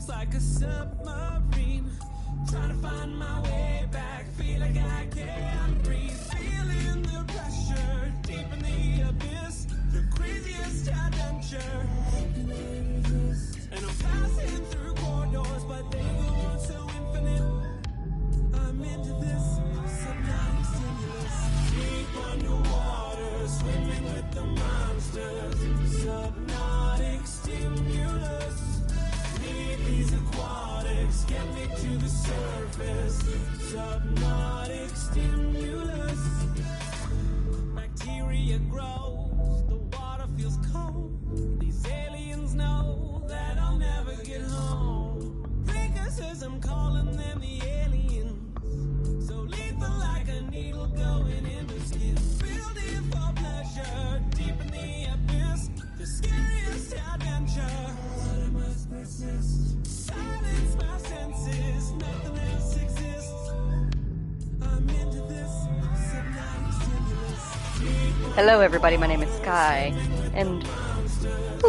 seems like a submarine. Trying to find my way back, feel like I can't breathe. Feeling the pressure, deep in the abyss. The craziest adventure. And I'm passing through corridors, but they go on so infinite. I'm into this subnautic stimulus. Deep underwater, swimming with the monsters. Subnautic stimulus. Need these aquatics, get me to the surface. Subnautic stimulus. Bacteria grows, the water feels cold. These aliens know that I'll never get home. Breaker says I'm calling them the aliens. So lethal like a needle going into skin. Building for pleasure, deep in the abyss. The scariest adventure. But I must persist. Silence my senses, nothing else exists. I'm into this subnautic stimulus. Hello everybody, my name is Sky, and,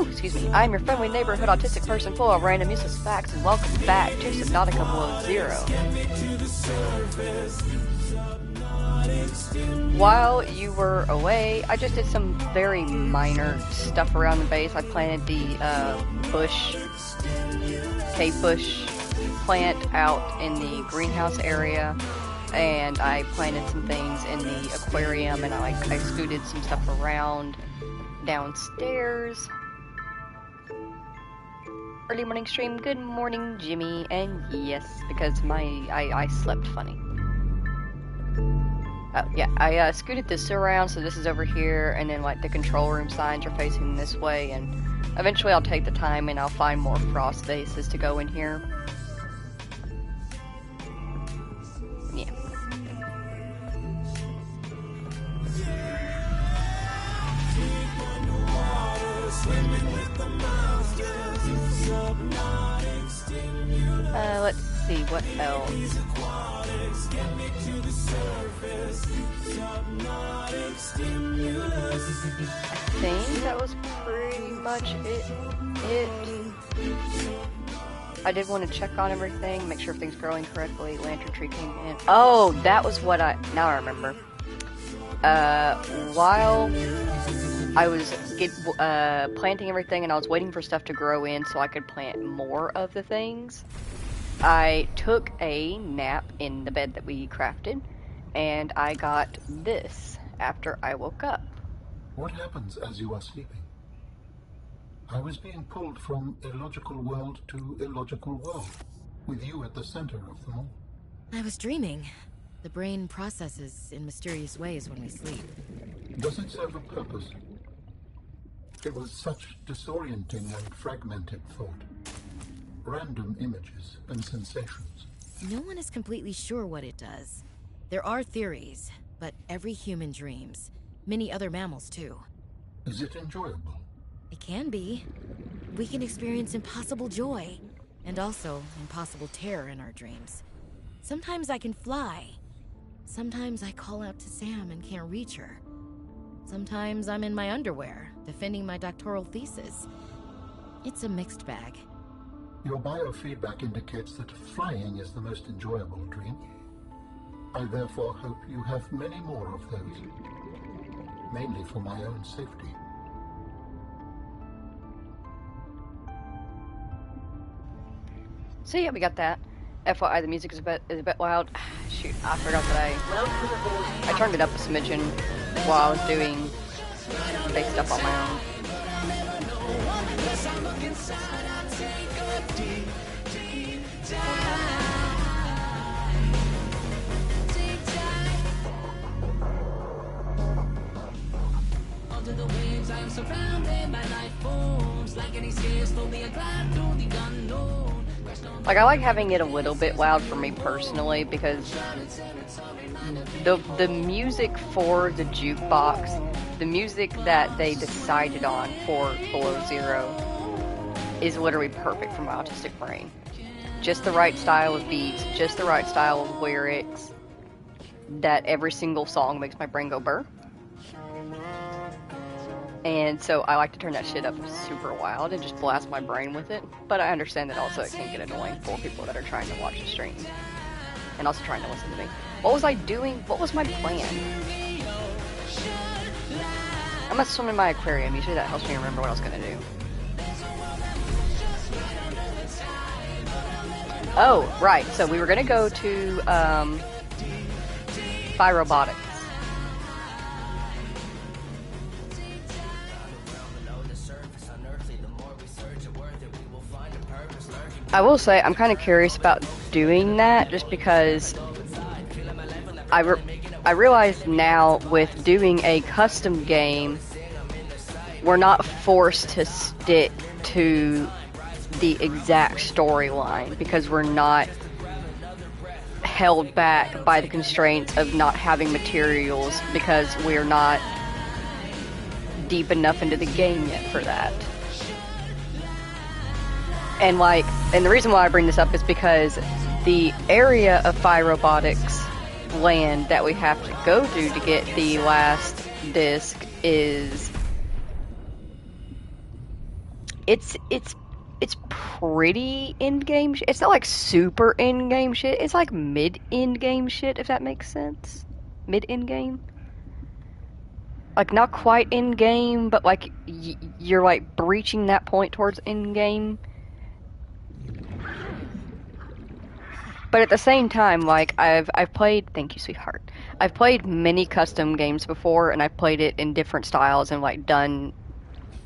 excuse me, I'm your friendly neighborhood autistic person full of random useless facts, and welcome back to Subnautica Below Zero. While you were away, I just did some very minor stuff around the base. I planted the cave bush plant out in the greenhouse area, and I planted some things in the aquarium, and I scooted some stuff around downstairs. Early morning stream, good morning Jimmy, and yes, because I slept funny. Oh yeah, I scooted this around, so this is over here, and then like the control room signs are facing this way, and eventually I'll take the time and I'll find more frost bases to go in here. Yeah. Let's see, what else? I think that was pretty much it. I did want to check on everything, make sure everything's growing correctly. Lantern tree came in. Oh, that was what now I remember. While I was planting everything and I was waiting for stuff to grow in so I could plant more of the things, I took a nap in the bed that we crafted, and I got this after I woke up. What happens as you are sleeping? I was being pulled from illogical world to illogical world, with you at the center of them all. I was dreaming. The brain processes in mysterious ways when we sleep. Does it serve a purpose? It was such disorienting and fragmented thought. Random images and sensations. No one is completely sure what it does. There are theories, but every human dreams. Many other mammals too. Is it enjoyable? It can be. We can experience impossible joy, and also impossible terror in our dreams. Sometimes I can fly. Sometimes I call out to Sam and can't reach her. Sometimes I'm in my underwear, defending my doctoral thesis. It's a mixed bag. Your biofeedback indicates that flying is the most enjoyable dream. I therefore hope you have many more of those, mainly for my own safety. So yeah, we got that. FYI, the music is a bit loud. Shoot, I forgot that I turned it up a smidgen while I was doing base stuff on my own. Like, I like having it a little bit loud for me personally, because the music for the jukebox, the music that they decided on for Below Zero, is literally perfect for my autistic brain. Just the right style of beats, just the right style of lyrics, that every single song makes my brain go burr. And so I like to turn that shit up super wild and just blast my brain with it. But I understand that also it can get annoying for people that are trying to watch the stream. And also trying to listen to me. What was I doing? What was my plan? I'm gonna swim in my aquarium. Usually that helps me remember what I was gonna do. Oh, right. So we were gonna go to Robotics. I will say I'm kind of curious about doing that just because I realize now with doing a custom game, we're not forced to stick to the exact storyline because we're not held back by the constraints of not having materials because we're not deep enough into the game yet for that. And the reason why I bring this up is because the area of Robotics land that we have to go to get the last disc is it's pretty in-game shit. It's not like super in-game shit. It's like mid-in-game shit, if that makes sense. Mid-in-game. Like, not quite in-game, but like, you're like breaching that point towards in-game. But at the same time, like, I've played, thank you, sweetheart. I've played many custom games before, and I've played it in different styles and like done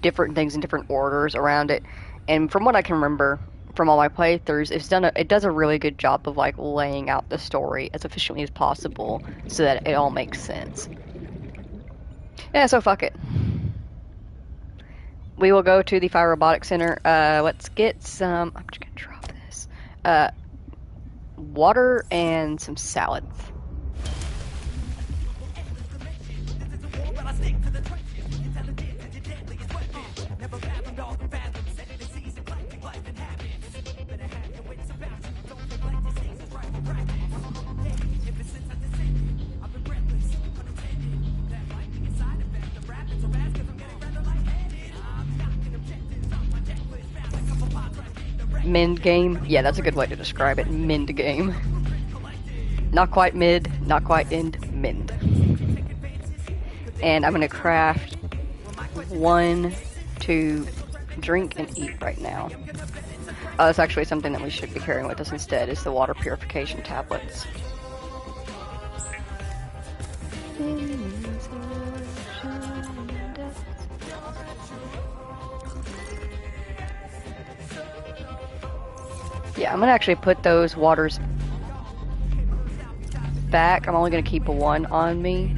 different things in different orders around it. And from what I can remember from all my playthroughs, it does a really good job of like laying out the story as efficiently as possible so that it all makes sense. Yeah, so fuck it. We will go to the Robotics Center. Let's get some. I'm just gonna drop this. Water and some salads. Mid game? Yeah, that's a good way to describe it. Mid game. Not quite mid, not quite end, mid. And I'm gonna craft one to drink and eat right now. That's actually something that we should be carrying with us instead, is the water purification tablets. Yeah, I'm gonna actually put those waters back. I'm only gonna keep one on me.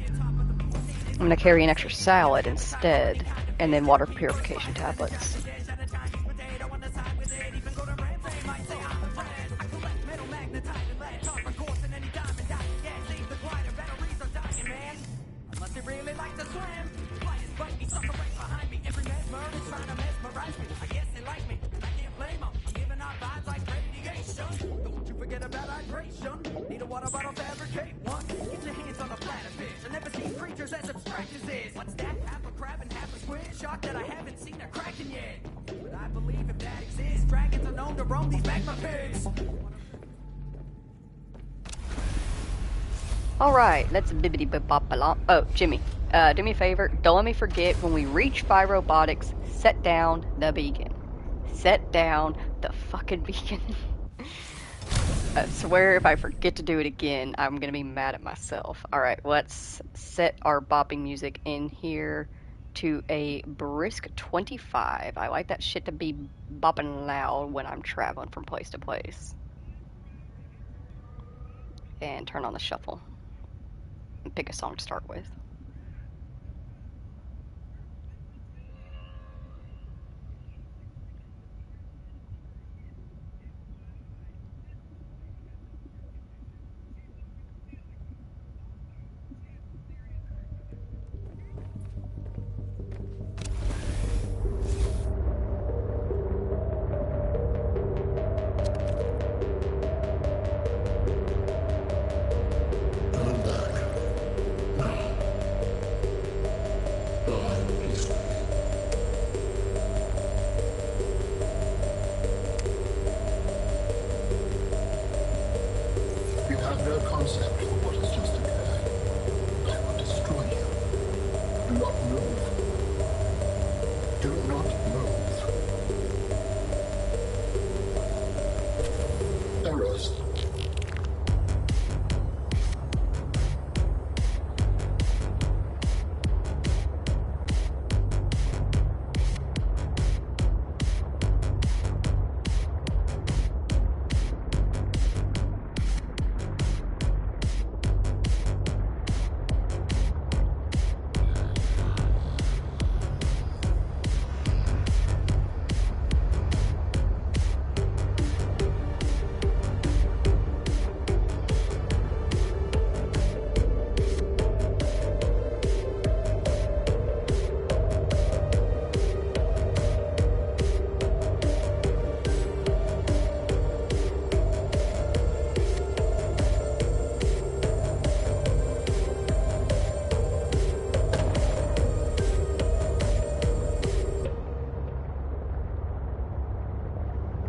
I'm gonna carry an extra salad instead, and then water purification tablets. Alright, let's bibbidi bop along. Oh, Jimmy, do me a favor. Don't let me forget when we reach Robotics, set down the beacon. Set down the fucking beacon. I swear if I forget to do it again, I'm gonna be mad at myself. Alright, let's set our bopping music in here to a brisk 25. I like that shit to be bopping loud when I'm traveling from place to place. And turn on the shuffle. And pick a song to start with.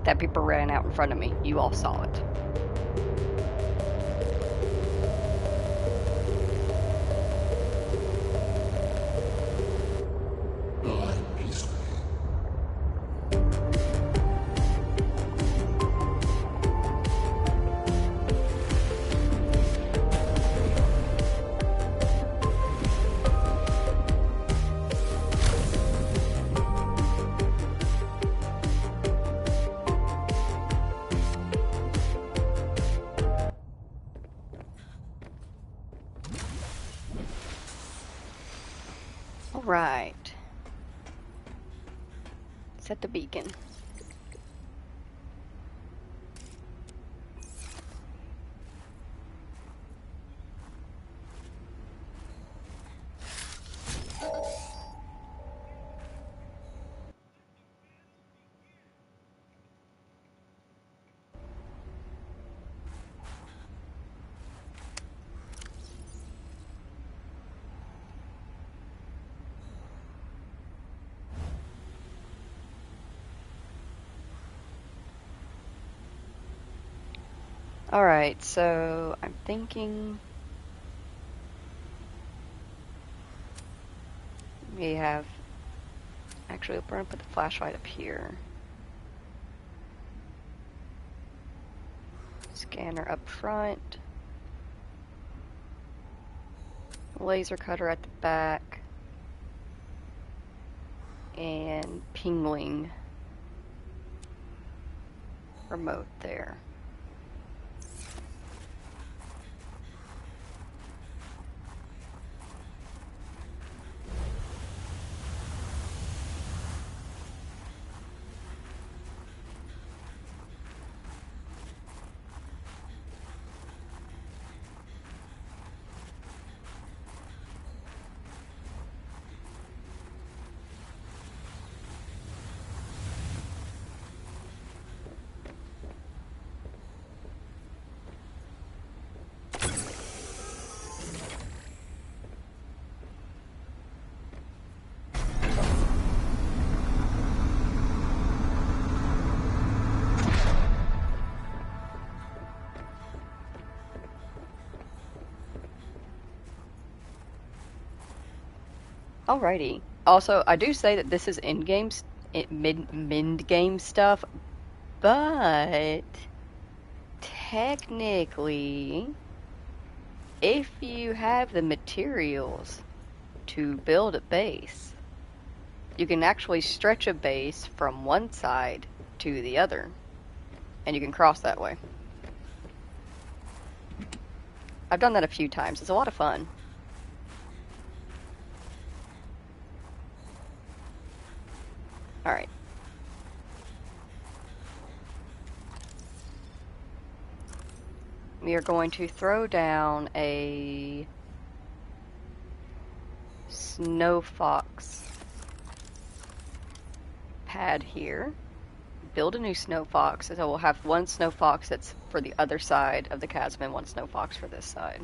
That people ran out in front of me. You all saw it. Alright. Set the beacon. Alright, so I'm thinking we have, actually we're going to put the flashlight up here. Scanner up front. Laser cutter at the back. And pingling remote there. Alrighty. Also, I do say that this is in-game, mid-game stuff, but technically, if you have the materials to build a base, you can actually stretch a base from one side to the other, and you can cross that way. I've done that a few times. It's a lot of fun. Alright. We are going to throw down a snow fox pad here. Build a new snow fox, so we'll have one snow fox that's for the other side of the chasm and one snow fox for this side.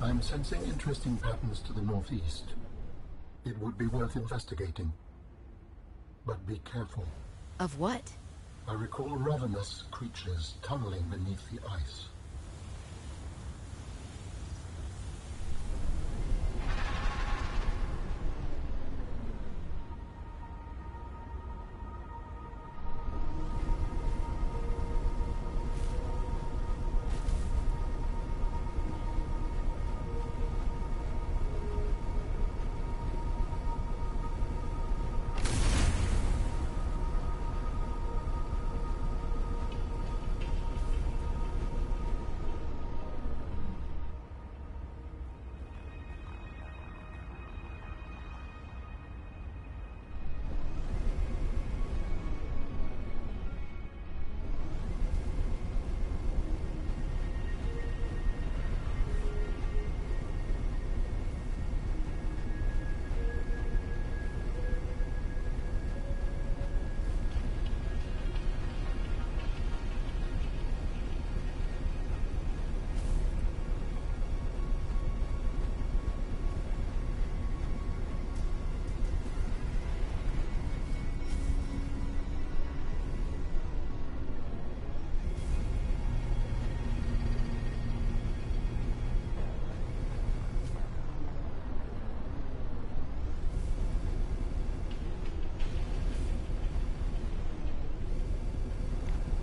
I'm sensing interesting patterns to the northeast. It would be worth investigating. But be careful. Of what? I recall ravenous creatures tunneling beneath the ice.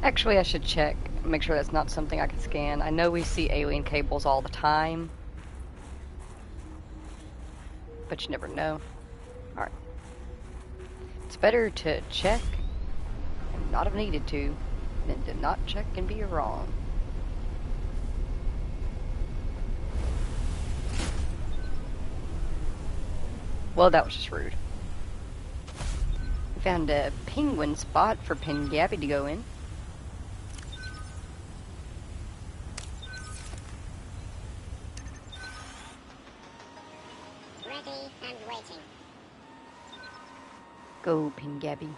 Actually, I should check, make sure that's not something I can scan. I know we see alien cables all the time, but you never know. Alright. It's better to check and not have needed to than to not check and be wrong. Well, that was just rude. Found a penguin spot for Gabby to go in. Ready and waiting. Go, Gabby.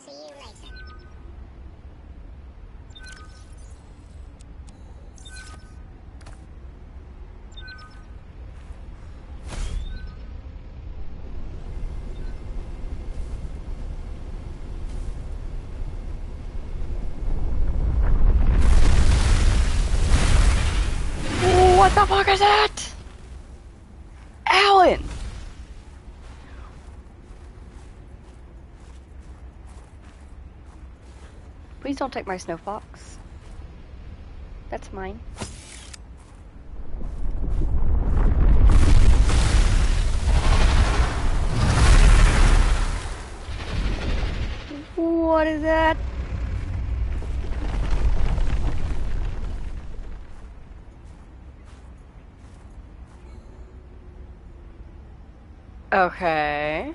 See you later. What the fuck is that? Alan! Please don't take my snow fox. That's mine. What is that? Okay.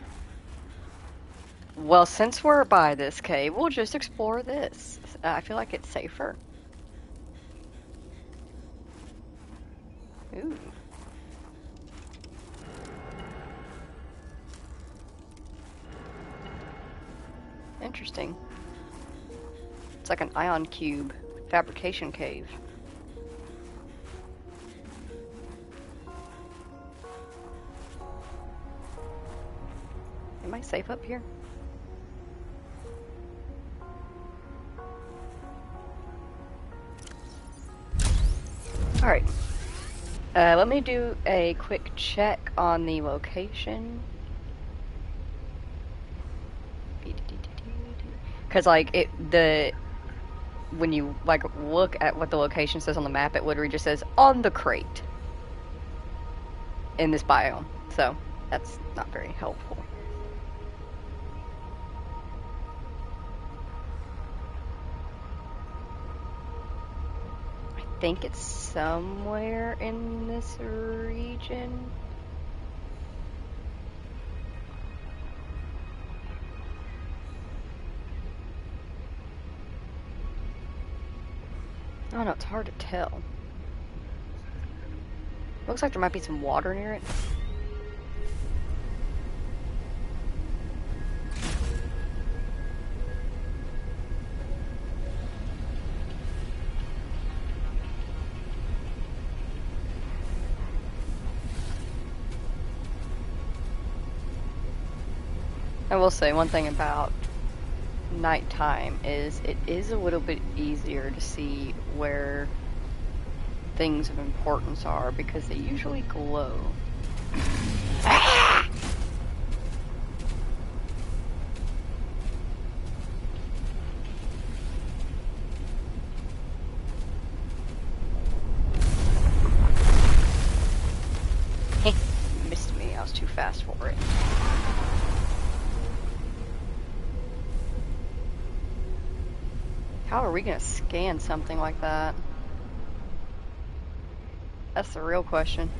Well, since we're by this cave, we'll just explore this. I feel like it's safer. Ooh. Interesting. It's like an ion cube fabrication cave. Am I safe up here? Alright. Let me do a quick check on the location. Because, like, when you, like, look at what the location says on the map, it literally just says, on the crate. In this biome. So, that's not very helpful. I think it's somewhere in this region. Oh no, it's hard to tell. Looks like there might be some water near it. I will say one thing about nighttime is it is a little bit easier to see where things of importance are because they usually glow. Ah! Missed me, I was too fast for it. How are we gonna scan something like that? That's the real question.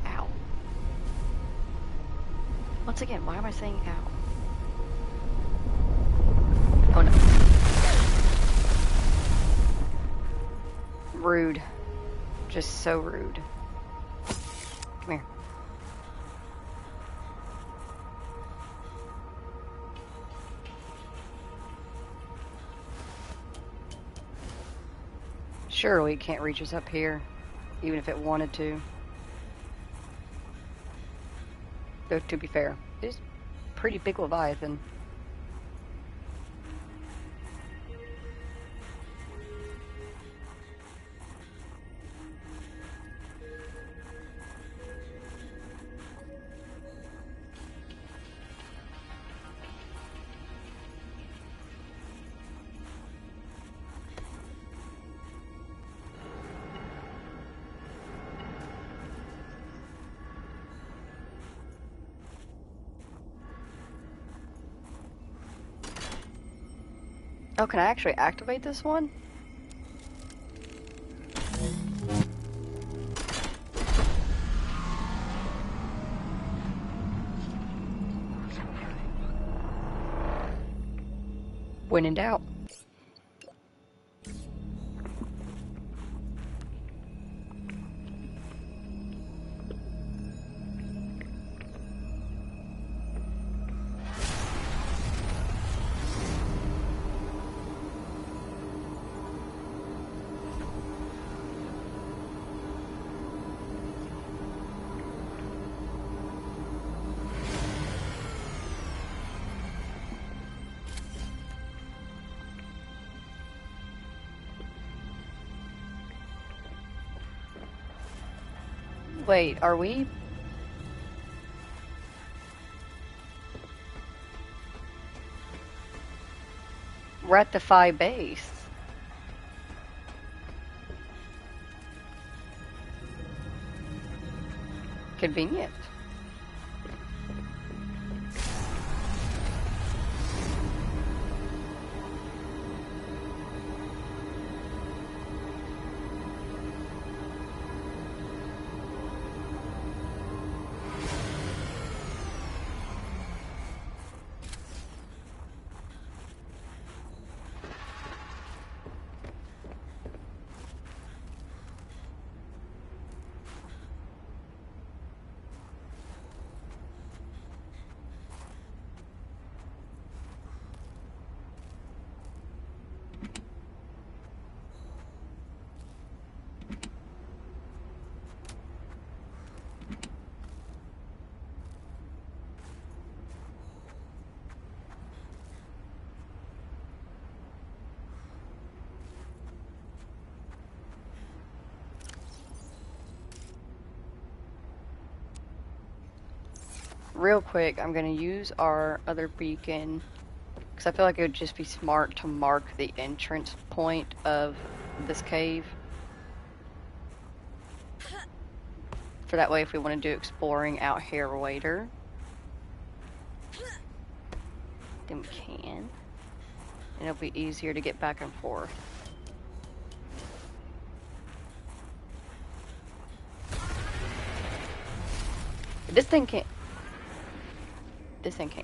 Ow. Once again, why am I saying ow? Oh no. Rude. Just so rude. Come here. Surely it can't reach us up here, even if it wanted to. Though, to be fair, it's a pretty big Leviathan. Oh, can I actually activate this one? When in doubt. Wait, are we? We're at the Phi base. Convenient. Real quick, I'm going to use our other beacon because I feel like it would just be smart to mark the entrance point of this cave. For that way, if we want to do exploring out here later, then we can. And it'll be easier to get back and forth. This thing can't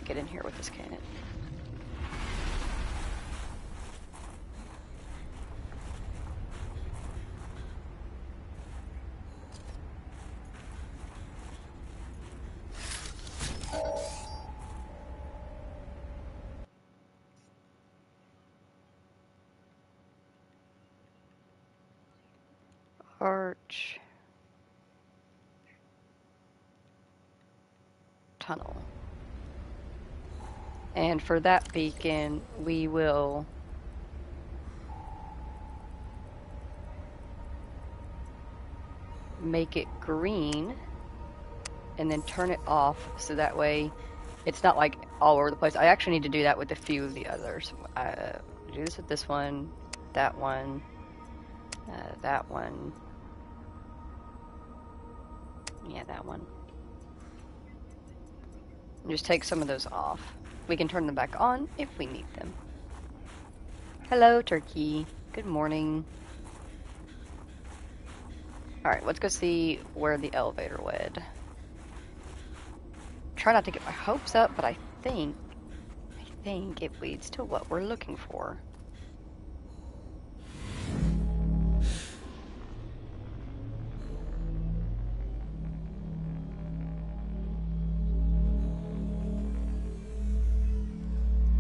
get in here with this cannon. Arch. Tunnel. And for that beacon, we will make it green and then turn it off so that way it's not like all over the place. I actually need to do that with a few of the others. Do this with this one, that one, that one. Yeah, that one. And just take some of those off. We can turn them back on if we need them. Hello, turkey. Good morning. Alright, let's go see where the elevator led. try not to get my hopes up, but I think it leads to what we're looking for.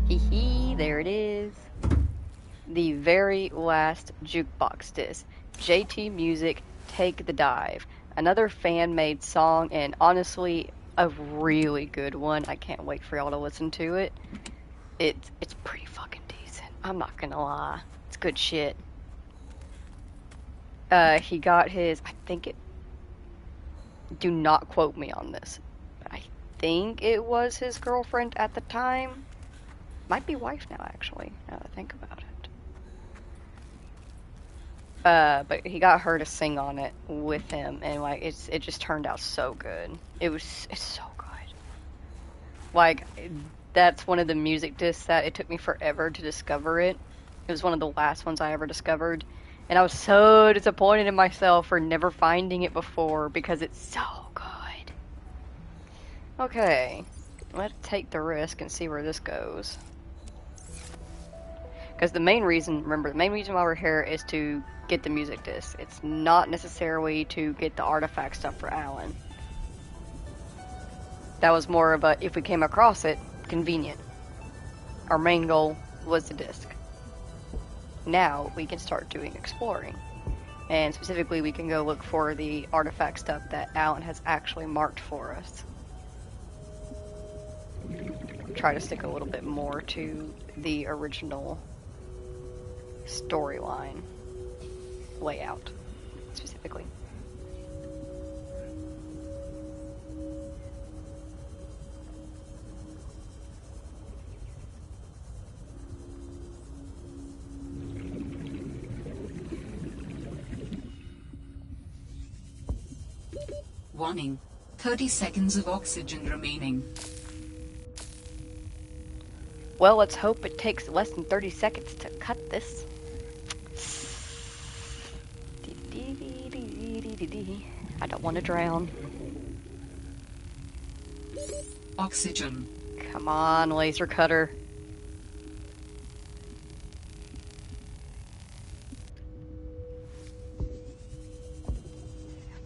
Hee hee, there it is. The very last jukebox disc. JT Music, Take the Dive. Another fan-made song, and honestly, a really good one. I can't wait for y'all to listen to it. It's pretty fucking decent. I'm not gonna lie. It's good shit. He got his, I think it, do not quote me on this, but I think it was his girlfriend at the time. Might be wife now, actually, now that I think about it. But he got her to sing on it with him, and like it just turned out so good. It's so good. Like, that's one of the music discs that it took me forever to discover it. It was one of the last ones I ever discovered, and I was so disappointed in myself for never finding it before because it's so good. Okay, let's take the risk and see where this goes. Because the main reason why we're here is to get the music disc. It's not necessarily to get the artifact stuff for Alan. That was more of a, if we came across it, convenient. Our main goal was the disc. Now we can start doing exploring. And specifically, we can go look for the artifact stuff that Alan has actually marked for us. Try to stick a little bit more to the original storyline layout, specifically. Warning. 30 seconds of oxygen remaining. Well, let's hope it takes less than 30 seconds to cut this. I don't want to drown. Oxygen. Come on, laser cutter.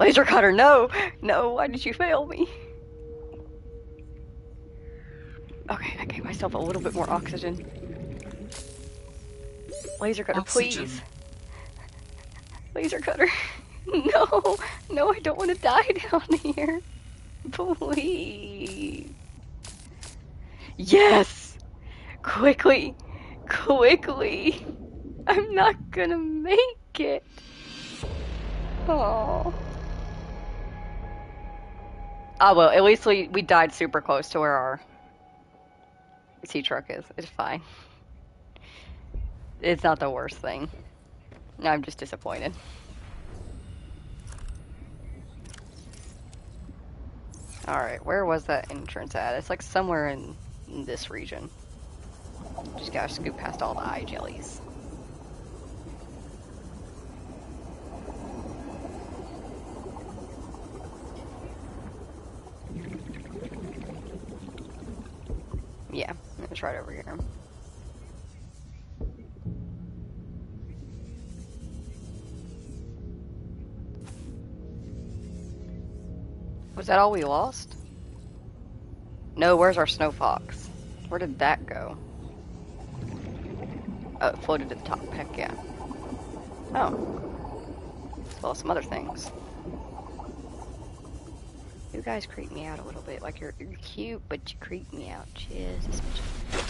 Laser cutter, no! No, why did you fail me? Okay, I gave myself a little bit more oxygen. Laser cutter, Oxygen. please. Laser cutter. No, no, I don't want to die down here. Please. Yes! Quickly! Quickly! I'm not gonna make it. Oh. Ah, well, at least we died super close to where our sea truck is. It's fine. It's not the worst thing. I'm just disappointed. Alright, where was that entrance at? It's like somewhere in this region. Just gotta scoot past all the eye jellies. Yeah, it's right over here. Was that all we lost? No, where's our snow fox? Where did that go? Oh, it floated to the top. Heck yeah. Oh. As well as some other things. You guys creep me out a little bit. Like, you're cute, but you creep me out just as much.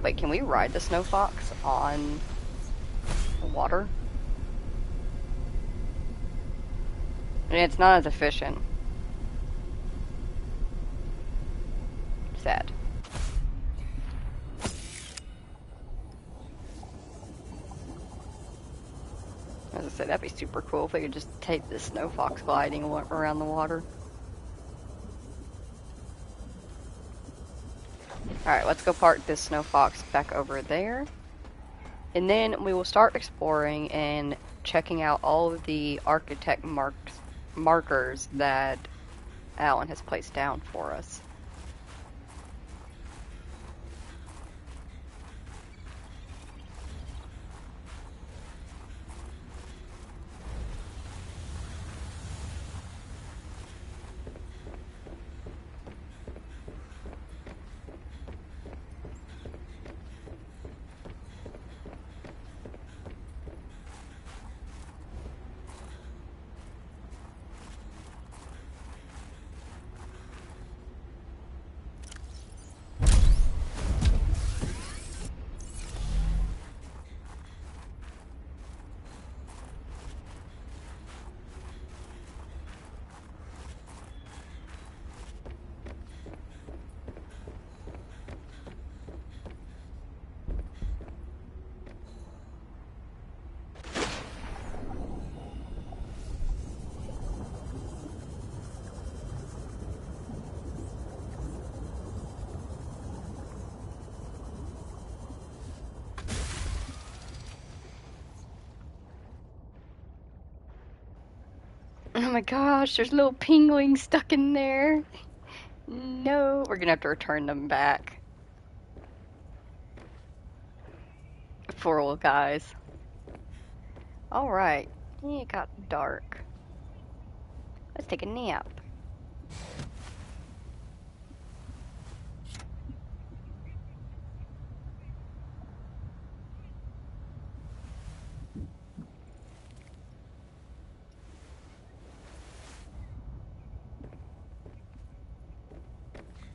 Wait, can we ride the snow fox on the water? I mean, it's not as efficient. Sad. As I said, that'd be super cool if we could just take this snow fox gliding around the water. Alright, let's go park this snow fox back over there. And then we will start exploring and checking out all of the architect markers that Alan has placed down for us. my gosh, there's little penguins stuck in there. No, we're gonna have to return them back. Poor little guys. Alright, it got dark. Let's take a nap.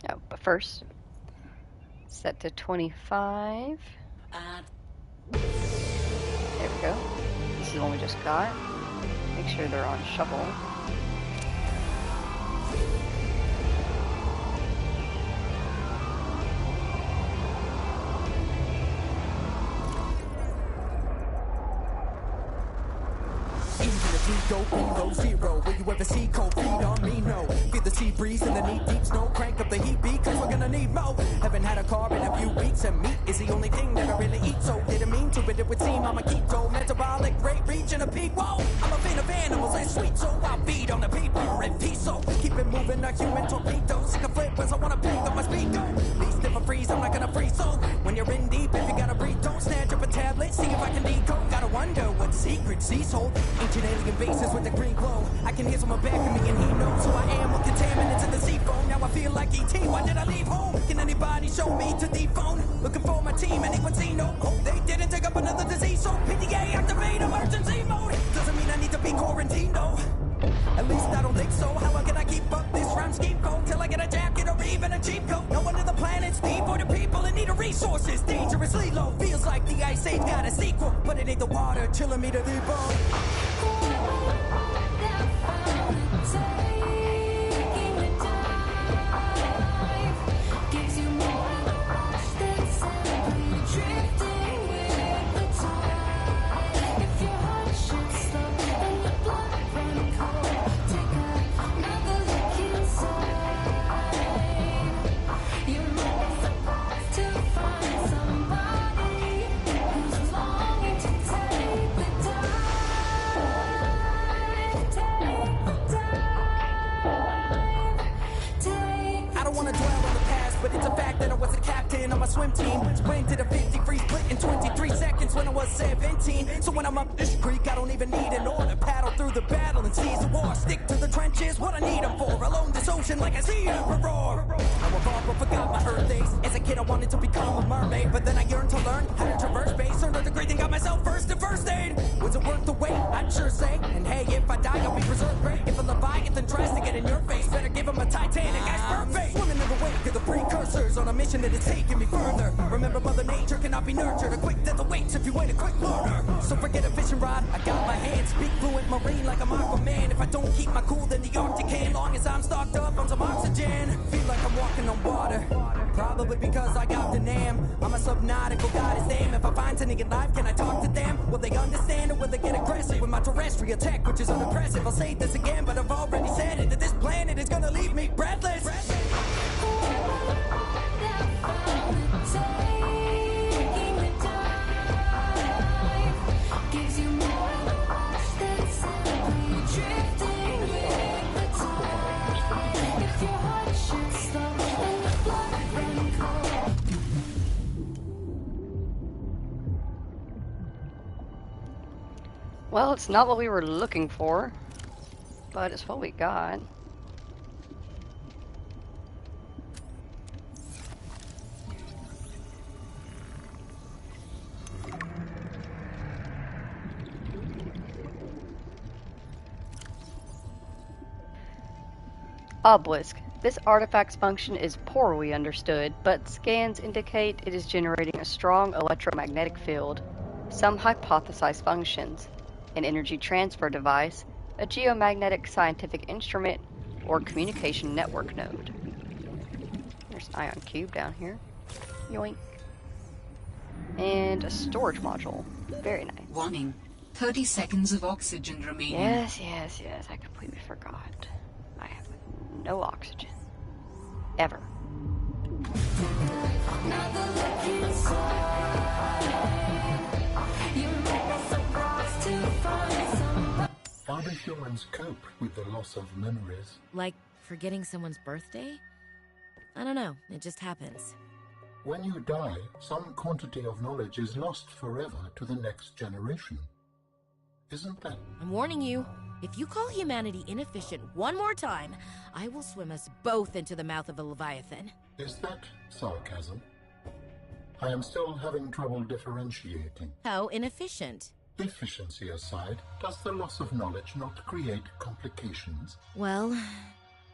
Oh, but first, set to 25. There we go. This is the one we just got. Make sure they're on shuffle. Go bingo zero. Will you ever see cold feet on me? No. Feel the sea breeze and the knee deep snow. Crank up the heat beat, cause we're gonna need more. Haven't had a car in a few weeks, and meat is the only thing that I really eat. So didn't mean to, but it would seem I'm a keto. Metabolic rate reaching a peak. Whoa, I'm a fan of animals and sweet, so I feed on the people and peace. So keep it moving like human torpedoes. Sick of flip as I wanna pick up my speed. Go. Least if I freeze, I'm not gonna freeze. So when you're in deep, if you gotta breathe, don't snatch up a tablet. See if I can decode. Gotta wonder what secrets these hold. Ancient alien bases with the green glow. I can hear someone back of me and he knows who I am. With contaminants in the sea foam. Now I feel like E.T. Why did I leave home? Can anybody show me to the phone? Looking for my team. Anyone see no hope? They didn't take up another disease. So PTA activate emergency mode. Doesn't mean I need to be quarantined, no. At least I don't think so. How can I keep up this rhyme scheme code till I get a jacket or even a cheap coat? No one in the planet's deep for the people in need of resources. Dangerously low. Feels like the Ice Age got a sequel, but it ain't the water chilling me to the bone. But it's a fact that I was a captain on my swim team. Sprinted a 50-free split in 23 seconds when I was 17. So when I'm up this creek, I don't even need an order. Paddle through the battle and seize the war. Stick to the trenches, what I need them for. Alone this ocean like I see it roar. I evolved but forgot my earth days. As a kid I wanted to become a mermaid, but then I yearned to learn how to traverse space. Earned a degree and got myself first in first aid. Was it worth the wait? I'd sure say. And hey, if I die, I'll be preserved great. If a Leviathan tries to get in your face, better give him a Titanic iceberg face. Swimming in the wake of the precursors on a mission that is taking me further. Remember, Mother Nature cannot be nurtured. A quick death awaits if you wait a quick murder. So forget a fishing rod, I got my hands. Speak fluent marine like I'm Aquaman. If I don't keep my cool, then the Arctic can. Long as I'm stocked up on some oxygen. Feel like I'm walking on water. Probably because I got the name. I'm a subnautical goddess damn. If I find sentient life, can I talk to them? Will they understand or will they get aggressive with my terrestrial tech, which is unimpressive? I'll say this again, but I've already said it, that this planet is gonna leave me breathless. Well, it's not what we were looking for, but it's what we got. Obelisk. This artifact's function is poorly understood, but scans indicate it is generating a strong electromagnetic field. Some hypothesize functions: an energy transfer device, a geomagnetic scientific instrument, or communication network node. There's an ion cube down here. Yoink. And a storage module. Very nice. Warning. 30 seconds of oxygen remaining. Yes, I completely forgot. I have no oxygen. Ever. How do humans cope with the loss of memories? Like forgetting someone's birthday? I don't know, it just happens. When you die, some quantity of knowledge is lost forever to the next generation. Isn't that... I'm warning you, if you call humanity inefficient one more time, I will swim us both into the mouth of a leviathan. Is that sarcasm? I am still having trouble differentiating. How inefficient? Efficiency aside, does the loss of knowledge not create complications? Well,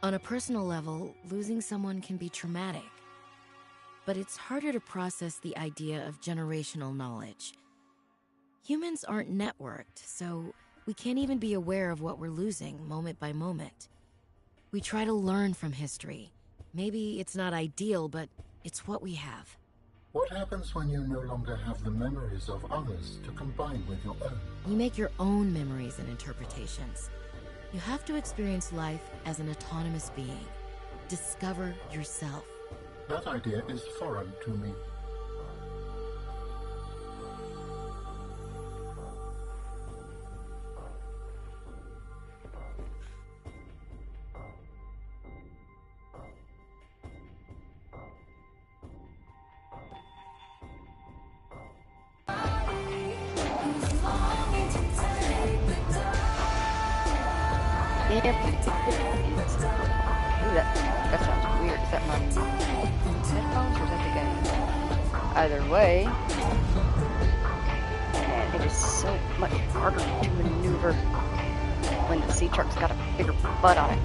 on a personal level, losing someone can be traumatic. But it's harder to process the idea of generational knowledge. Humans aren't networked, so we can't even be aware of what we're losing moment by moment. We try to learn from history. Maybe it's not ideal, but it's what we have. What happens when you no longer have the memories of others to combine with your own? You make your own memories and interpretations. You have to experience life as an autonomous being. Discover yourself. That idea is foreign to me. Ooh, that sounds weird. Is that my headphones or is that the game? Either way, man, it is so much harder to maneuver when the sea truck's got a bigger butt on it.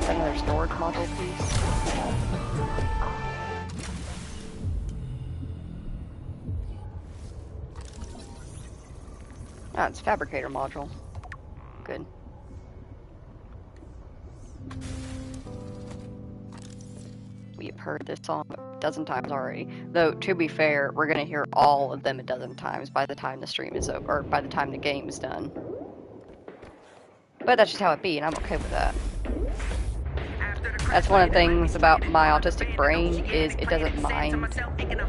Is that another storage module piece? Ah, it's fabricator module. Good. We have heard this song a dozen times already. Though, to be fair, we're gonna hear all of them a dozen times by the time the stream is over, or by the time the game is done. But that's just how it be, and I'm okay with that. That's one of the things about my autistic brain, is it doesn't mind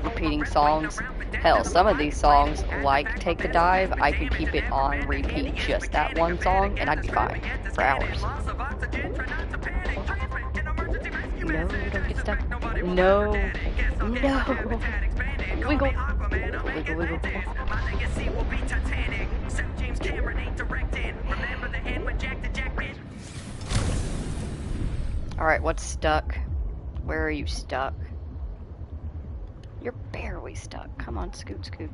repeating songs. Hell, some of these songs, like Take the Dive, I could keep it on repeat, just that one song, and I'd be fine for hours. No, don't get stuck. No. No. Wiggle. Wiggle, wiggle. Alright, what's stuck? Where are you stuck? You're barely stuck. Come on, scoot, scoot.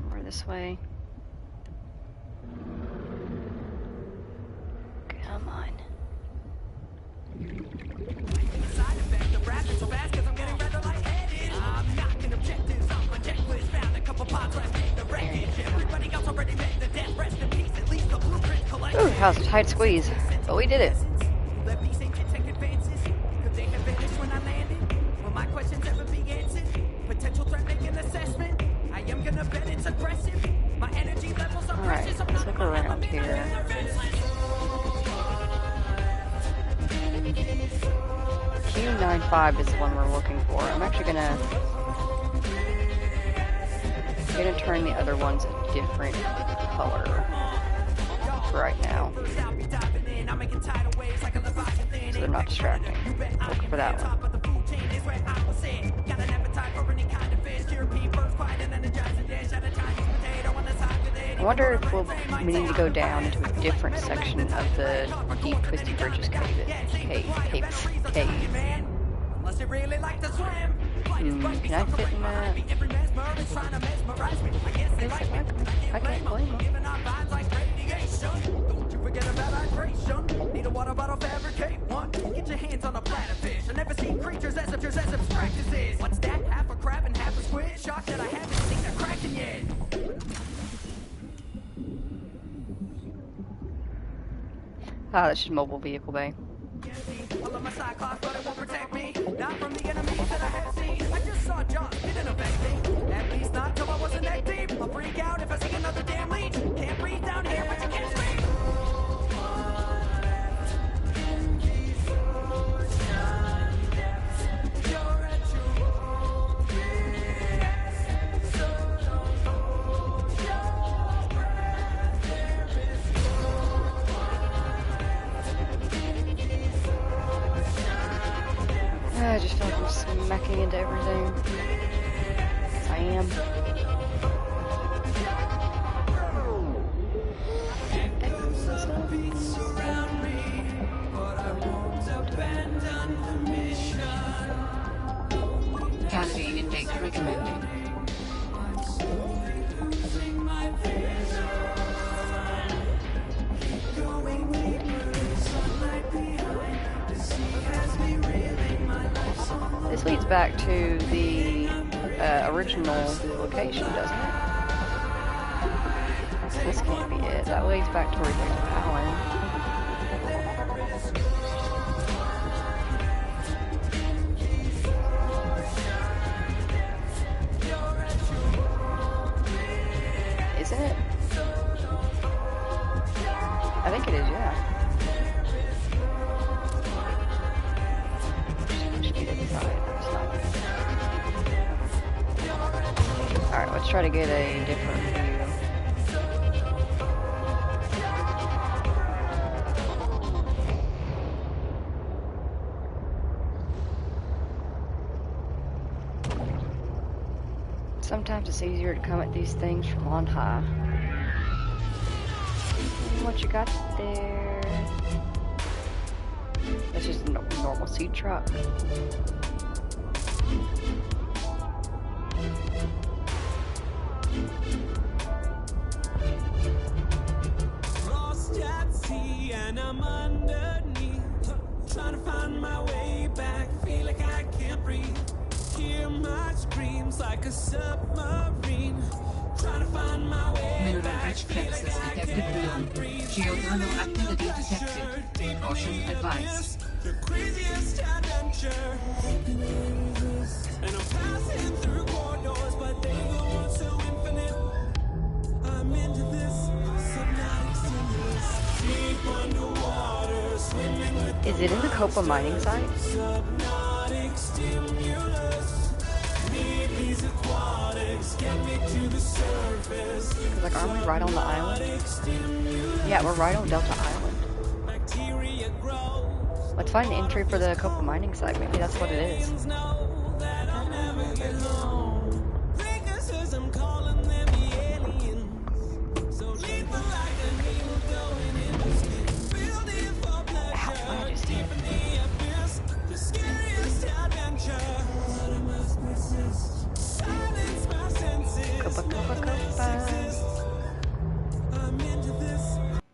Over this way. Come on. Ooh, that was a tight squeeze, but we did it. Alright, let's look around here. Q95 is the one we're looking for. I'm actually gonna turn the other ones a different color for right now, so they're not distracting. Look for that one. I wonder if we need to go down into a different section of the deep Twisty Bridges cave. Can I fit in that? I can't blame him. Need a water bottle, fabricate one. Get your hands on a platter fish. I never seen creatures as if practices. What's that? Half a crab and half a squid? Shocked that I haven't seen a kraken yet. Ah, that's just mobile vehicle bay. All of my cyclops, but it won't protect me. Not from the enemies that I have seen. I just saw John, it didn't affect me. At least not till I wasn't that deep. I'll freak out if I see another damn leech. Can't breathe down here, but you can't speak. looking into everything. 'Cause I am. Calorie intake recommended. This leads back to the original location, doesn't it? This can't be it. That leads back to where there's Alan. Isn't it? I think it is, yeah. Alright, let's try to get a different view. Sometimes it's easier to come at these things from on high. What you got there? That's just a normal seed truck. Lost at sea and I'm underneath, trying to find my way back. Feel like I can't breathe. Hear my screams like a submarine. Trying to find my way Mineral back. rich plexus detected below. Geothermal activity detected. Caution advised. The craziest adventure. And I'm passing through corridors, but they go on so infinite. I'm into this subnautic stimulus. Deep underwater, swimming with Is it in the Copa mining site? subnautic stimulus. Need these aquatics, get me to the surface. Like, aren't we right on the island? Yeah, we're right on Delta Island. Bacteria grows. Let's find the entry for the Copa mining site. Maybe that's what it is. Know that I'll never get home. Freakers, calling them the aliens. So lethal like a needle going in the skin. Building for pleasure. Ow, I just Deep in the abyss. The scariest adventure. But I must persist. Silence my senses. Copa, Copa, Copa. I'm into this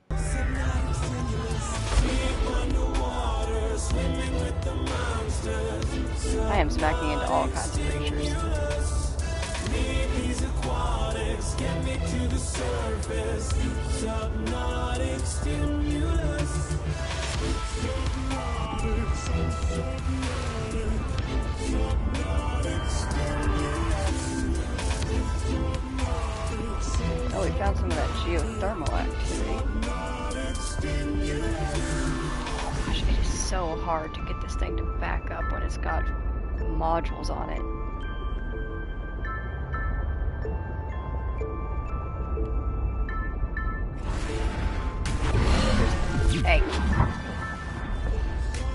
subnautic stimulus. Deep underwater, swimming with the monsters. I am smacking into all kinds of creatures. Need these aquatics, get me to the surface. Subnautic stimulus. Oh, we found some of that geothermal activity. Gosh, it is so hard to get this thing to back up when it's got modules on it. Hey. I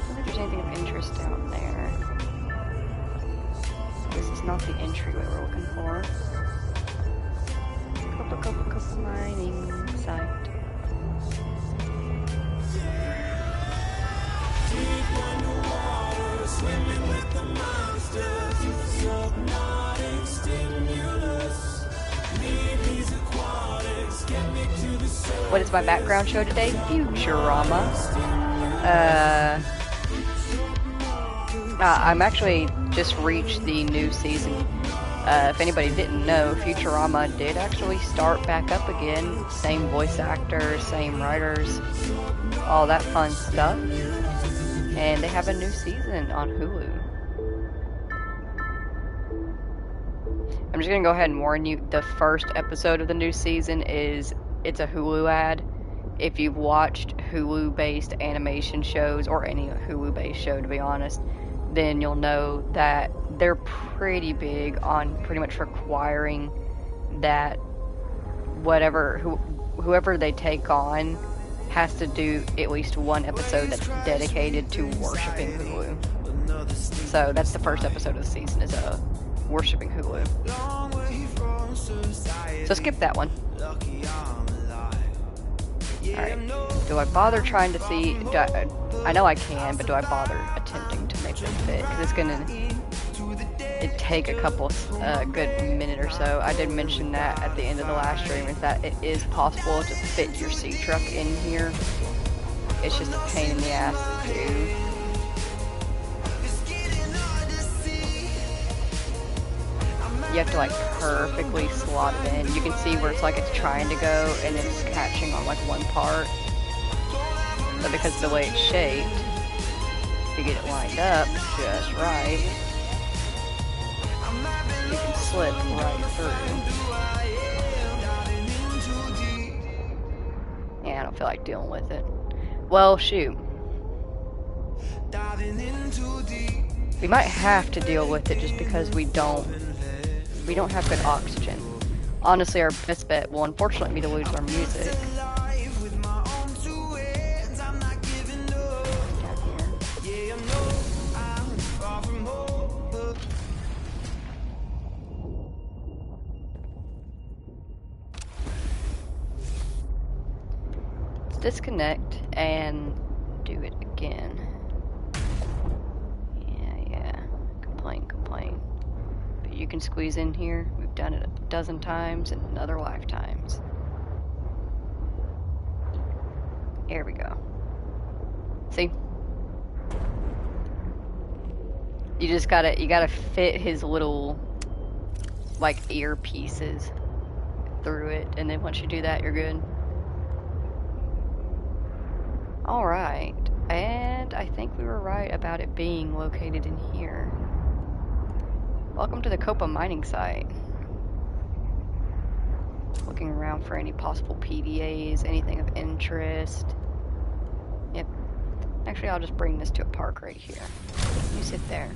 don't think there's anything of interest down there. This is not the entryway we're looking for. Copa mining site. Deep underwater, swimming with the monsters. Subnautic stimulus. Need these aquatics, get me to the surface. What is my background show today? Futurama. I'm actually just reached the new season. If anybody didn't know, Futurama did actually start back up again. Same voice actors, same writers, all that fun stuff. And they have a new season on Hulu. I'm just gonna go ahead and warn you, the first episode of the new season it's a Hulu ad. If you've watched Hulu-based animation shows, or any Hulu-based show to be honest, then you'll know that they're pretty big on pretty much requiring that whoever they take on has to do at least one episode that's dedicated to worshiping Hulu. So that's the first episode of the season, is worshipping Hulu. So skip that one. Alright. Do I bother trying to see... I know I can, but do I bother attempting to make them fit? Because it's going to take a couple, good minute or so. I did mention that at the end of the last stream, is that it is possible to fit your sea truck in here. It's just a pain in the ass to do. You have to like perfectly slot it in. You can see where it's like it's trying to go and it's catching on like one part. But because of the way it's shaped, if you get it lined up just right, you can slip right through. Yeah, I don't feel like dealing with it. Well, shoot. We might have to deal with it just because we don't have good oxygen. Honestly, our best bet will unfortunately be to lose our music. Let's disconnect and do it again. Yeah. Complain. But you can squeeze in here. We've done it a dozen times in other lifetimes. Here we go. See? You gotta fit his little, like, earpieces through it, and then once you do that, you're good. Alright, and I think we were right about it being located in here. Welcome to the Copa mining site. Looking around for any possible PDAs, anything of interest. Yep. Actually, I'll just bring this to a park right here. You sit there.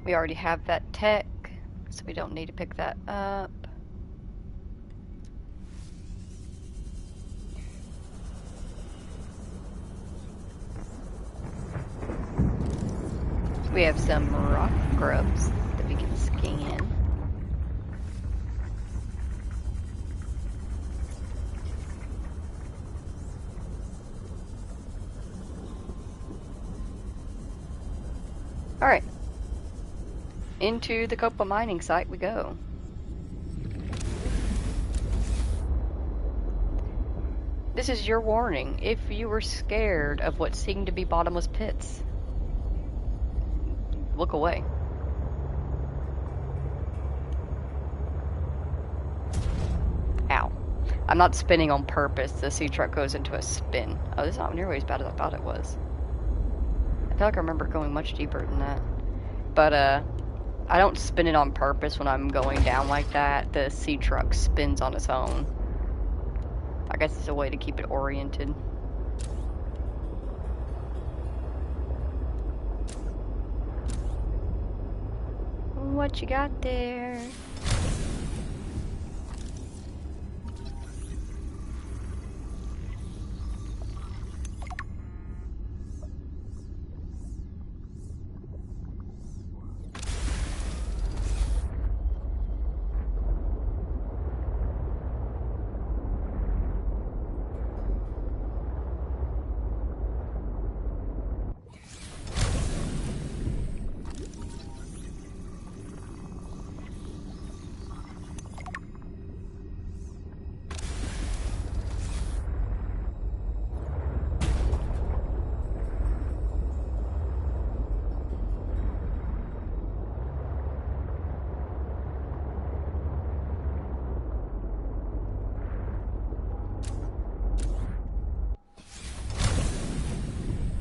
We already have that tech, so we don't need to pick that up. We have some rock grubs that we can scan. Alright. Into the Copa mining site we go. This is your warning if you were scared of what seemed to be bottomless pits. Look away. Ow. I'm not spinning on purpose. The sea truck goes into a spin. Oh, this is not nearly as bad as I thought it was. I feel like I remember going much deeper than that. But, I don't spin it on purpose when I'm going down like that. The sea truck spins on its own. I guess it's a way to keep it oriented. What you got there?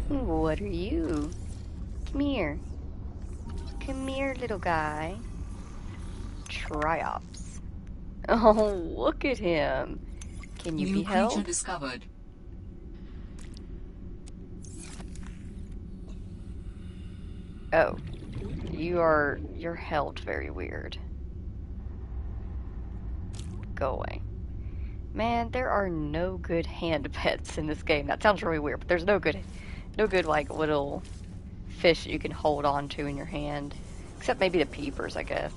What are you? Come here. Come here, little guy. Triops. Oh, look at him. Can you be held? New creature discovered. Oh. You're held very weird. Go away. Man, there are no good hand pets in this game. That sounds really weird, but there's no good like little fish that you can hold on to in your hand. Except maybe the peepers, I guess.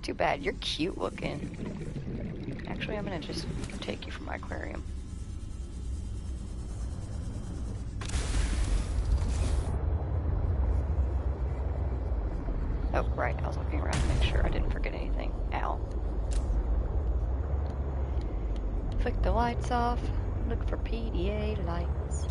Too bad. You're cute looking. Actually, I'm gonna just take you from my aquarium. Oh, right. I was looking around to make sure I didn't forget anything. Ow. Flick the lights off. Look for PDA lights.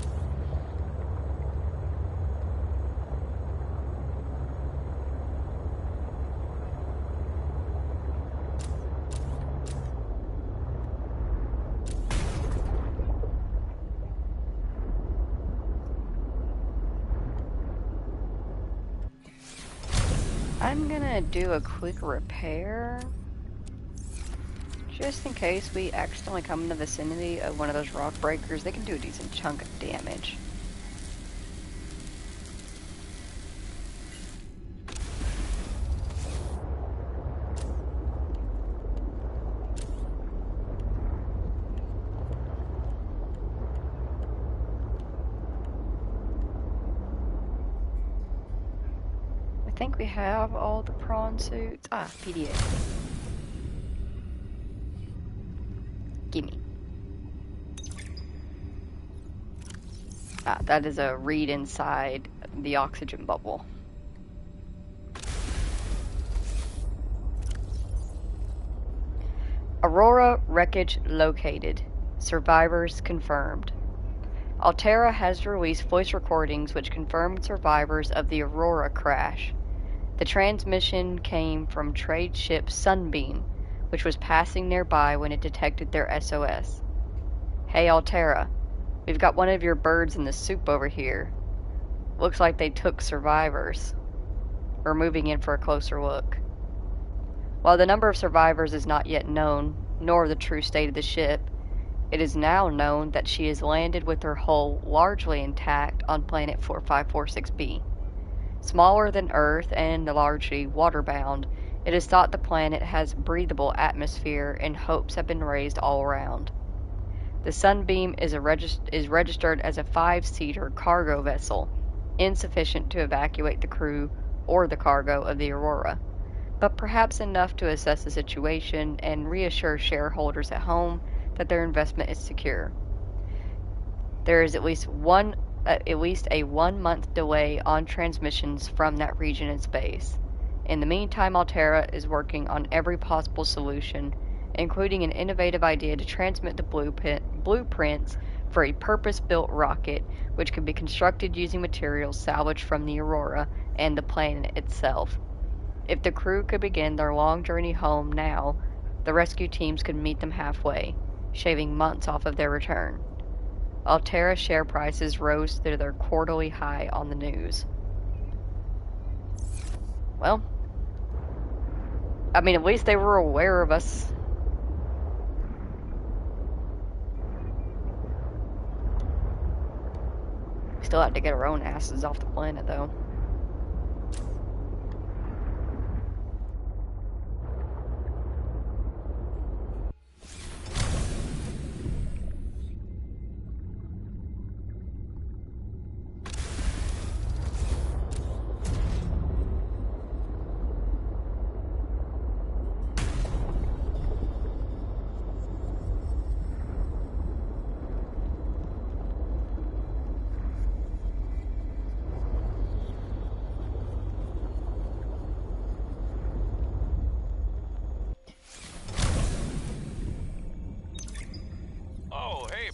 I'm gonna do a quick repair. Just in case we accidentally come in the vicinity of one of those rock breakers, they can do a decent chunk of damage. I think we have all the prawn suits. Ah, PDA. Gimme. Ah, that is a reed inside the oxygen bubble. Aurora wreckage located. Survivors confirmed. Altera has released voice recordings which confirmed survivors of the Aurora crash. The transmission came from trade ship Sunbeam, which was passing nearby when it detected their SOS. Hey Altera, we've got one of your birds in the soup over here. Looks like they took survivors. We're moving in for a closer look. While the number of survivors is not yet known, nor the true state of the ship, it is now known that she has landed with her hull largely intact on planet 4546b. Smaller than Earth and largely waterbound, it is thought the planet has breathable atmosphere and hopes have been raised all around. The Sunbeam is registered as a 5-seater cargo vessel, insufficient to evacuate the crew or the cargo of the Aurora, but perhaps enough to assess the situation and reassure shareholders at home that their investment is secure. There is at least a 1-month delay on transmissions from that region in space. In the meantime, Altera is working on every possible solution, including an innovative idea to transmit the blueprints for a purpose-built rocket, which could be constructed using materials salvaged from the Aurora and the planet itself. If the crew could begin their long journey home now, the rescue teams could meet them halfway, shaving months off of their return. Altera share prices rose to their quarterly high on the news. Well, I mean, at least they were aware of us. We still have to get our own asses off the planet, though.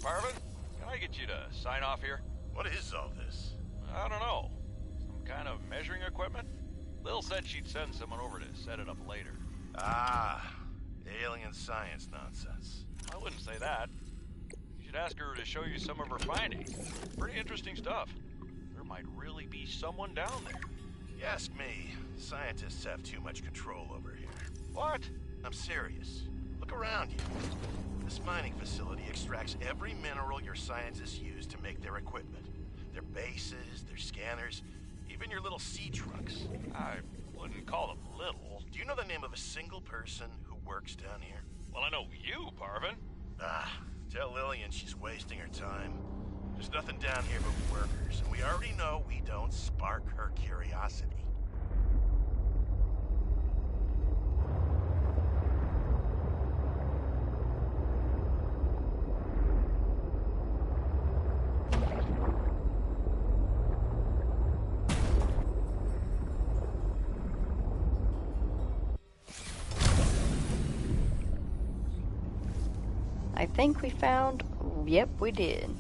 Parvin, can I get you to sign off here? What is all this? I don't know. Some kind of measuring equipment? Lil said she'd send someone over to set it up later. Ah, alien science nonsense. I wouldn't say that. You should ask her to show you some of her findings. Pretty interesting stuff. There might really be someone down there. You ask me, scientists have too much control over here. What? I'm serious. Look around you. This mining facility extracts every mineral your scientists use to make their equipment. Their bases, their scanners, even your little sea trucks. I wouldn't call them little. Do you know the name of a single person who works down here? Well, I know you, Parvin. Tell Lillian she's wasting her time. There's nothing down here but workers, and we already know we don't spark her curiosity. I think we found... Yep, we did.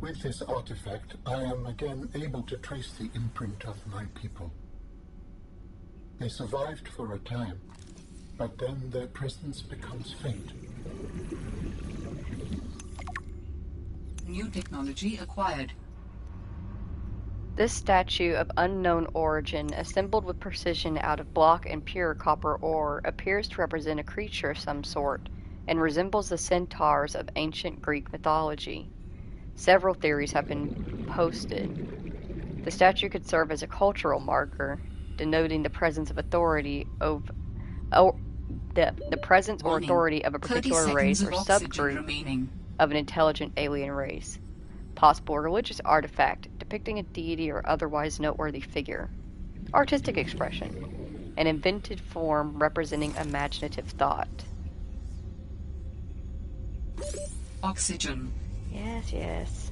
With this artifact, I am again able to trace the imprint of my people. They survived for a time, but then their presence becomes faint. New technology acquired. This statue of unknown origin, assembled with precision out of block and pure copper ore, appears to represent a creature of some sort, and resembles the centaurs of ancient Greek mythology. Several theories have been posted. The statue could serve as a cultural marker, denoting the presence of authority of the presence or authority of a particular race or subgroup of an intelligent alien race. Possible religious artifact depicting a deity or otherwise noteworthy figure. Artistic expression. An invented form representing imaginative thought. Oxygen. Yes, yes.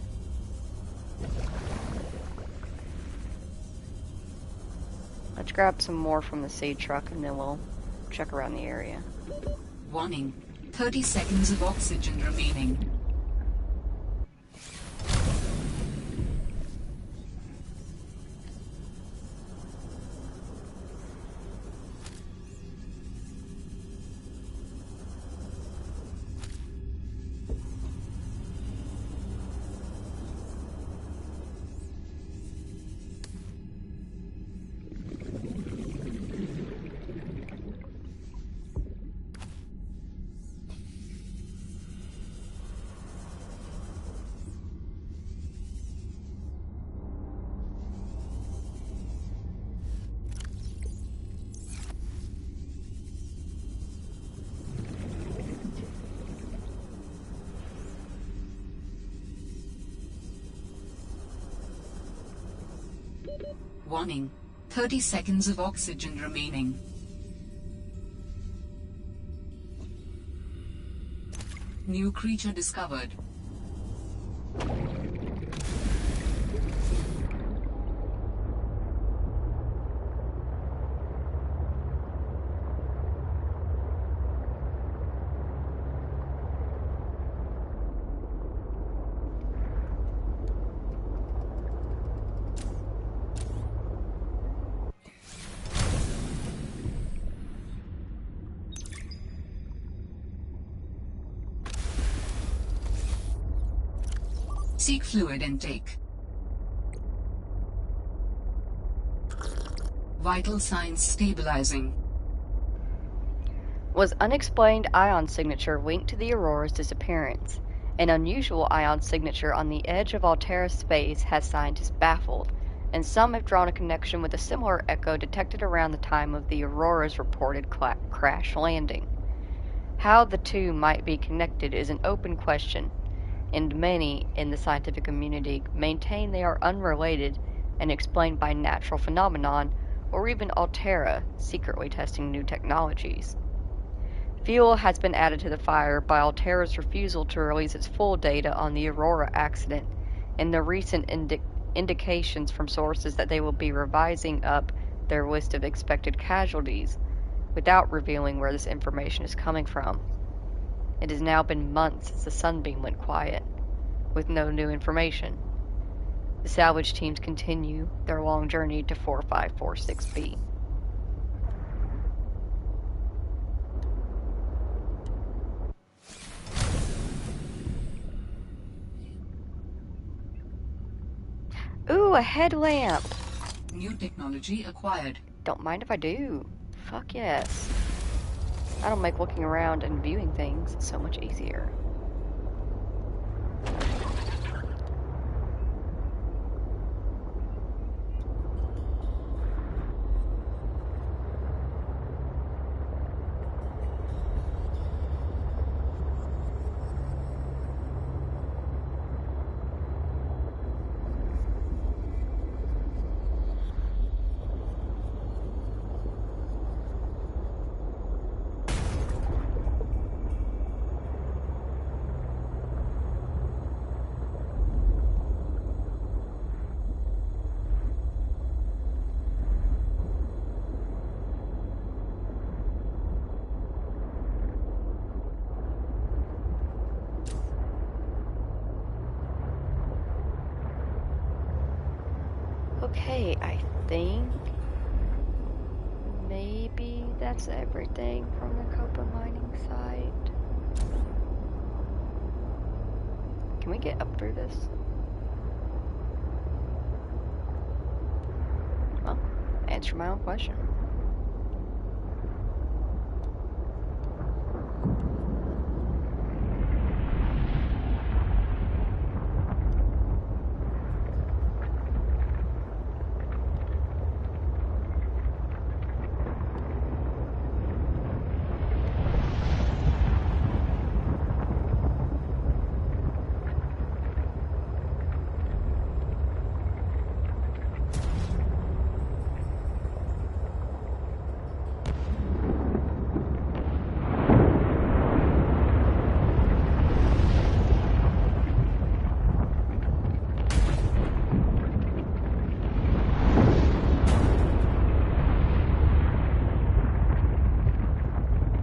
Let's grab some more from the seed truck and then we'll check around the area. Warning. 30 seconds of oxygen remaining. Warning. 30 seconds of oxygen remaining. New creature discovered. Seek fluid intake. Vital signs stabilizing. Was unexplained ion signature linked to the Aurora's disappearance? An unusual ion signature on the edge of Altera space has scientists baffled, and some have drawn a connection with a similar echo detected around the time of the Aurora's reported crash landing. How the two might be connected is an open question, and many in the scientific community maintain they are unrelated and explained by natural phenomenon or even Altera secretly testing new technologies. Fuel has been added to the fire by Altera's refusal to release its full data on the Aurora accident and the recent indications from sources that they will be revising up their list of expected casualties without revealing where this information is coming from. It has now been months since the Sunbeam went quiet, with no new information. The salvage teams continue their long journey to 4546B. Ooh, a headlamp! New technology acquired. Don't mind if I do. Fuck yes. That'll make looking around and viewing things so much easier. Okay, I think maybe that's everything from the copper mining site. Can we get up through this? Well, answer my own question.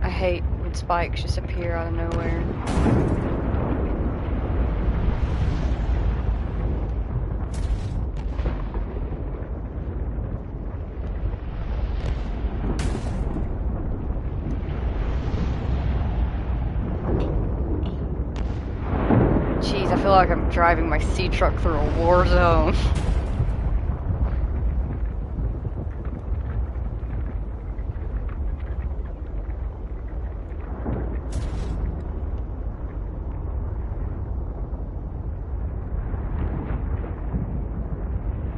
I hate when spikes just appear out of nowhere. Jeez, I feel like I'm driving my sea truck through a war zone.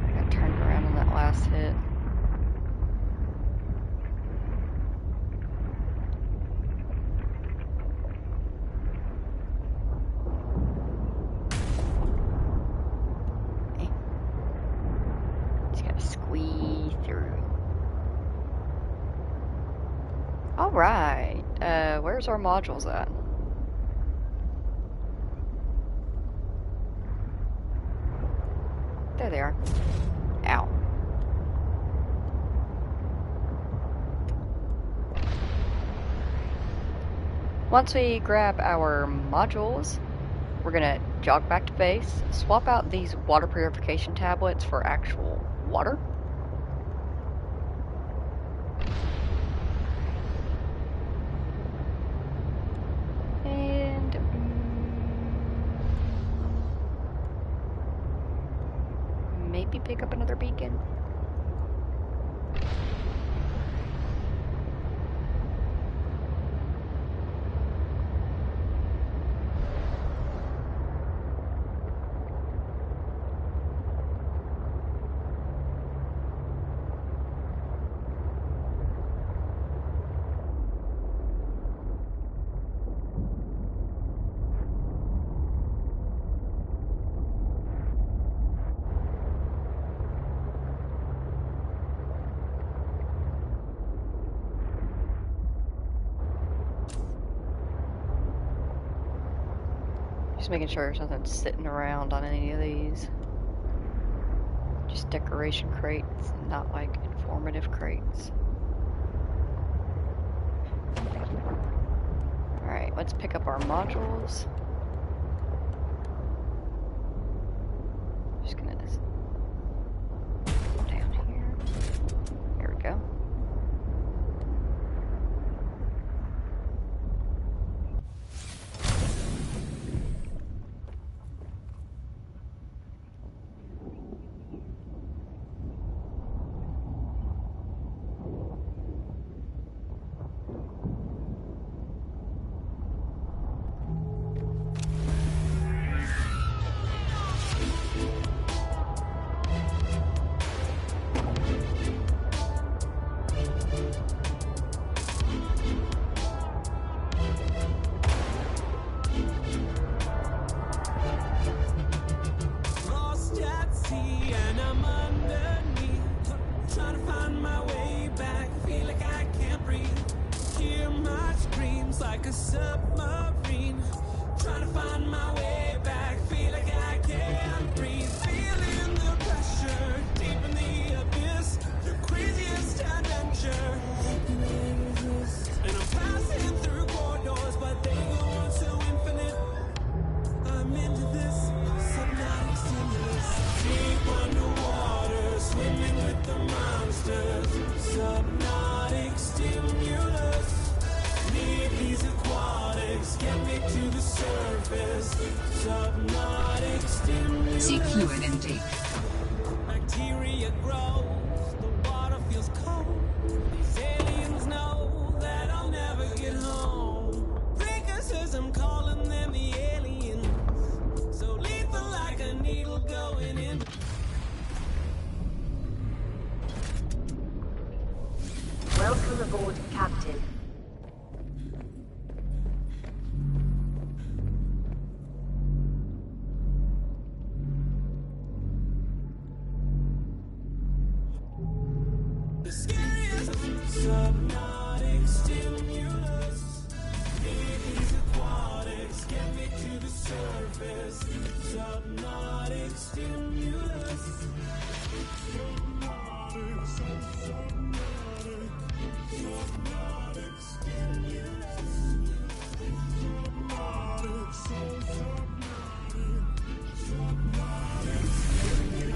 I got turned around on that last hit. Just gotta squeeze through. Alright, where's our modules at? There they are. Ow. Once we grab our modules, we're gonna jog back to base, swap out these water purification tablets for actual water. And maybe pick up another beacon. Just making sure there's nothing sitting around on any of these. Just decoration crates, not like informative crates. Alright, let's pick up our modules. Just gonna go down here. Here we go. Lost at sea and I'm underneath, trying to find my way back. Feel like I can't breathe. Hear my screams like a submarine. Trying to find my way back. Feel like I can't breathe. Feeling the pressure deep in the abyss. The craziest adventure. And I'm passing through corridors, but they go on so infinite. I'm into this subnautic stimulus. Deep underwater, swimming monsters. Subnautic stimulus. Need these aquatics. Get me to the surface. Subnautic stimulus. Seek fluid intake. Bacteria grows. The water feels cold. These aliens know that I'll never get home. Breaker says I'm calling them the aliens. So lethal like a needle going in. Welcome aboard, Captain. The scariest subnautic stimulus. Need these aquatics. Get me to the surface. Subnautic stimulus. Subnautic, subnautic, subnautic stimulus. Subnautic, subnautic, subnautic stimulus.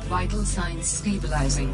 Vital signs stabilizing.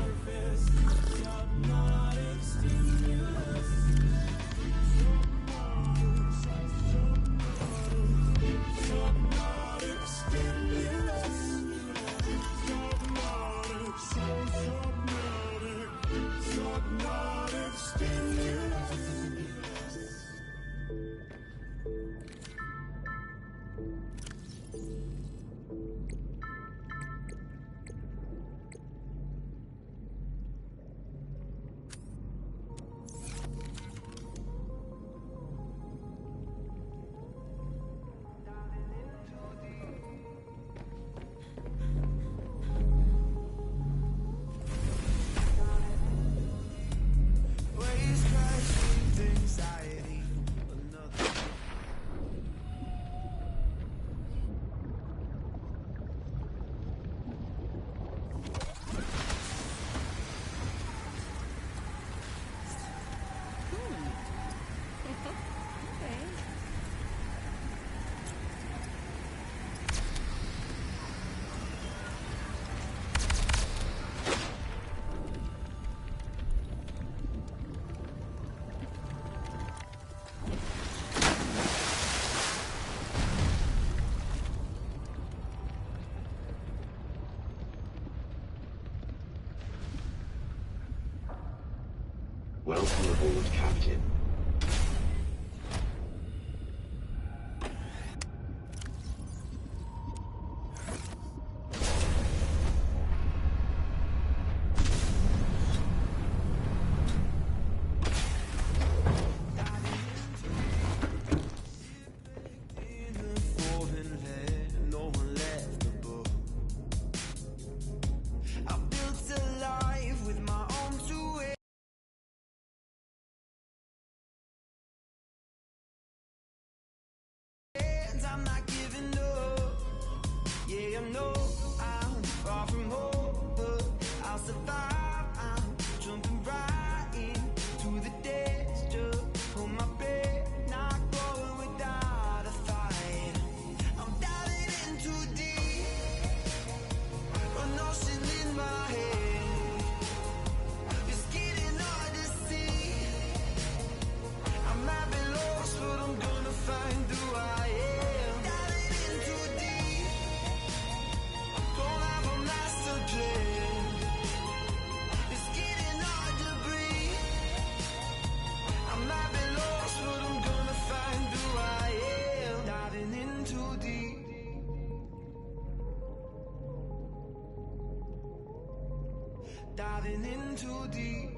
Welcome aboard, Captain. I'm not giving up. Yeah, I know I'm far from home, but I'll survive. I'm jumping right into the days, just on my bed, not going without a fight. I'm diving in too deep, an ocean in my head. It's getting hard to see. I might be lost, but I'm gonna find who I am. Diving in too deep.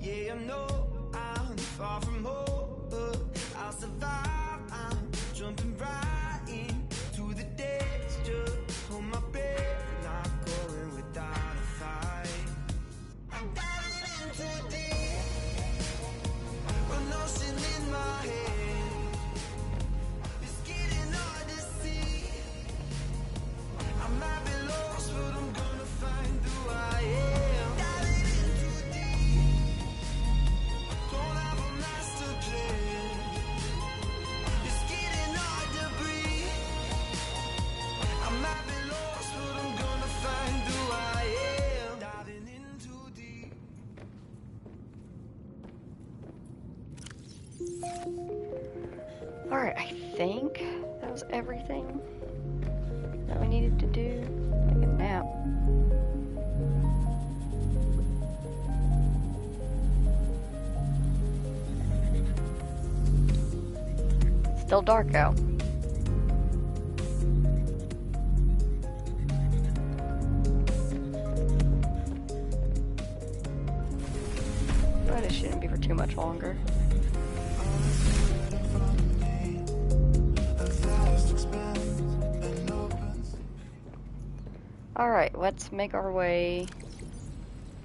Yeah, I know I'm far from home, but I'll survive. I'm jumping right into the depths, just hold my breath, not going without a fight. I'm diving in too deep, an ocean in my head. It's getting hard to see. I might be lost, but I'm gonna find who I am. Diving in too deep, don't have a master plan. It's getting hard to breathe. I might be lost, but I'm gonna find who I am. Diving in too deep. Alright, I think that was everything that we needed to do. Take a nap. Still dark out. But it shouldn't be for too much longer. Alright, let's make our way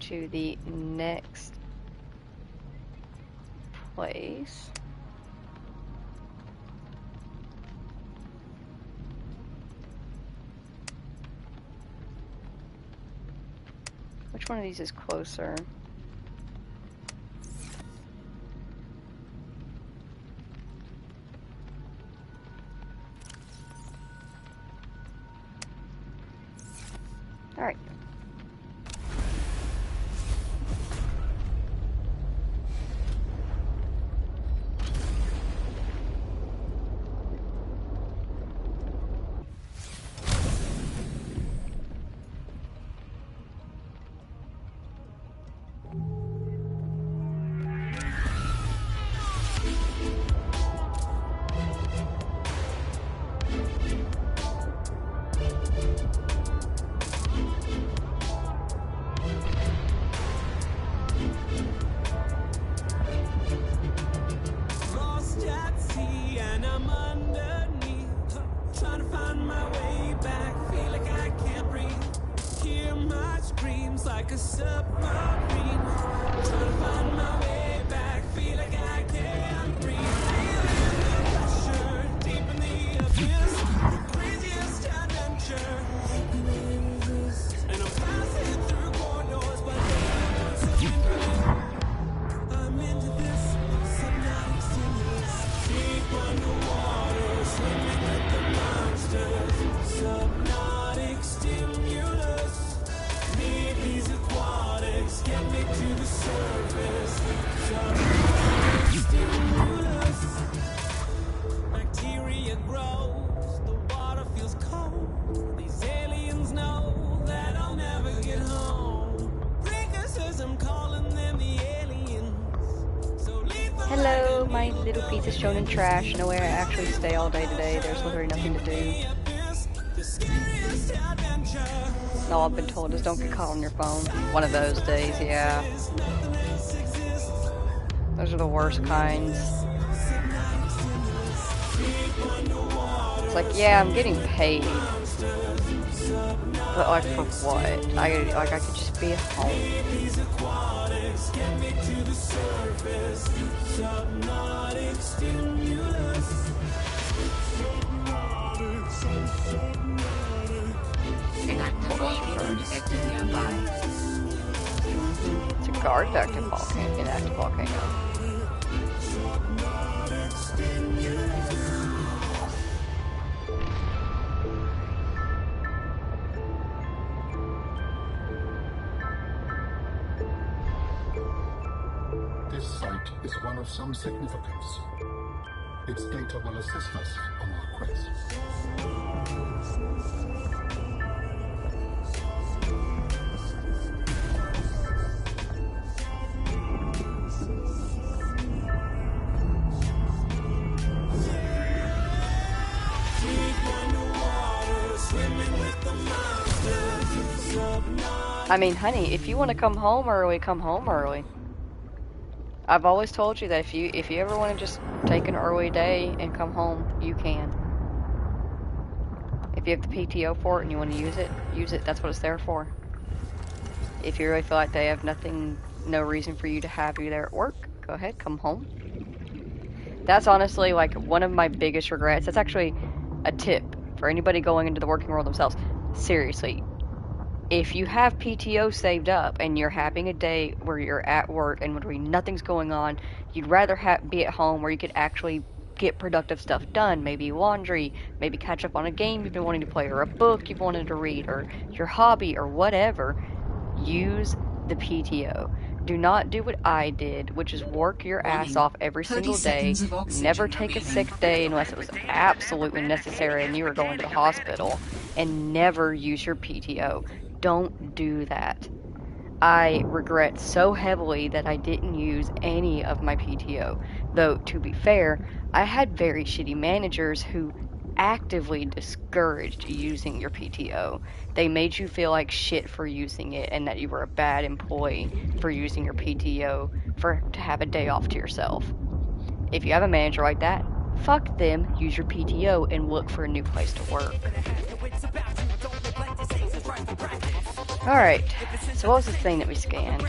to the next place. Which one of these is closer? Alright. Lost at sea and I'm underneath, trying to find my way back. Feel like I can't breathe. Hear my screams like a submarine. Trying to find my way back. Feel like I can't breathe. Feeling the pressure deep in the abyss. The craziest adventure. And I'm passing through corridors, but they don't so infinite. I'm into this subnautic stimulus. Deep underwater, swimming with the monsters. Subnautic stimulus. Need these aquatics, get me to the surface. Subnautic stimulus. Bacteria grows, the water feels cold. These aliens know that I'll never get home. Precursors, I'm calling them the aliens. Hello, my little piece of shonen trash. No way I actually stay all day today. There's literally nothing to do. All I've been told is don't get caught on your phone. One of those days, yeah. Those are the worst kinds. It's like, yeah, I'm getting paid. But like for what? I could just be at home. Inactive volcano detected nearby. It's a guard active volcano. Inactive volcano. This site is one of some significance. Its data will assist us on our quest. I mean, honey, if you want to come home early, come home early. I've always told you that if you ever want to just take an early day and come home, you can. If you have the PTO for it and you want to use it, use it. That's what it's there for. If you really feel like they have no reason for you to have you there at work, go ahead, come home. That's honestly like one of my biggest regrets. That's actually a tip for anybody going into the working world themselves. Seriously, if you have PTO saved up and you're having a day where you're at work and where nothing's going on, you'd rather be at home where you could actually get productive stuff done. Maybe laundry, maybe catch up on a game you've been wanting to play, or a book you've wanted to read, or your hobby, or whatever. Use the PTO. Do not do what I did, which is work your ass off every single day, never take a sick day unless it was absolutely necessary and you were going to the hospital, and never use your PTO. Don't do that. I regret so heavily that I didn't use any of my PTO. Though, to be fair, I had very shitty managers who actively discouraged using your PTO. They made you feel like shit for using it and that you were a bad employee for using your PTO to have a day off to yourself. If you have a manager like that, fuck them, use your PTO and look for a new place to work. Alright, so what was the thing that we scanned?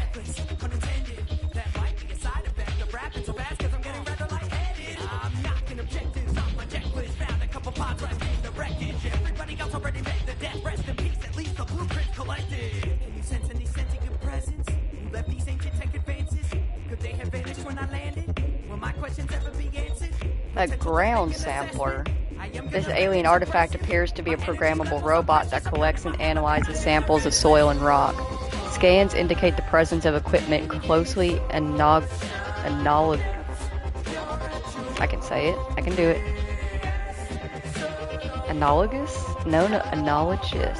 A ground sampler. This alien artifact appears to be a programmable robot that collects and analyzes samples of soil and rock. Scans indicate the presence of equipment closely analogous. I can say it. I can do it. Analogous? No, analogous.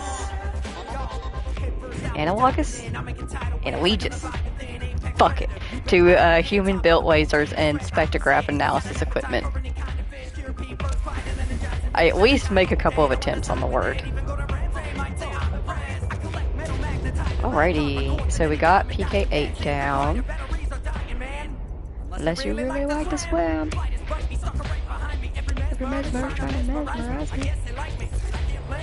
Analogous? Analogous. Fuck it. To human-built lasers and spectrograph analysis equipment. I at least make a couple of attempts on the word. Alrighty, so we got PK8 down. Unless you really like to swim. Every mesmer trying to mesmerize me.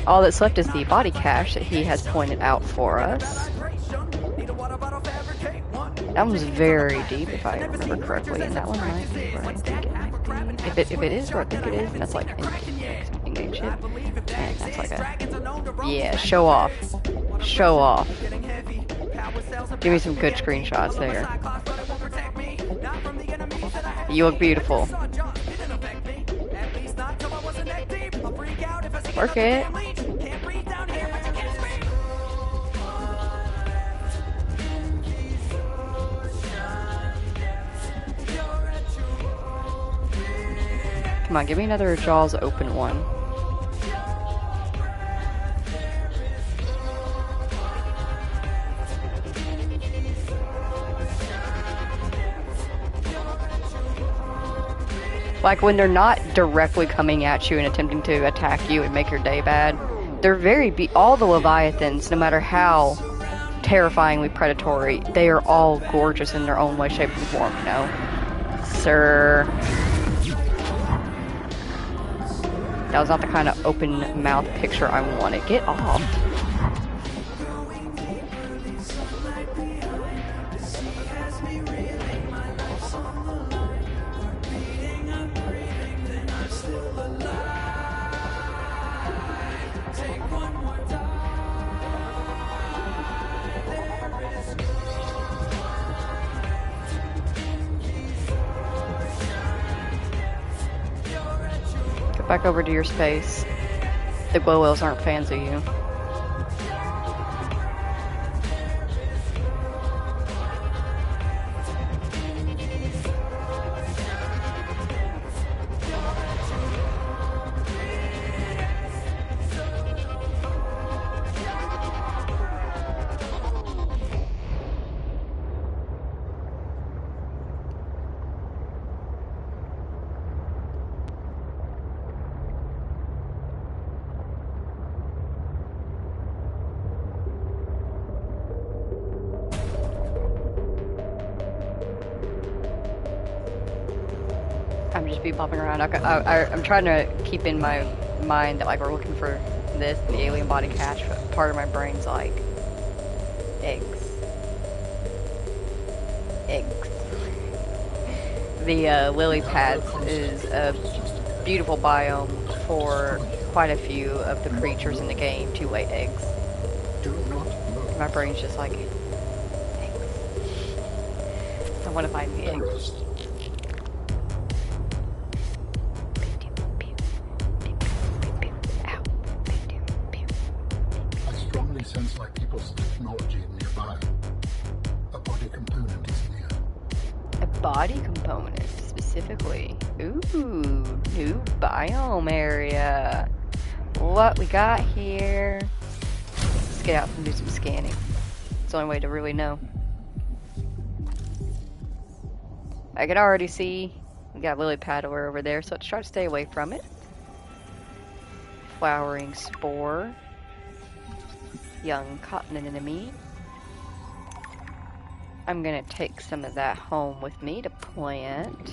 All that's left is the body cache that he has pointed out for us. That one's very deep, if I remember correctly, and that one might be where I think it might be. If it is where I think it is, and that's like in-game shit, and that's like a... Yeah, show off. Show off. Give me some good screenshots there. You look beautiful. Work it. Come on, give me another Jaws open one. Like when they're not directly coming at you and attempting to attack you and make your day bad, they're all the Leviathans, no matter how terrifyingly predatory, they are all gorgeous in their own way, shape, and form, you know? Sir. That was not the kind of open mouth picture I wanted. Get off. Back over to your space. The glow whales aren't fans of you. I'm just be popping around. I'm trying to keep in my mind that like we're looking for this, the alien body cache, but part of my brain's like eggs. Eggs. The lily pads is a beautiful biome for quite a few of the creatures in the game to lay eggs. My brain's just like, eggs. I want to find the eggs. I strongly sense my people's technology nearby. A body component is near. A body component, specifically. Ooh, new biome area. What we got here? Let's get out and do some scanning. It's the only way to really know. I can already see we got lily paddler over there, so let's try to stay away from it. Flowering spore. Young cotton anemone. I'm gonna take some of that home with me to plant.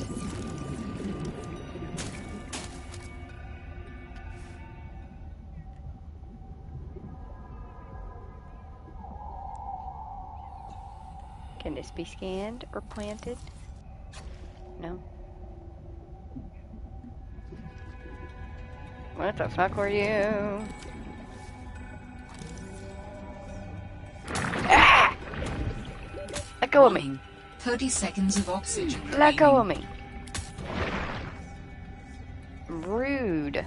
Can this be scanned or planted? No. What the fuck were you? Ah! Let go of me. 30 seconds of oxygen remaining. Let go of me. Rude.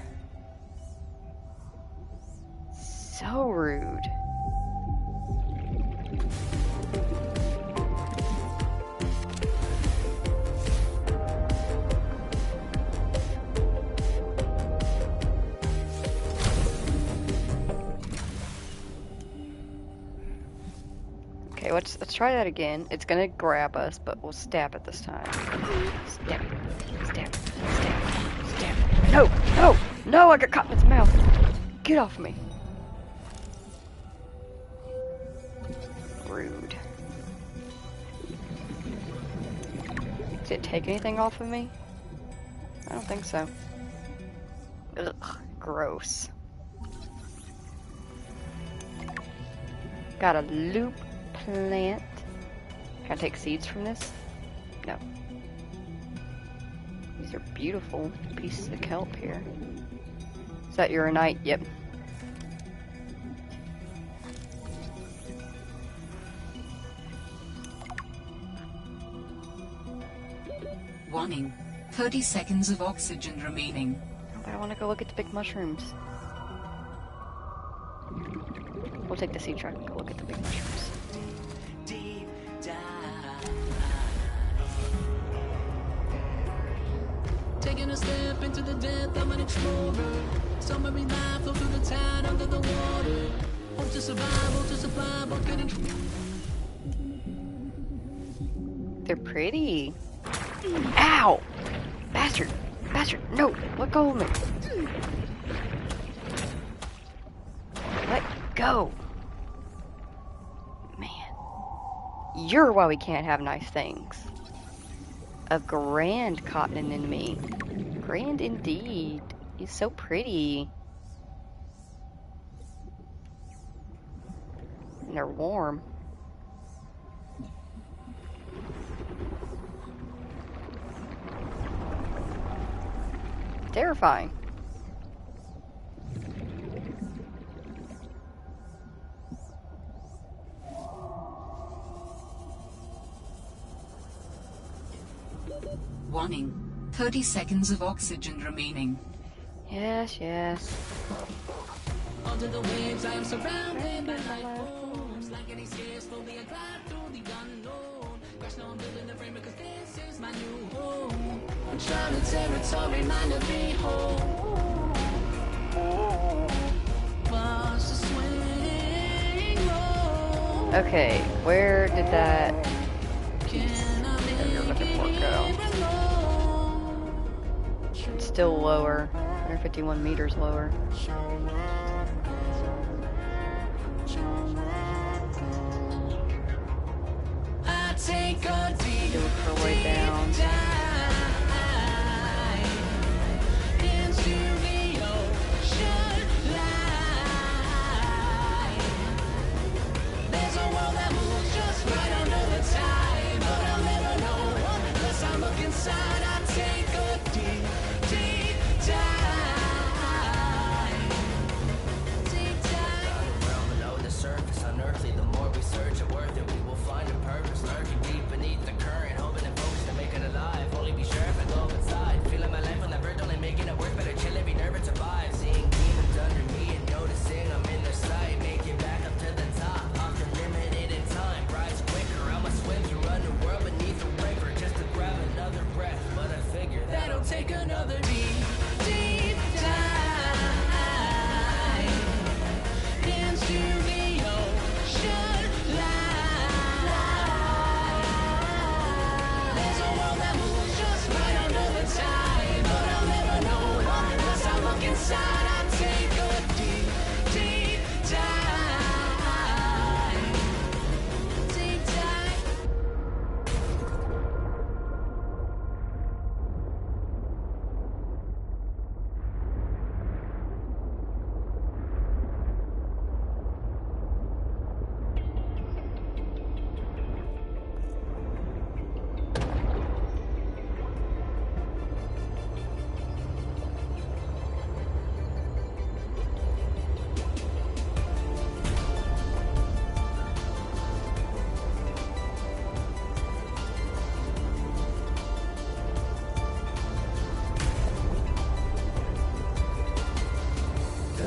So rude. Okay, let's try that again. It's gonna grab us, but we'll stab it this time. Stab, stab, stab, stab. No, no, no! I got caught in its mouth. Get off me. Rude. Did it take anything off of me? I don't think so. Ugh, gross. Got a loop plant. Can I take seeds from this? No. These are beautiful pieces of kelp here. Is that uranite? Yep. Warning. 30 seconds of oxygen remaining. But I want to go look at the big mushrooms. We'll take the seed truck and go look at the big mushrooms. Deep dive. Taking a step into the depth, I'm an explorer. Submarine life, flow through the tide under the water. Hope to survive, hope to survive, but getting. They're pretty. Ow! Bastard! Bastard! No! Let go of me! Let go! Man. You're why we can't have nice things. A grand cotton anemone. Grand indeed. He's so pretty. And they're warm. Terrifying. Warning. 30 seconds of oxygen remaining. Yes, yes. Under the waves, I am surrounded by life forms. Like any scarce, slowly I glide through the unknown. Crash now I'm building the frame because this is my new home. Uncharted territory, mind to be home. Watch the swing low. Okay, where did that piece that you're looking for go? It's still lower. 151 meters lower. I take a deep Do it for way down.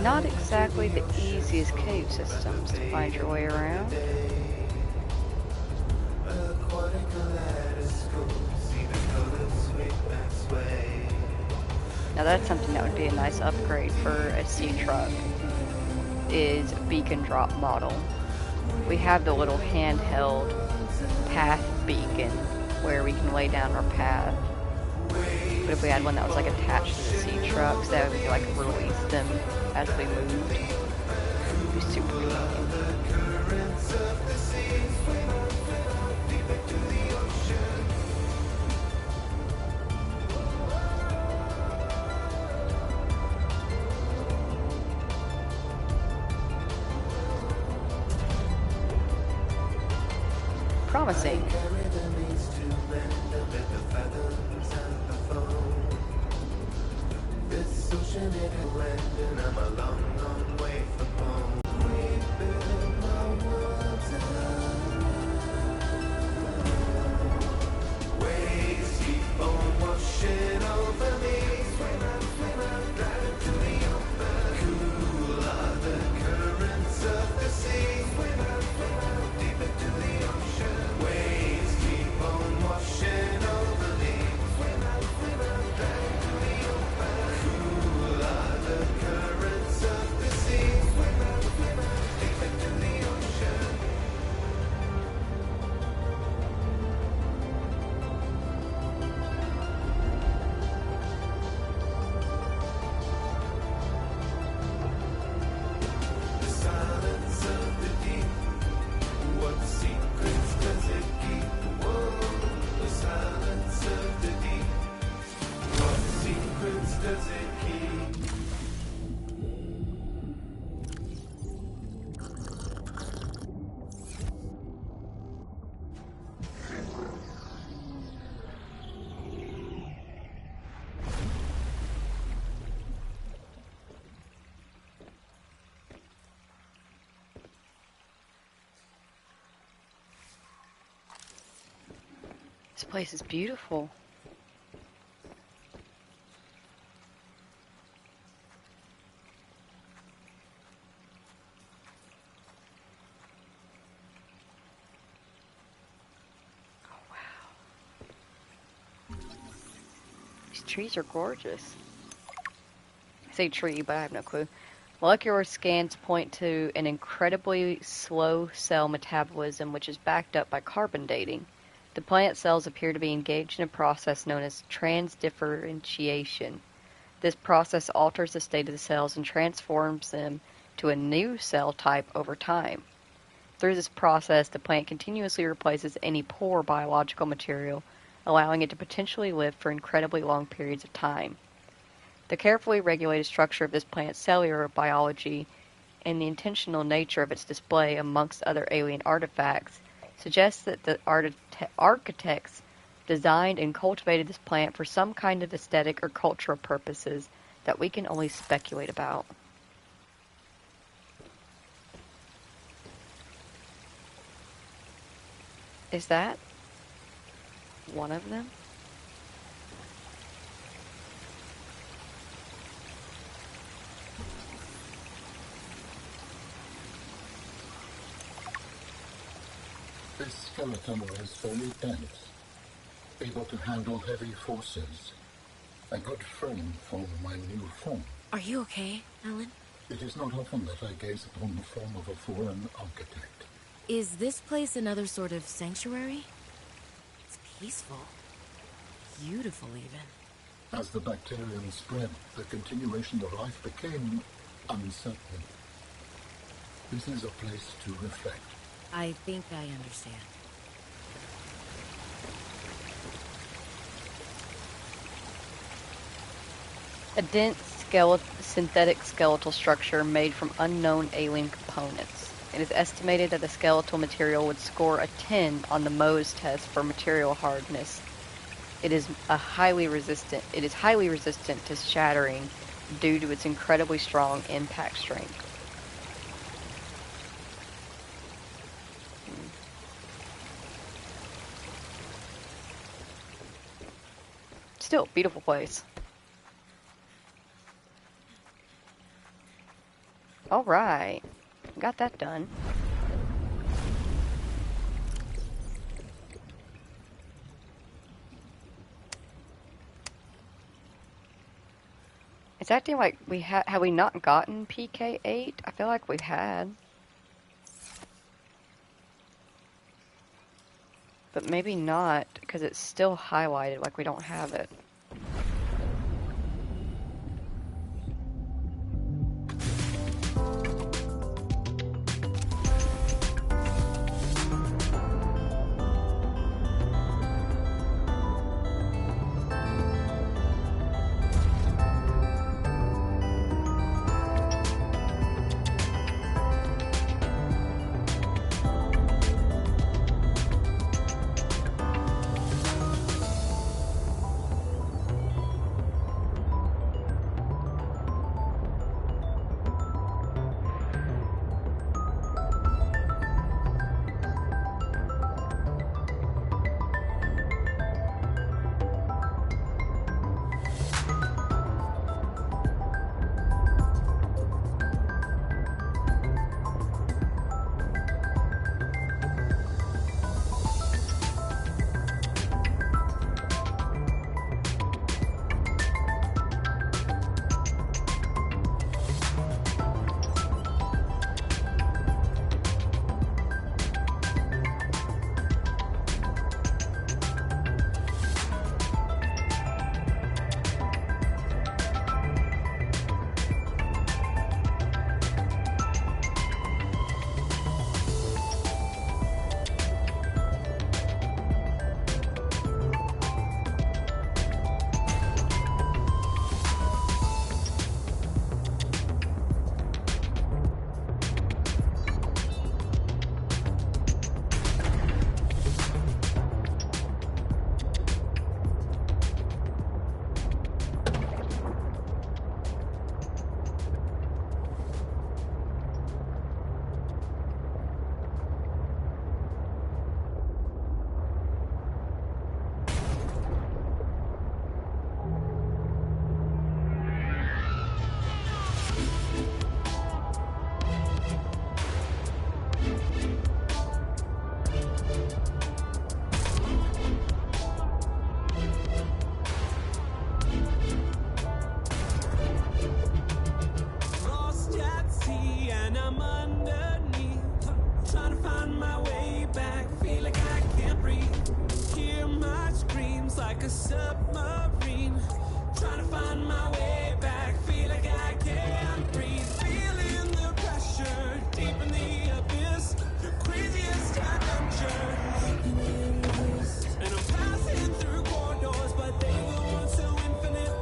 not exactly the easiest cave systems to find your way around. Now that's something that would be a nice upgrade for a sea truck, is beacon drop model. We have the little handheld path beacon where we can lay down our path. But if we had one that was like attached to the sea trucks, that we could like release them as we moved, it would be super convenient. Promising. This place is beautiful. Oh, wow. These trees are gorgeous. I say tree, but I have no clue. Molecular scans point to an incredibly slow cell metabolism, which is backed up by carbon dating. The plant cells appear to be engaged in a process known as transdifferentiation. This process alters the state of the cells and transforms them to a new cell type over time. Through this process, the plant continuously replaces any poor biological material, allowing it to potentially live for incredibly long periods of time. The carefully regulated structure of this plant's cellular biology and the intentional nature of its display amongst other alien artifacts suggests that the architects designed and cultivated this plant for some kind of aesthetic or cultural purposes that we can only speculate about. Is that one of them? This skeleton is very dense, able to handle heavy forces. A good frame for my new form. Are you okay, Alan? It is not often that I gaze upon the form of a foreign architect. Is this place another sort of sanctuary? It's peaceful. Beautiful, even. As the bacterium spread, the continuation of life became uncertain. This is a place to reflect. I think I understand. A dense synthetic skeletal structure made from unknown alien components. It is estimated that the skeletal material would score a 10 on the Mohs test for material hardness. It is highly resistant to shattering due to its incredibly strong impact strength. Still, beautiful place. Alright. Got that done. It's acting like we have we not gotten PK8? I feel like we had. But maybe not, because it's still highlighted like we don't have it. Lost at sea and I'm underneath, trying to find my way back. Feel like I can't breathe. Hear my screams like a submarine. Trying to find my way back. Feel like I can't breathe. Feeling the pressure deep in the abyss. The craziest adventure. And I'm passing through corridors, but they were once so infinite.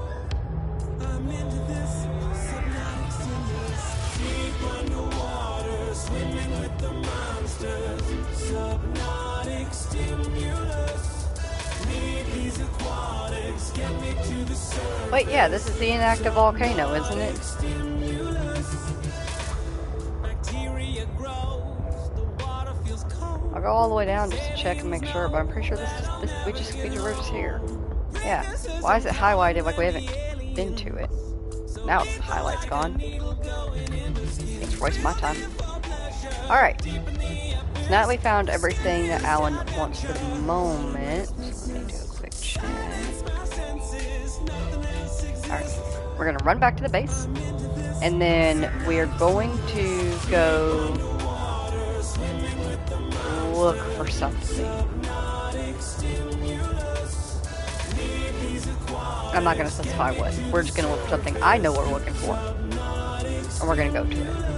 I'm into this subnautic stimulus. Deep underwater, swimming with the monsters. Subnautic stimulus. Need these aquatics, get me to the surface. Wait, yeah, this is the inactive volcano, isn't it? Stimulus. Bacteria grows, the water feels cold. I'll go all the way down just to check and make sure, but I'm pretty sure we're just here. Yeah. Why is it highlighted like we haven't been to it? Now the highlight's gone. Thanks for wasting my time. Alright. So now that we found everything that Alan wants for the moment, let me do a quick check. Alright. We're gonna run back to the base. And then we're going to go look for something. I'm not going to specify what. We're just going to look for something I know we're looking for. And we're going to go to it.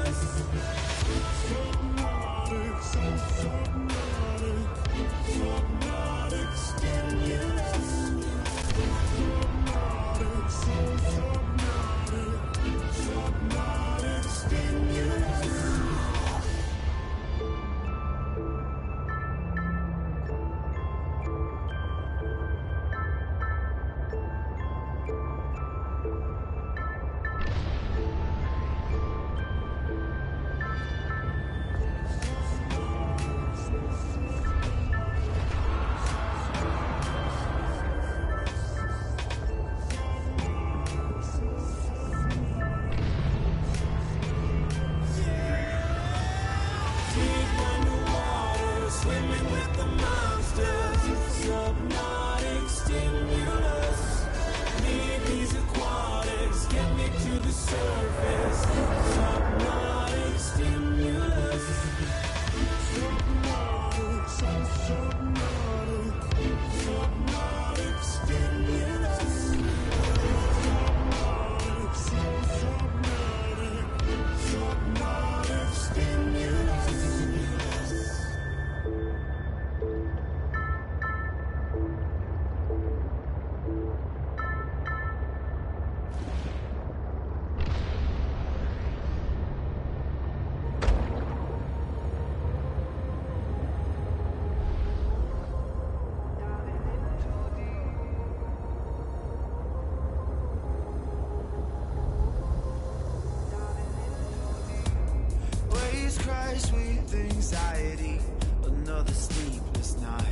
faced with anxiety, another sleepless night.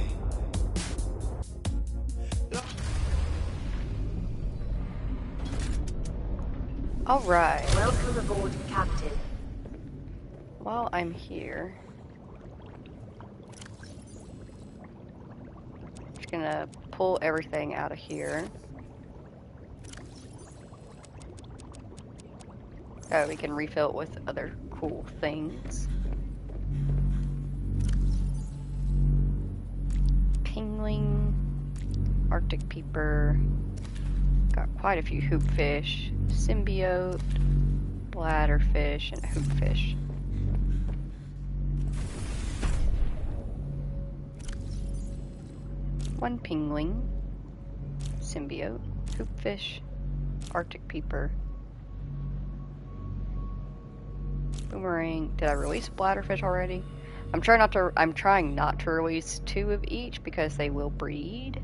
Alright. Welcome aboard, Captain. While I'm here, just gonna pull everything out of here. Oh, we can refill it with other cool things. Pingling, Arctic peeper, got quite a few hoopfish, symbiote, bladderfish, and a hoopfish. One pingling, symbiote, hoopfish, Arctic peeper, boomerang. Did I release bladderfish already? I'm trying not to release 2 of each because they will breed,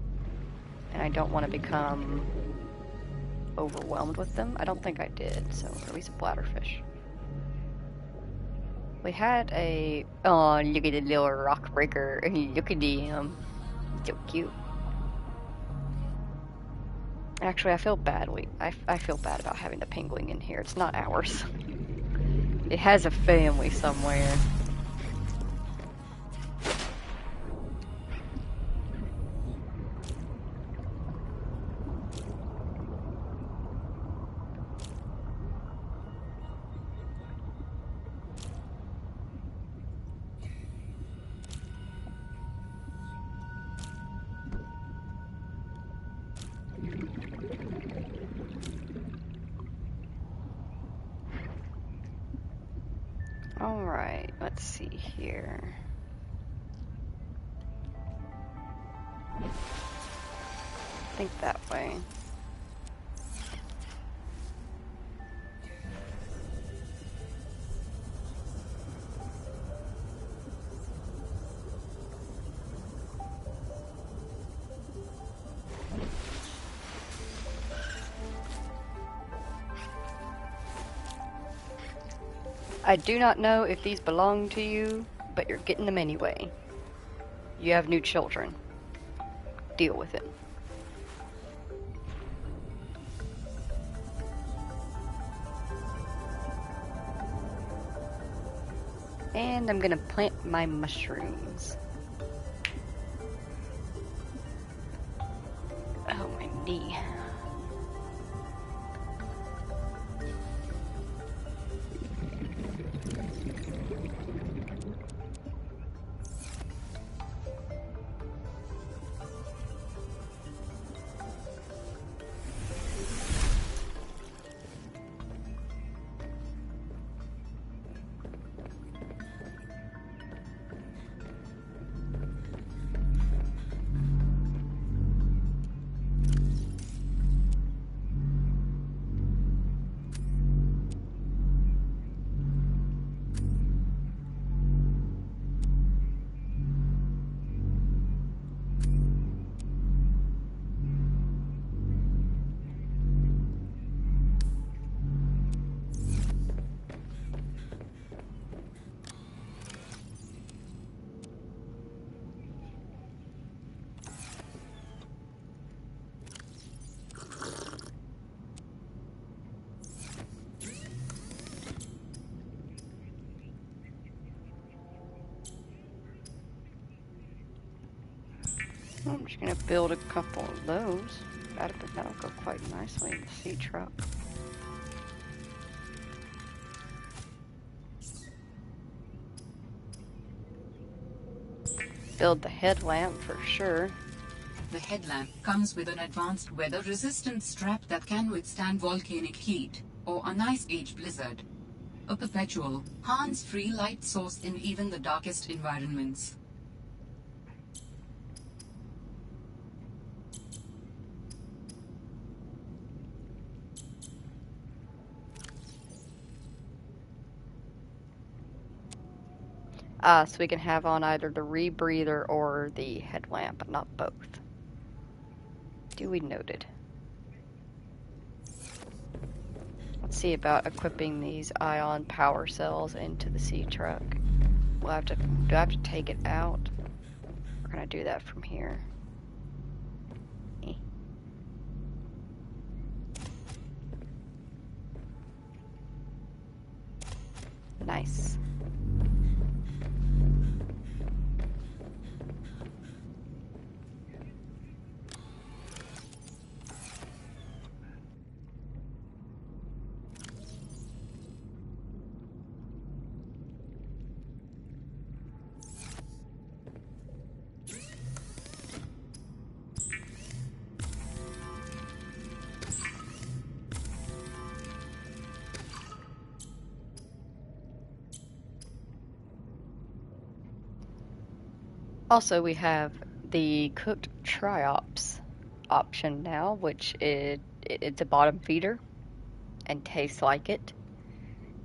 and I don't want to become overwhelmed with them. I don't think I did, so release a bladderfish. We had a... Oh, look at the little rock breaker. Look at him. So cute. Actually, I feel badly. I feel bad about having the penguin in here. It's not ours. It has a family somewhere. Alright, let's see here. I think that way. I do not know if these belong to you, but you're getting them anyway. You have new children. Deal with it. And I'm gonna plant my mushrooms. Oh, my knee. I'm just gonna build a couple of those. That'll go quite nicely in the sea truck. Build the headlamp for sure. The headlamp comes with an advanced weather-resistant strap that can withstand volcanic heat or an ice age blizzard. A perpetual, hands-free light source in even the darkest environments. So we can have on either the rebreather or the headlamp, but not both. Duly noted. Let's see about equipping these ion power cells into the sea truck. We'll have to. Do I have to take it out? Or can I do that from here? Eh. Nice. Also, we have the cooked triops option now, which it's a bottom feeder and tastes like it,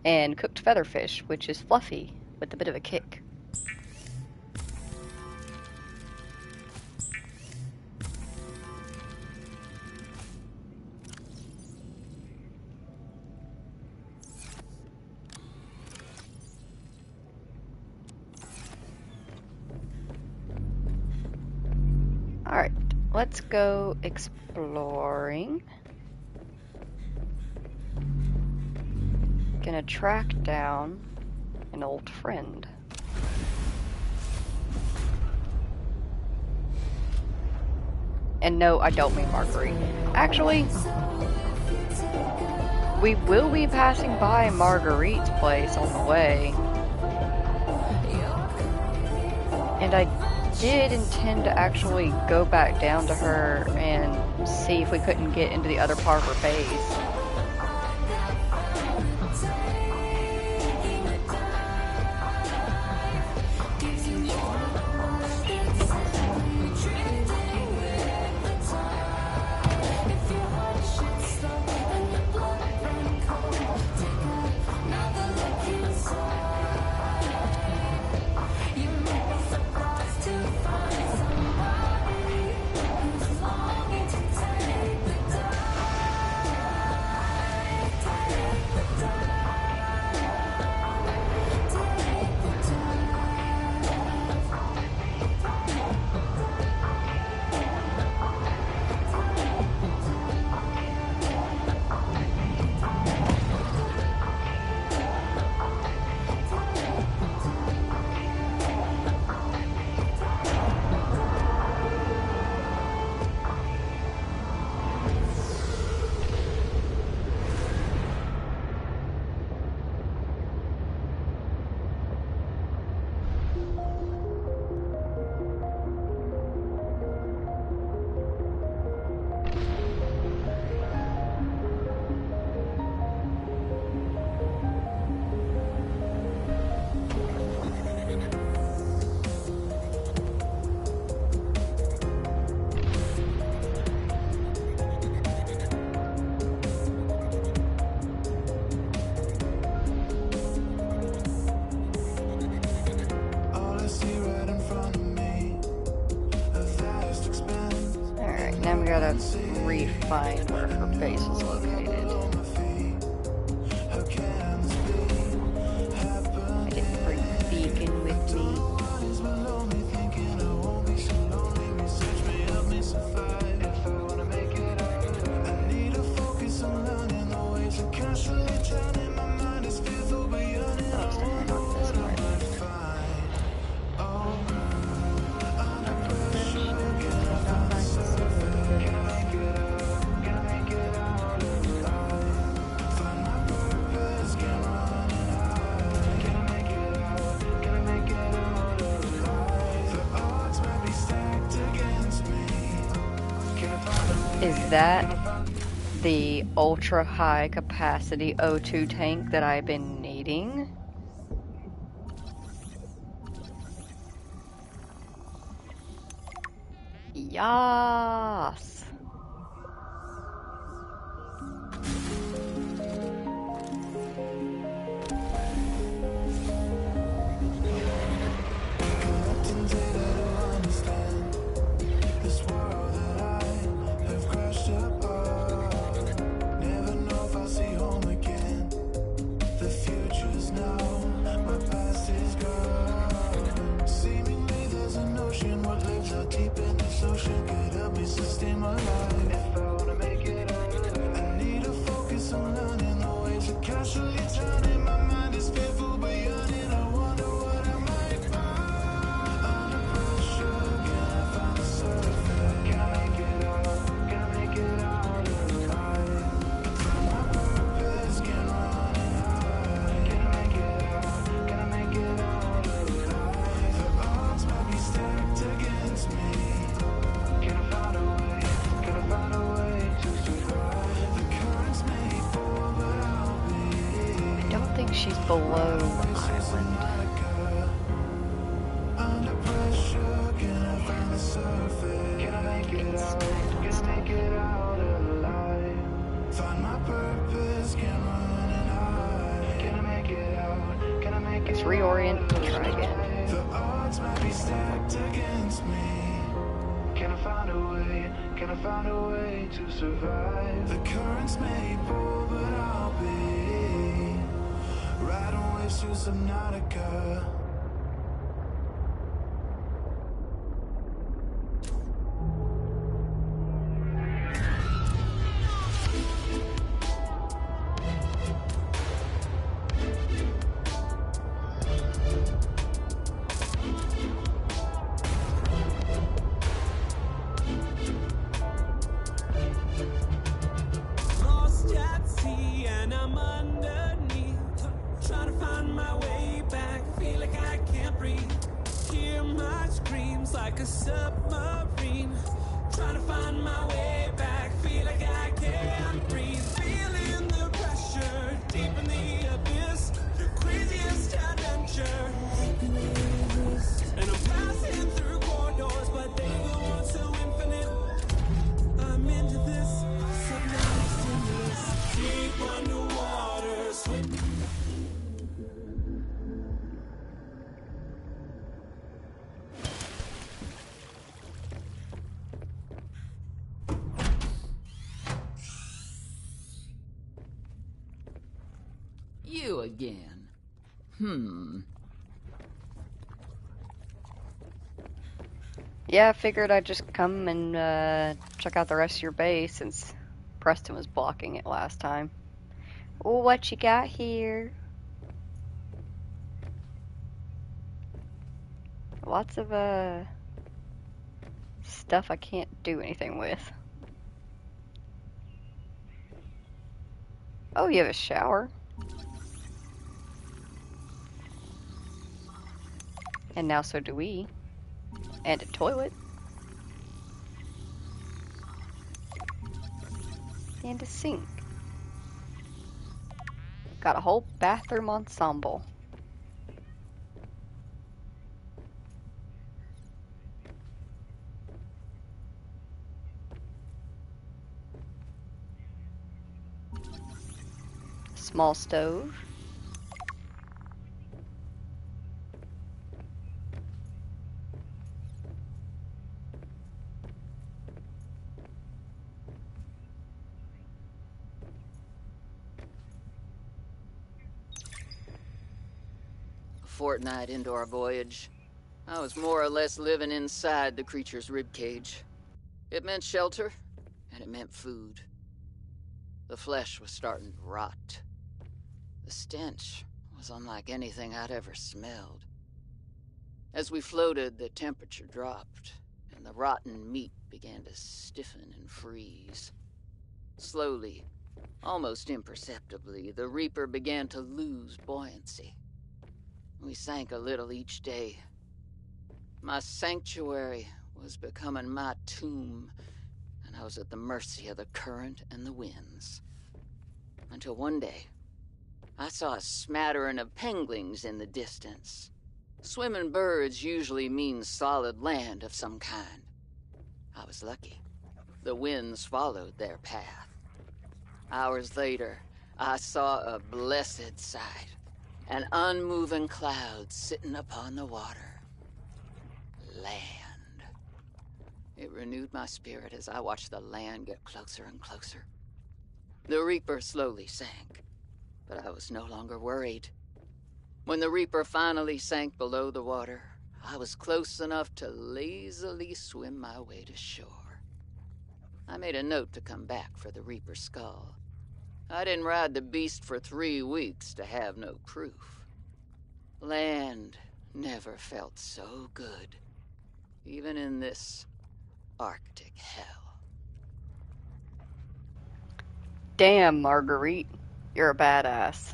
and cooked featherfish, which is fluffy with a bit of a kick. Alright, let's go exploring. Gonna track down an old friend. And no, I don't mean Marguerite. Actually, we will be passing by Marguerite's place on the way. And I did intend to actually go back down to her and see if we couldn't get into the other part of her base. Now we gotta refine where her base is located. I didn't bring the beacon with me. Is that the ultra high capacity O2 tank that I've been needing? Yas. think she's below the island. Let's reorient and try again. The odds might be stacked against me. Can I find a way? Can I find a way to survive? The currents may pull, but I'll be riding waves through Subnautica. Lost at sea and I'm underneath, trying to find my way back. Feel like I can't breathe. Hear my screams like a submarine. Trying to find my way back. Feel like I can't breathe. Feeling the pressure deep in the abyss. The craziest adventure. And I'm passing through corridors, but they go on so infinite. I'm into this subnautic stimulus. Deep underwater, swimming. You again. Yeah, I figured I'd just come and check out the rest of your base since Preston was blocking it last time. Oh, what you got here? Lots of stuff I can't do anything with. Oh, you have a shower. And now so do we. And a toilet. And a sink. Got a whole bathroom ensemble. Small stove. A fortnight into our voyage, I was more or less living inside the creature's ribcage. It meant shelter, and it meant food. The flesh was starting to rot. The stench was unlike anything I'd ever smelled. As we floated, the temperature dropped, and the rotten meat began to stiffen and freeze. Slowly, almost imperceptibly, the Reaper began to lose buoyancy. We sank a little each day. My sanctuary was becoming my tomb, and I was at the mercy of the current and the winds. Until one day, I saw a smattering of penguins in the distance. Swimming birds usually mean solid land of some kind. I was lucky. The winds followed their path. Hours later, I saw a blessed sight. An unmoving cloud sitting upon the water. Land. It renewed my spirit as I watched the land get closer and closer. The Reaper slowly sank, but I was no longer worried. When the Reaper finally sank below the water, I was close enough to lazily swim my way to shore. I made a note to come back for the Reaper's skull. I didn't ride the beast for 3 weeks to have no proof. Land never felt so good, even in this Arctic hell. Damn, Marguerite. You're a badass.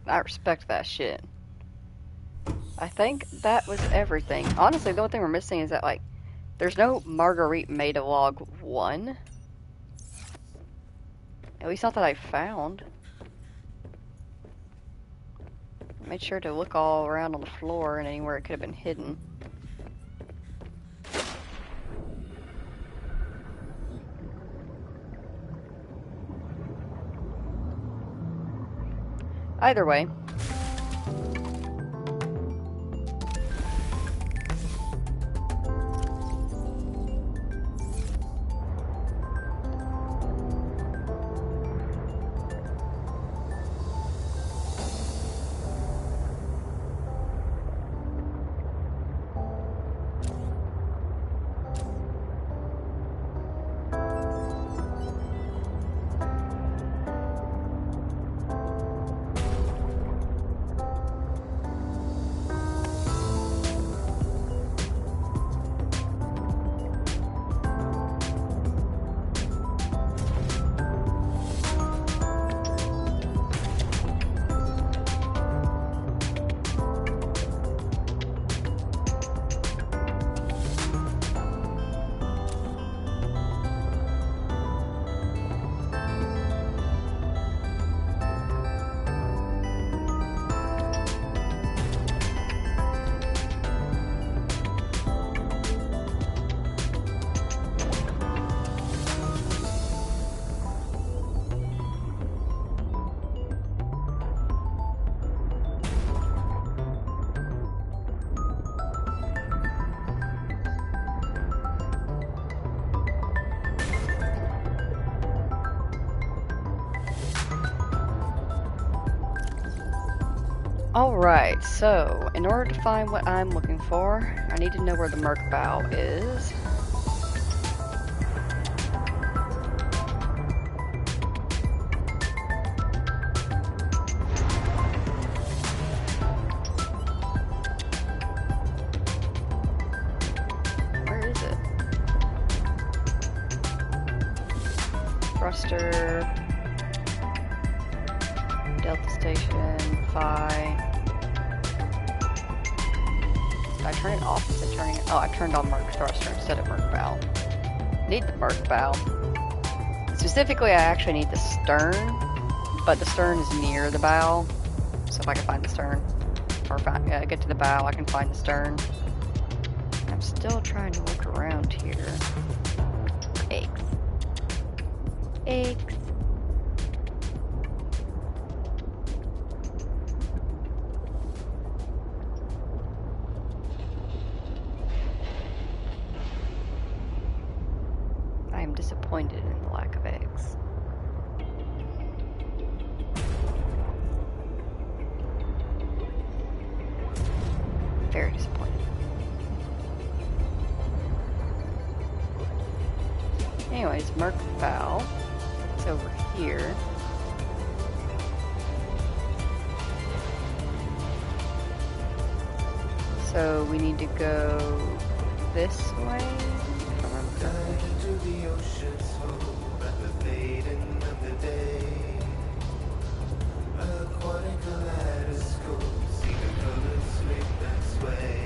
I respect that shit. I think that was everything. Honestly, the only thing we're missing is that, like, there's no Marguerite Made a Log 1. At least not that I found. Made sure to look all around on the floor and anywhere it could have been hidden. Either way. Alright, so in order to find what I'm looking for, I need to know where the Merc Bow is. Where is it? Thruster, Delta Station, Phi. Did I turn it off instead of turning it? Oh, I turned on Merc Thruster instead of Merc Bow. Need the Merc Bow. Specifically, I actually need the stern, but the stern is near the bow. So if I can find the stern, or get to the bow, I can find the stern. I'm still trying to look around here. Eggs. Eggs. I am disappointed in the lack of eggs. Very disappointed. Anyways, Merc Bow. It's over here. So we need to go this way, if I remember correctly. Into the ocean's hope at the fading of the day. Aquatic kaleidoscope, see the colors swing and sway.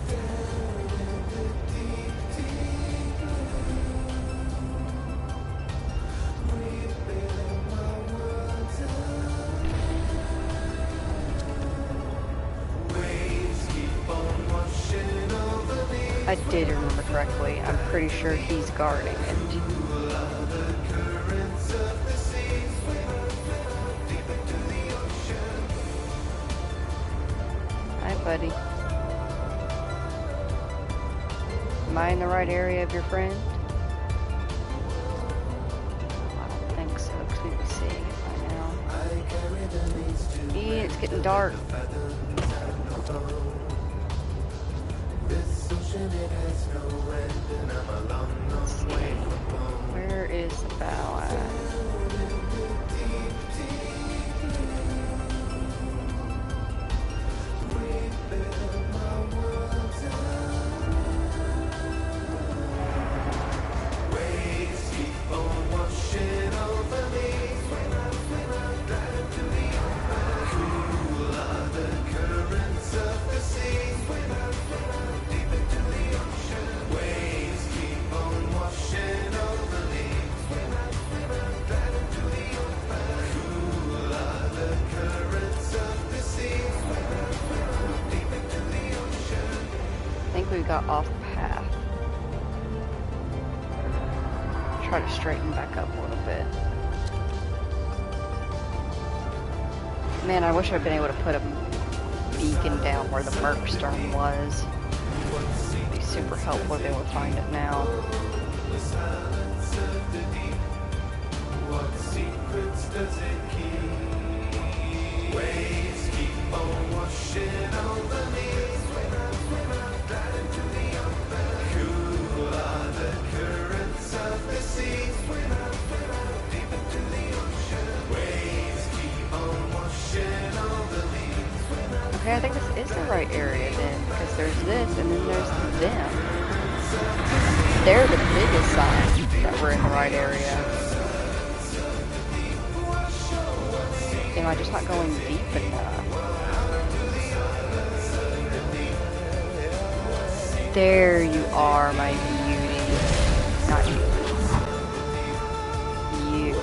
Down in the deep, deep blue, rebuilding my world tonight. Waves keep on washing over me. I did remember correctly. I'm pretty sure he's guarding it. Hi, buddy. Am I in the right area of your friend? I don't think so, because we'd be seeing it by now. Yeah, it's getting dark. Let's see. Where is the bow at? got off path. Try to straighten back up a little bit. Man, I wish I'd been able to put a beacon down where the Merc stern was. It'd be super helpful to be able to find it now. What secrets does it keep? Waves keep on washing over me. Swim out, right into the open. Cool are the currents of the sea. Swim out, deep into the ocean. Waves keep on washing over me. Okay, I think this is the right area then, because there's this and then there's them. They're the biggest sign that we're in the right area. Am I just not going deep enough? There you are, my beauty. Not you. You.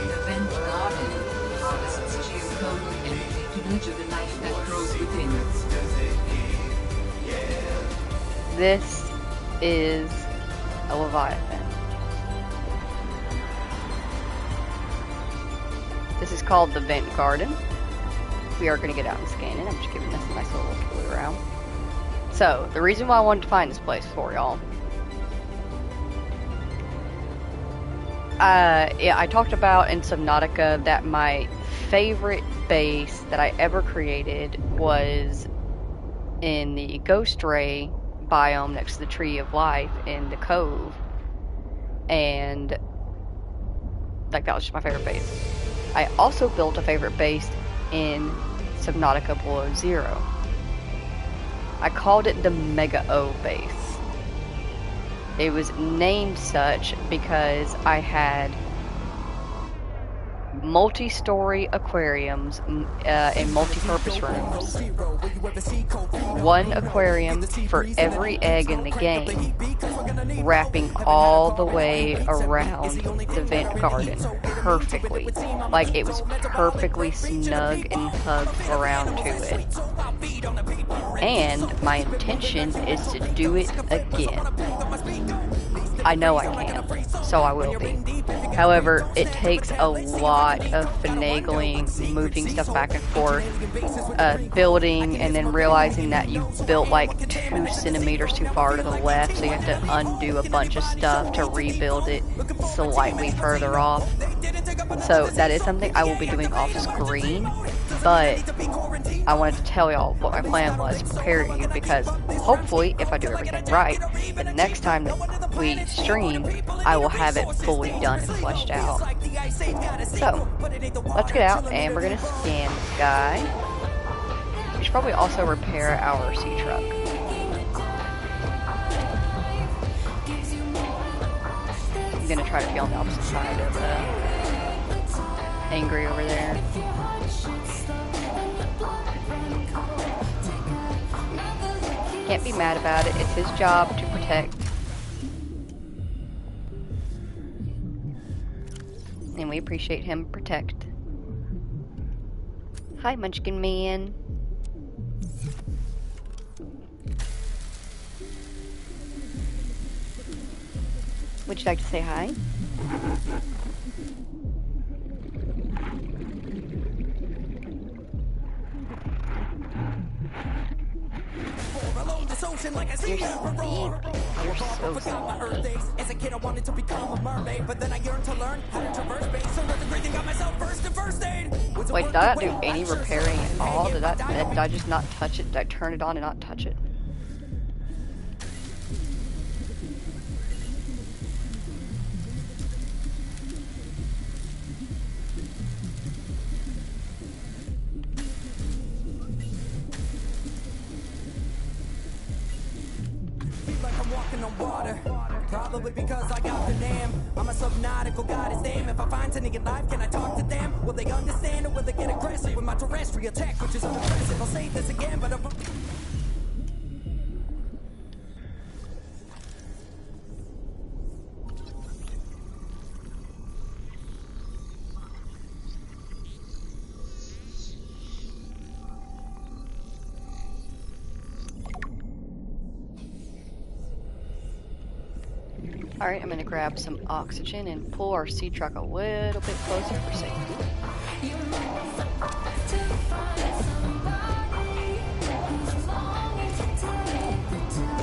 The vent garden harvests geothermal energy to nurture the life that grows within. This is a Leviathan. This is called the Vent Garden. We are going to get out and scan it. I'm just giving this a nice little look around. So, the reason why I wanted to find this place for y'all. Yeah, I talked about in Subnautica that my favorite base that I ever created was in the Ghost Ray biome next to the Tree of Life in the Cove. And, like, that was just my favorite base. I also built a favorite base in Subnautica Below Zero. I called it the Mega O base. It was named such because I had multi-story aquariums in multi-purpose rooms. One aquarium for every egg in the game, wrapping all the way around the vent garden perfectly. Like it was perfectly snug and hugged around to it. And my intention is to do it again. I know I can, so I will be. However, it takes a lot of finagling, moving stuff back and forth, building, and then realizing that you built like 2 centimeters too far to the left, so you have to undo a bunch of stuff to rebuild it slightly further off. So that is something I will be doing off screen, but I wanted to tell y'all what my plan was to prepare you, because hopefully, if I do everything right, the next time that we stream, I will have it fully done and fleshed out. So, let's get out and we're going to scan this guy. We should probably also repair our sea truck. I'm going to try to be on the opposite side of Angry over there. Can't be mad about it. It's his job to protect. And we appreciate him protect. Hi, Munchkin Man. Would you like to say hi? You're sleepy. You're so sleepy. As a kid, I wanted to become a mermaid, but then I yearned to learn how to traverse space. So nothing crazy, got myself first in first aid. Wait, did I not do any repairing at all? Did I just not touch it? Did I turn it on and not touch it? Like I'm walking on water, probably because I got the name. I'm a subnautical goddess, damn. If I find any alive, can I talk to them? Will they understand or will they get aggressive with my terrestrial tech, which is unimpressive? I'll say this again, but I'm... Alright, I'm gonna grab some oxygen and pull our sea truck a little bit closer for safety.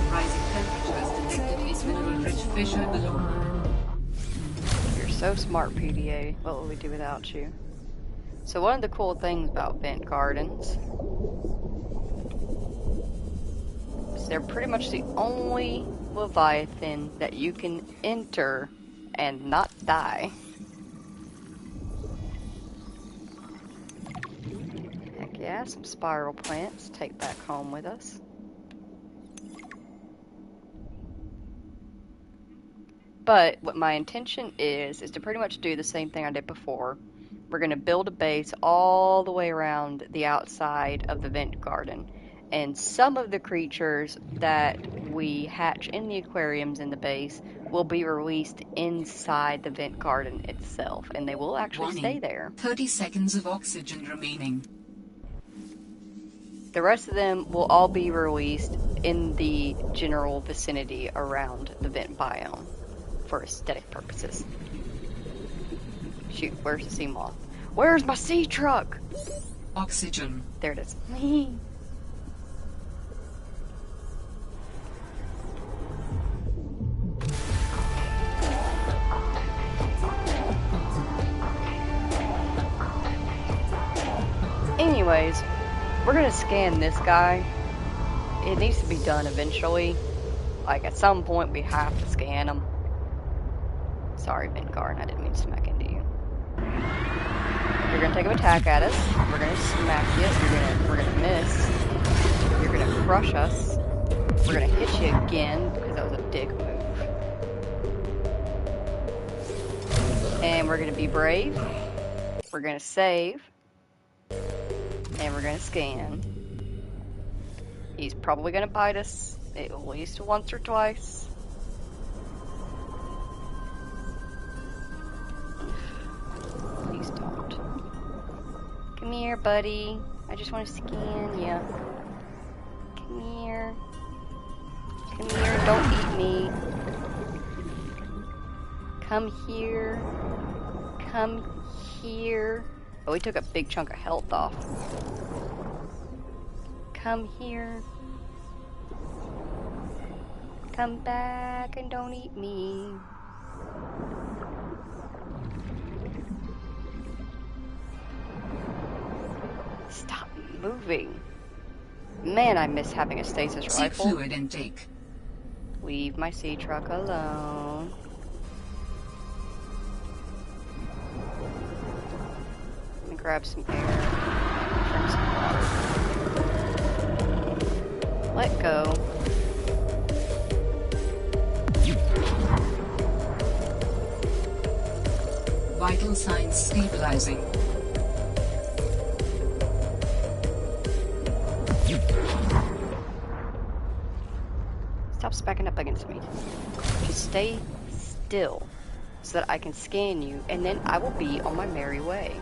Rising temperatures detected in mineral-rich fissure below. You're so smart, PDA. What will we do without you? So one of the cool things about vent gardens is they're pretty much the only Leviathan that you can enter and not die. Heck yeah, some spiral plants to take back home with us. But what my intention is to pretty much do the same thing I did before. We're going to build a base all the way around the outside of the vent garden. And some of the creatures that we hatch in the aquariums in the base will be released inside the vent garden itself. And they will actually stay there. 30 seconds of oxygen remaining. The rest of them will all be released in the general vicinity around the vent biome for aesthetic purposes. Shoot, where's the sea moth? Where's my sea truck? Oxygen. There it is. Anyways, we're gonna scan this guy. It needs to be done eventually. Like, at some point, we have to scan him. Sorry, Ventgarden, I didn't mean to smack into you. You're gonna take an attack at us. We're gonna smack you. We're gonna miss. You're gonna crush us. We're gonna hit you again because that was a dick move. And we're gonna be brave. We're gonna save. And we're gonna scan. He's probably gonna bite us at least once or twice. Please don't. Come here, buddy. I just want to scan you. Come here. Come here, don't eat me. Come here. Come here. Oh, he took a big chunk of health off. Come here. Come back and don't eat me. Stop moving. Man, I miss having a stasis rifle. Seek fluid intake. Leave my sea truck alone. Let me grab some air. Drink some water. Let go. Vital signs stabilizing. Stop smacking up against me. Just stay still so that I can scan you, and then I will be on my merry way.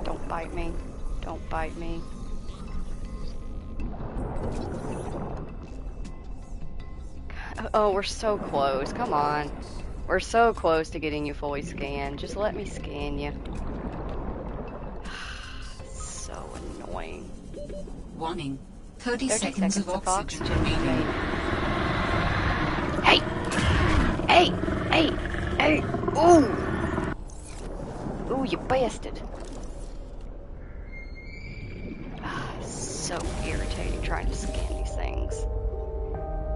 Don't bite me. Don't bite me. Oh, we're so close. Come on. We're so close to getting you fully scanned. Just let me scan you. So annoying. Warning. 30 seconds of oxygen remaining. Hey! Hey! Hey! Hey! Ooh! Ooh, you bastard. So irritating trying to scan these things.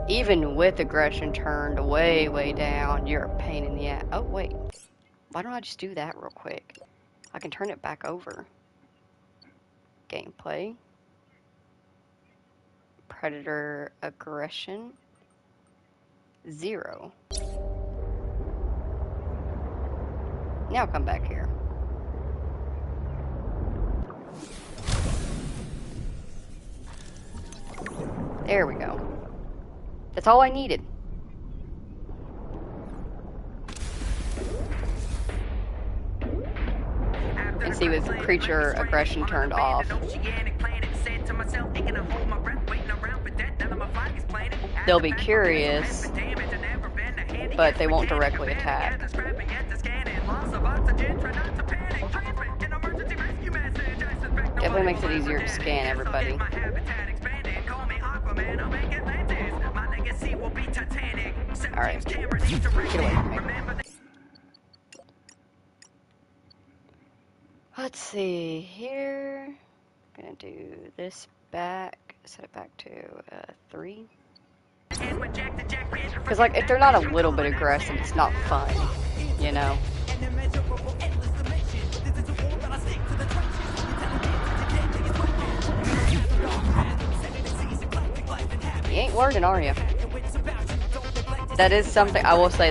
Even with aggression turned way, way down, you're a pain in the ass. Oh, wait. Why don't I just do that real quick? I can turn it back over. Gameplay. Predator aggression. 0. Now come back here. There we go. That's all I needed. And see, with creature aggression turned off, they'll be curious, but they won't directly attack. Definitely makes it easier to scan everybody. Alright. Get away from me. Let's see here. I'm gonna do this back, set it back to 3. Because, like, if they're not a little bit aggressive, it's not fun, you know? You ain't learning, are you? That is something, I will say,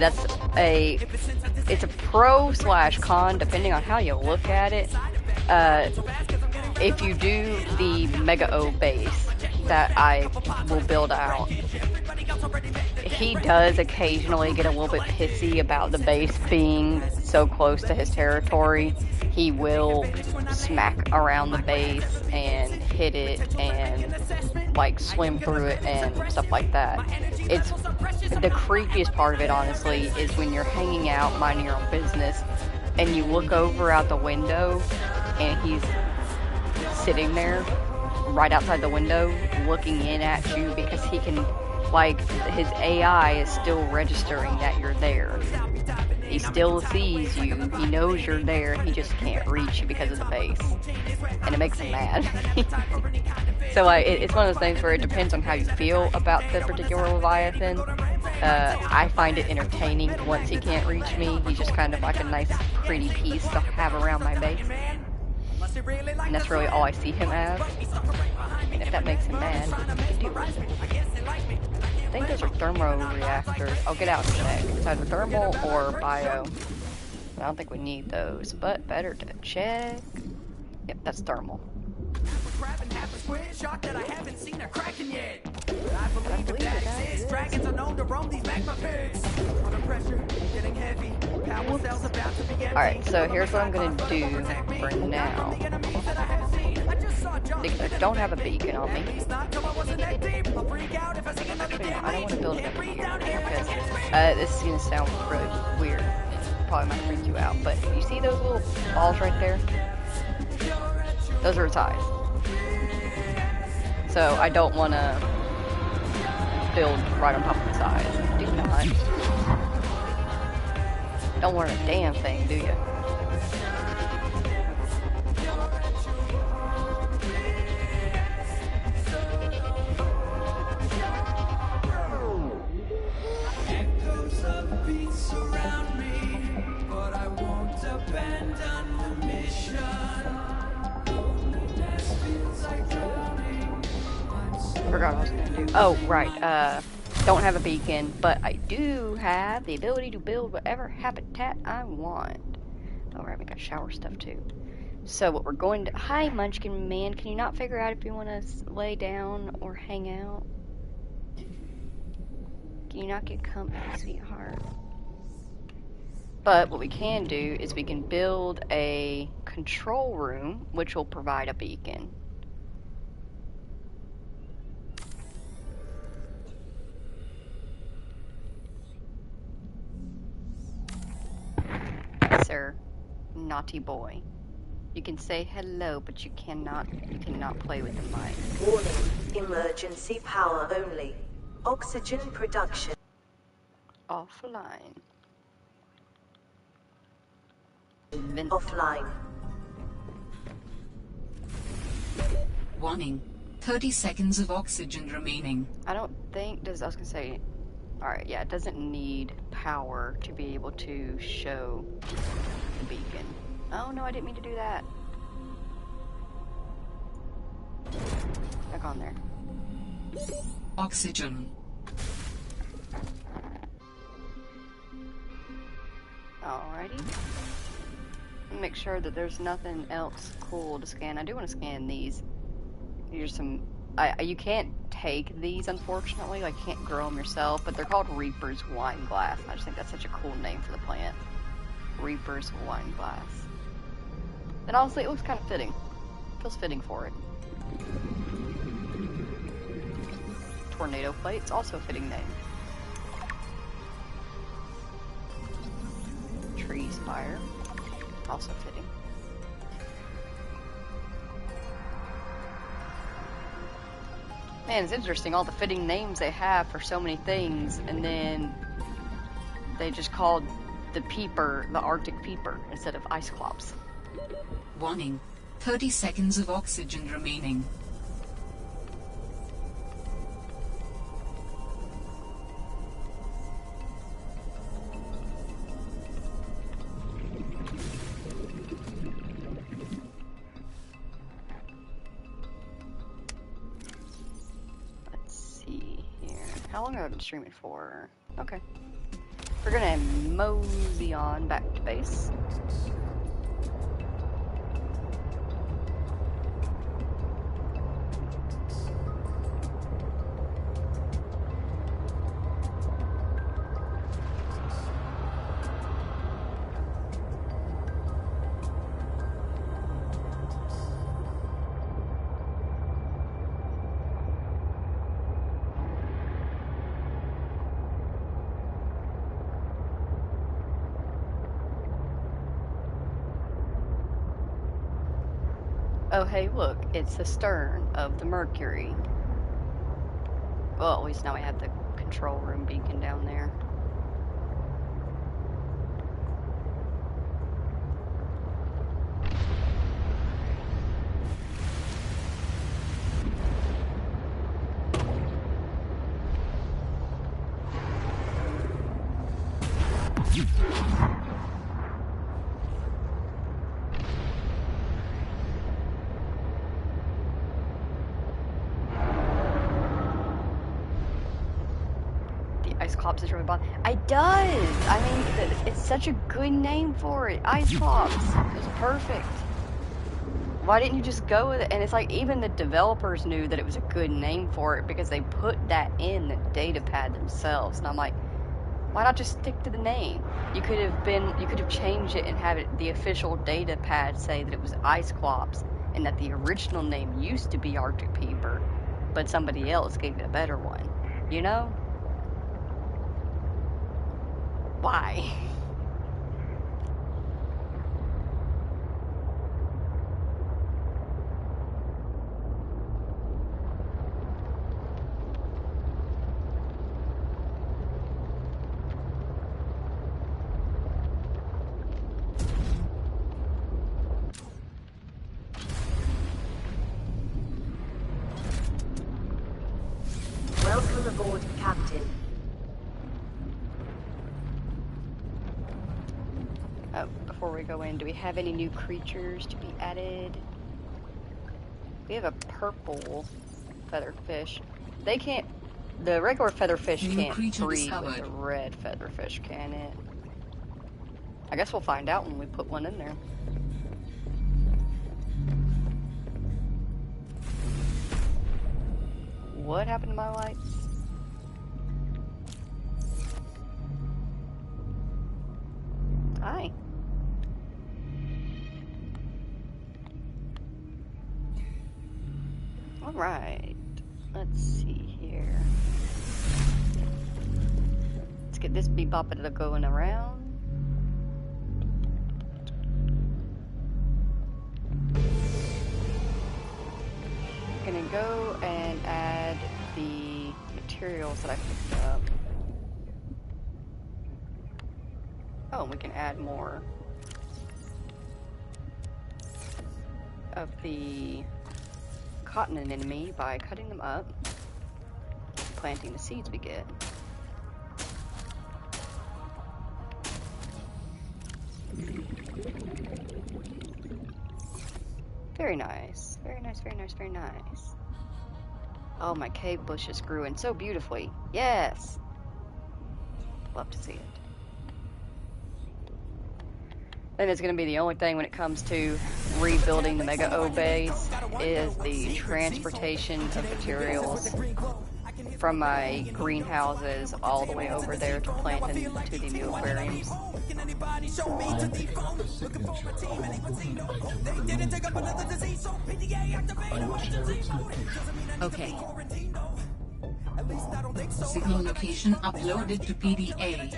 it's a pro / con, depending on how you look at it. If you do the Mega O base that I will build out, he does occasionally get a little bit pissy about the base being so close to his territory. He will smack around the base and hit it and like swim through it and stuff like that. It's the creepiest part of it, honestly, is when you're hanging out, minding your own business, and you look over out the window and he's sitting there right outside the window looking in at you, because he can, like, his AI is still registering that you're there. He still sees you, he knows you're there, he just can't reach you because of the base. And it makes him mad. So it's one of those things where it depends on how you feel about the particular Leviathan. I find it entertaining once he can't reach me. He's just kind of like a nice, pretty piece to have around my base. And that's really all I see him as. And if that makes him mad, he can deal with it. I think those are thermoreactors. I'll get out and check. It's either thermal or bio. I don't think we need those, but better to check. Yep, that's thermal. Alright, so here's what I'm gonna do for now. Because I don't have a beacon on me. Actually, no, I don't want to build it up here because this is gonna sound really weird. Probably might freak you out, but you see those little balls right there? Those are its eyes. So I don't want to build right on top of its eyes. Do not. Don't learn a damn thing, do you? Echoes of beats surround me, but I won't abandon the mission. Loneliness feels like drowning. Forgot what I was gonna do. Oh, right. Don't have a beacon, but I do have the ability to build whatever habitat I want. Oh, right, we got shower stuff too. So what we're going to... Hi, Munchkin Man. Can you not figure out if you want to lay down or hang out? Can you not get company, sweetheart? But what we can do is we can build a control room, which will provide a beacon. Sir, naughty boy. You can say hello, but you cannot play with the mic. Warning, emergency power only. Oxygen production Offline. offline. Warning, 30 seconds of oxygen remaining. I don't think I was gonna say. Alright, yeah, it doesn't need power to be able to show the beacon. Oh no, I didn't mean to do that. Back on there. Oxygen. Alrighty. Make sure that there's nothing else cool to scan. I do want to scan these. These are some You can't take these, unfortunately. Like, you can't grow them yourself, but they're called Reaper's Wine Glass. I just think that's such a cool name for the plant. Reaper's Wine Glass. And honestly, it looks kind of fitting. Feels fitting for it. Tornado Plate's also a fitting name. Tree Spire, also fitting. Man, it's interesting, all the fitting names they have for so many things, and then they just called the peeper the Arctic peeper instead of ice clops. Warning. 30 seconds of oxygen remaining. How long have I been streaming for? Okay. We're gonna mosey on back to base. Oh, hey, look, it's the stern of the Mercury. Well, at least now we have the control room beacon down there. Clops is really bad. It does! I mean, it's such a good name for it. Ice Clops. It's perfect. Why didn't you just go with it? And it's like, even the developers knew that it was a good name for it because they put that in the data pad themselves. And I'm like, why not just stick to the name? You could have changed it and have it, the official data pad say that it was Ice Clops and that the original name used to be Arctic Peeper, but somebody else gave it a better one. You know? Why? Welcome aboard, Captain. Oh, before we go in, do we have any new creatures to be added? We have a purple featherfish. They can't... The regular featherfish New can't creature breed with discovered. the red featherfish, can it? I guess we'll find out when we put one in there. What happened to my lights? Hi. Alright. Let's see here. Let's get this bebop going around. Gonna go and add the materials that I picked up. Oh, we can add more of the cotton anemone by cutting them up, planting the seeds we get. Very nice. Very nice, very nice, very nice. Oh, my cave bushes grew in so beautifully. Yes! Love to see it. then it's going to be the only thing when it comes to rebuilding the Mega O base is the transportation of materials from my greenhouses all the way over there to plant into the new aquariums. I am picking up a signature of an important item belonging to our. I will share its location. Okay. Signal location uploaded to PDA.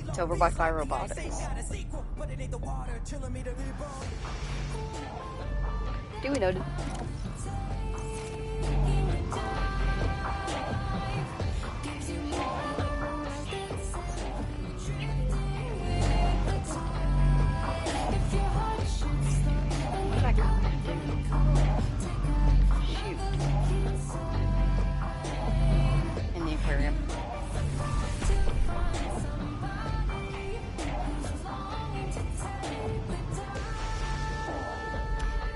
It's over by Phi Robotics. Do we know? Shoot. In the aquarium.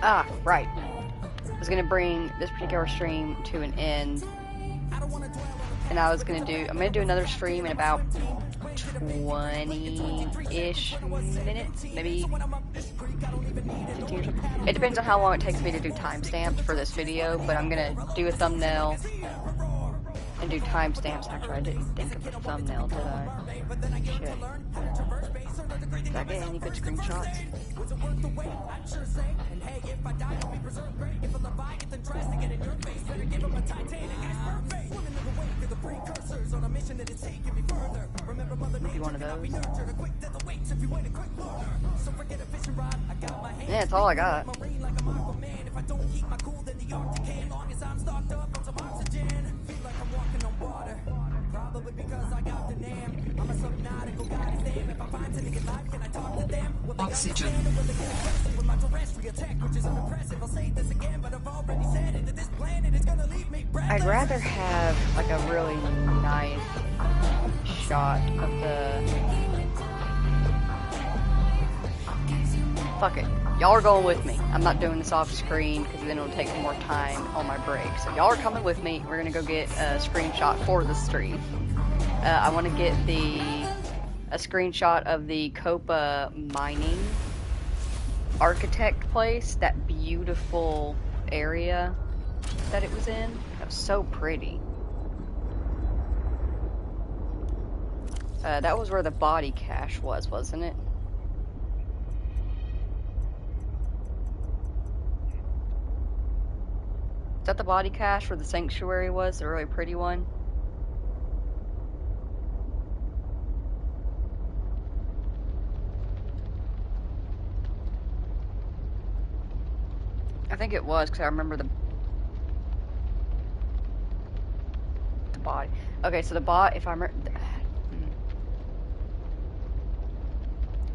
Ah, right. I was gonna bring this particular stream to an end, and I'm gonna do another stream in about 20-ish minutes, maybe 15 or something. It depends on how long it takes me to do timestamps for this video, but I'm gonna do a thumbnail and do timestamps. Actually, I didn't think of the thumbnail, did I? Shit. Did I get any good screenshots? Maybe one of those. Yeah, that's all I got. Oxygen. I'd rather have like a really nice shot of the... Fuck it. Y'all are going with me. I'm not doing this off screen because then it'll take more time on my break. So y'all are coming with me. We're gonna go get a screenshot for the stream. I want to get a screenshot of the Copa mining architect place, that beautiful area that it was in. That was so pretty. That was where the body cache was, wasn't it? Is that the body cache where the sanctuary was, the really pretty one? I think it was, because I remember the body. Okay, so if I remember...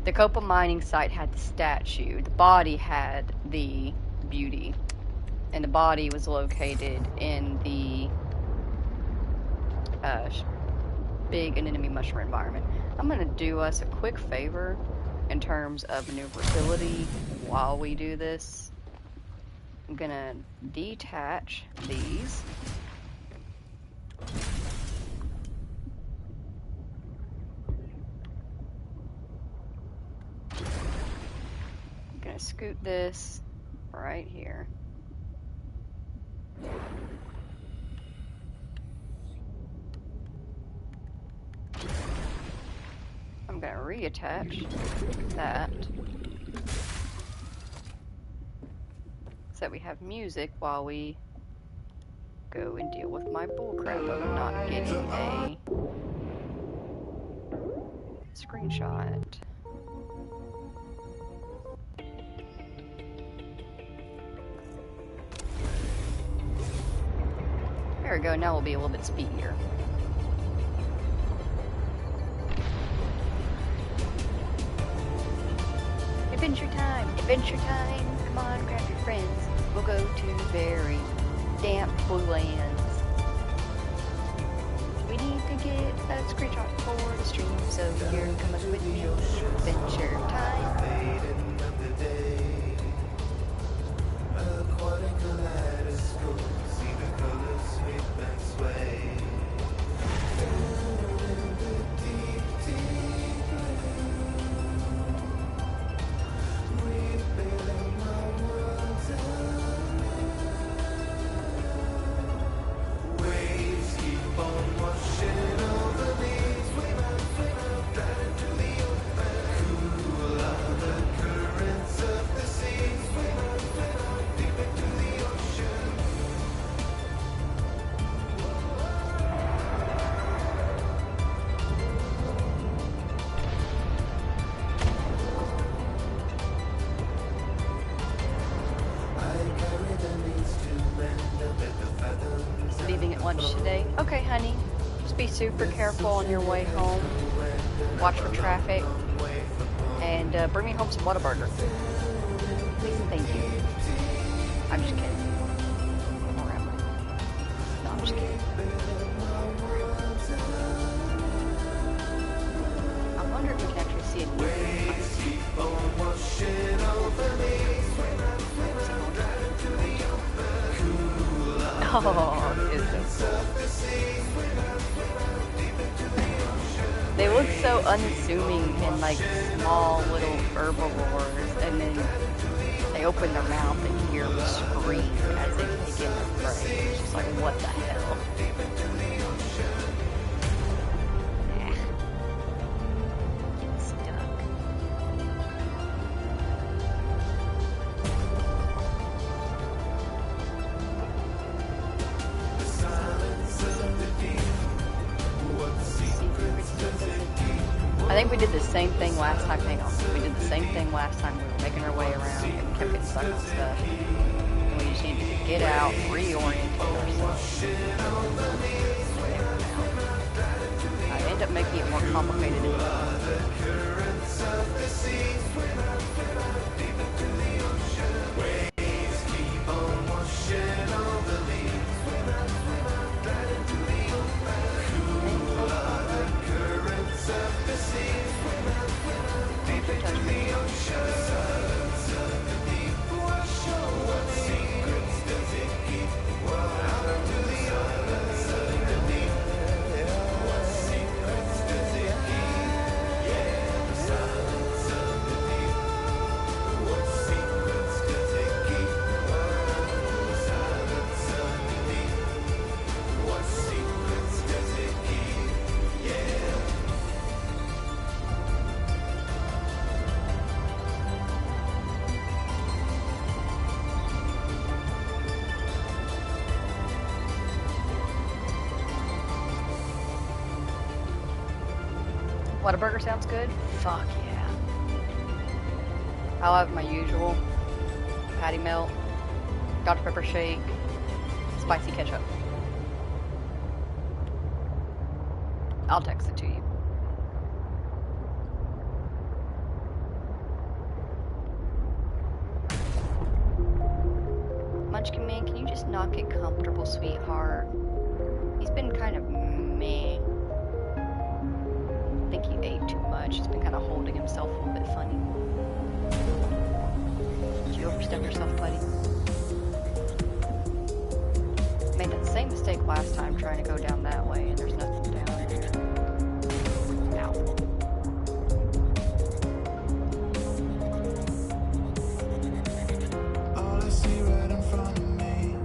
The Copa mining site had the statue. The body had the beauty. And the body was located in the big anemone mushroom environment. I'm going to do us a quick favor in terms of maneuverability while we do this. I'm going to detach these. I'm going to scoot this right here. I'm going to reattach that so that we have music while we go and deal with my bullcrap of not getting a screenshot. There we go, now we'll be a little bit speedier. Adventure time! Adventure time! Come on, grab your friends. We'll go to very damp blue lands. We need to get a screenshot for the stream, so you're coming with me. Adventure time! at lunch today. Okay, honey. Just be super careful on your way home. Watch for traffic. And bring me home some Whataburger. Please and thank you. I'm just kidding. Or am I? No, I'm just kidding. I wonder if we can actually see it. Oh, it's so cool. They look so unassuming and like small little herbivores, and then they open their mouth and you hear them scream as they begin to prey. It's just like, what the hell? Get stuck. I think we did the same thing last time. Hang on. We did the same thing last time. We were making our way around and we kept getting stuck on stuff. And we just needed to get out, reorient ourselves. I end up making it more complicated in the Whataburger sounds good? Fuck yeah. I'll have my usual patty melt, Dr. Pepper shake, spicy ketchup. I'll text it to you. Munchkin Man, can you just not get comfortable, sweetheart? He's been kind of meh. I think he ate too much. He's been kind of holding himself a little bit funny. Did you overstep yourself, buddy? Made that same mistake last time trying to go down that way, and there's nothing down here. Ow. All I see right in front of me,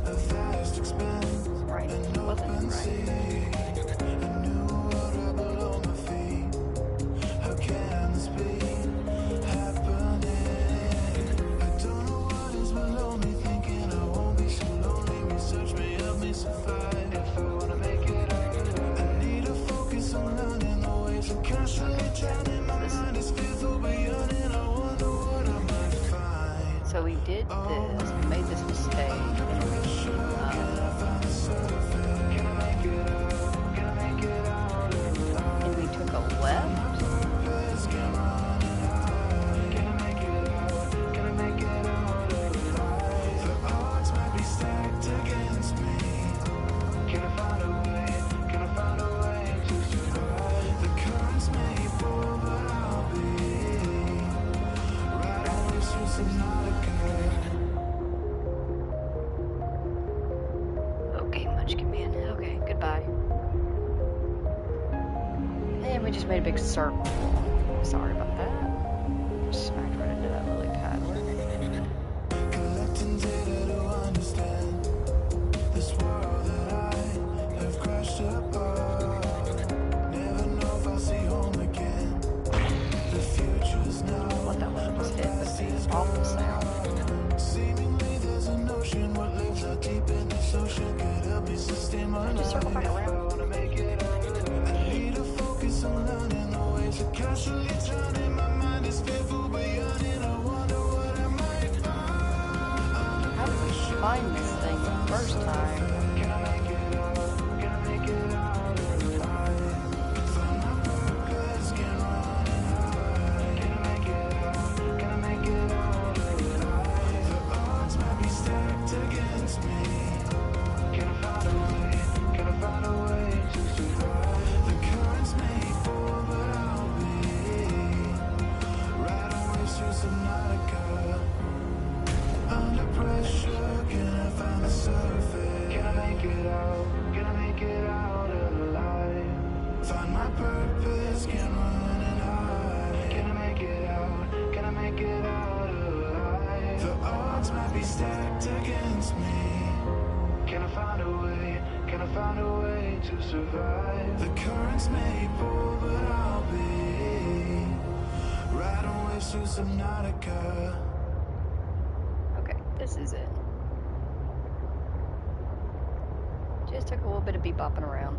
a vast expanse, Right, an it wasn't open right. sea. So we did this, we made this mistake, and we took a left. Okay, Munchkin Man. Okay, goodbye. And we just made a big circle. Sorry about that. Smacked right into that lily pad. Collecting data to understand this world that I have crashed apart. Never know if I'll see home again. The future's now. What that one just hit, but the awful sound. Seemingly there's an ocean. What lives out deep in this ocean could help me sustain my Just circle back life. around. I wanna make it out. I need to focus on learning the ways of casually drowning. My mind is fearful but yearning. I wonder what I might find. How did we find this thing the first time? make it out, gonna make it out alive. Find my purpose, can't run and hide. Gonna make it out, gonna make it out alive. The odds might be stacked against me. Can I find a way, can I find a way to survive? The currents may pull, but I'll be riding waves through Subnautica. Okay, this is it. Just took a little bit of bebopping around.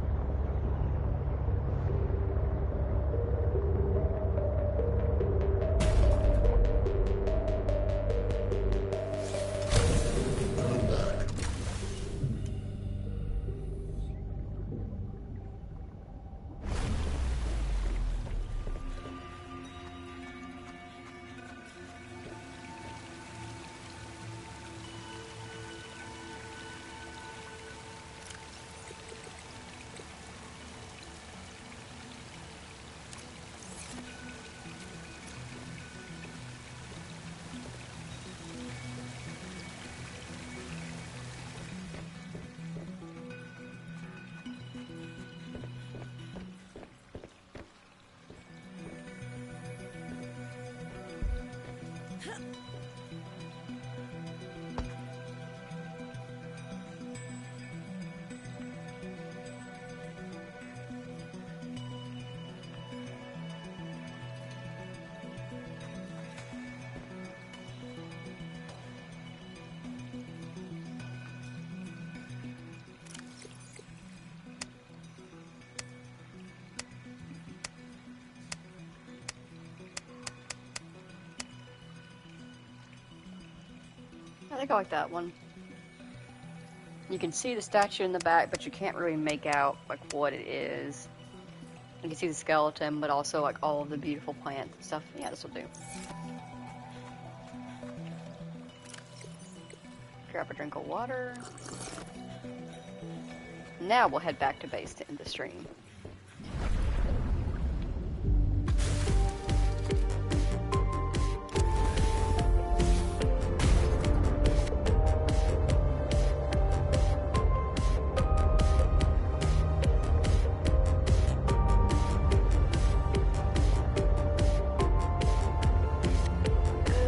I think I like that one. You can see the statue in the back, but you can't really make out like what it is. You can see the skeleton, but also like all of the beautiful plants and stuff. Yeah, this will do. Grab a drink of water. Now we'll head back to base to end the stream.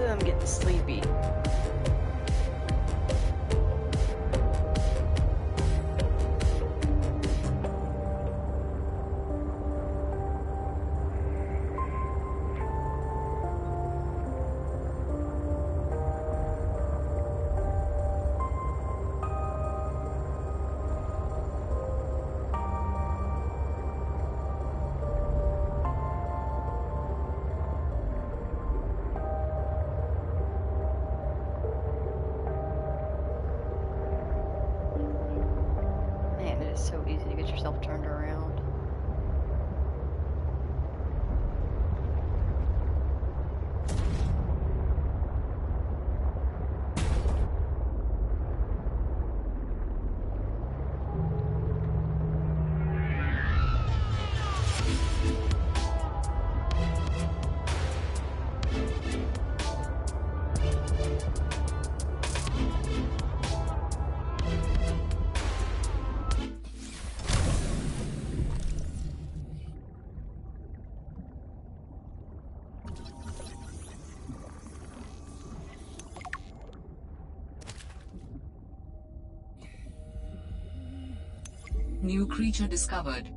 I'm getting sleepy. So easy to get yourself turned around. New creature discovered.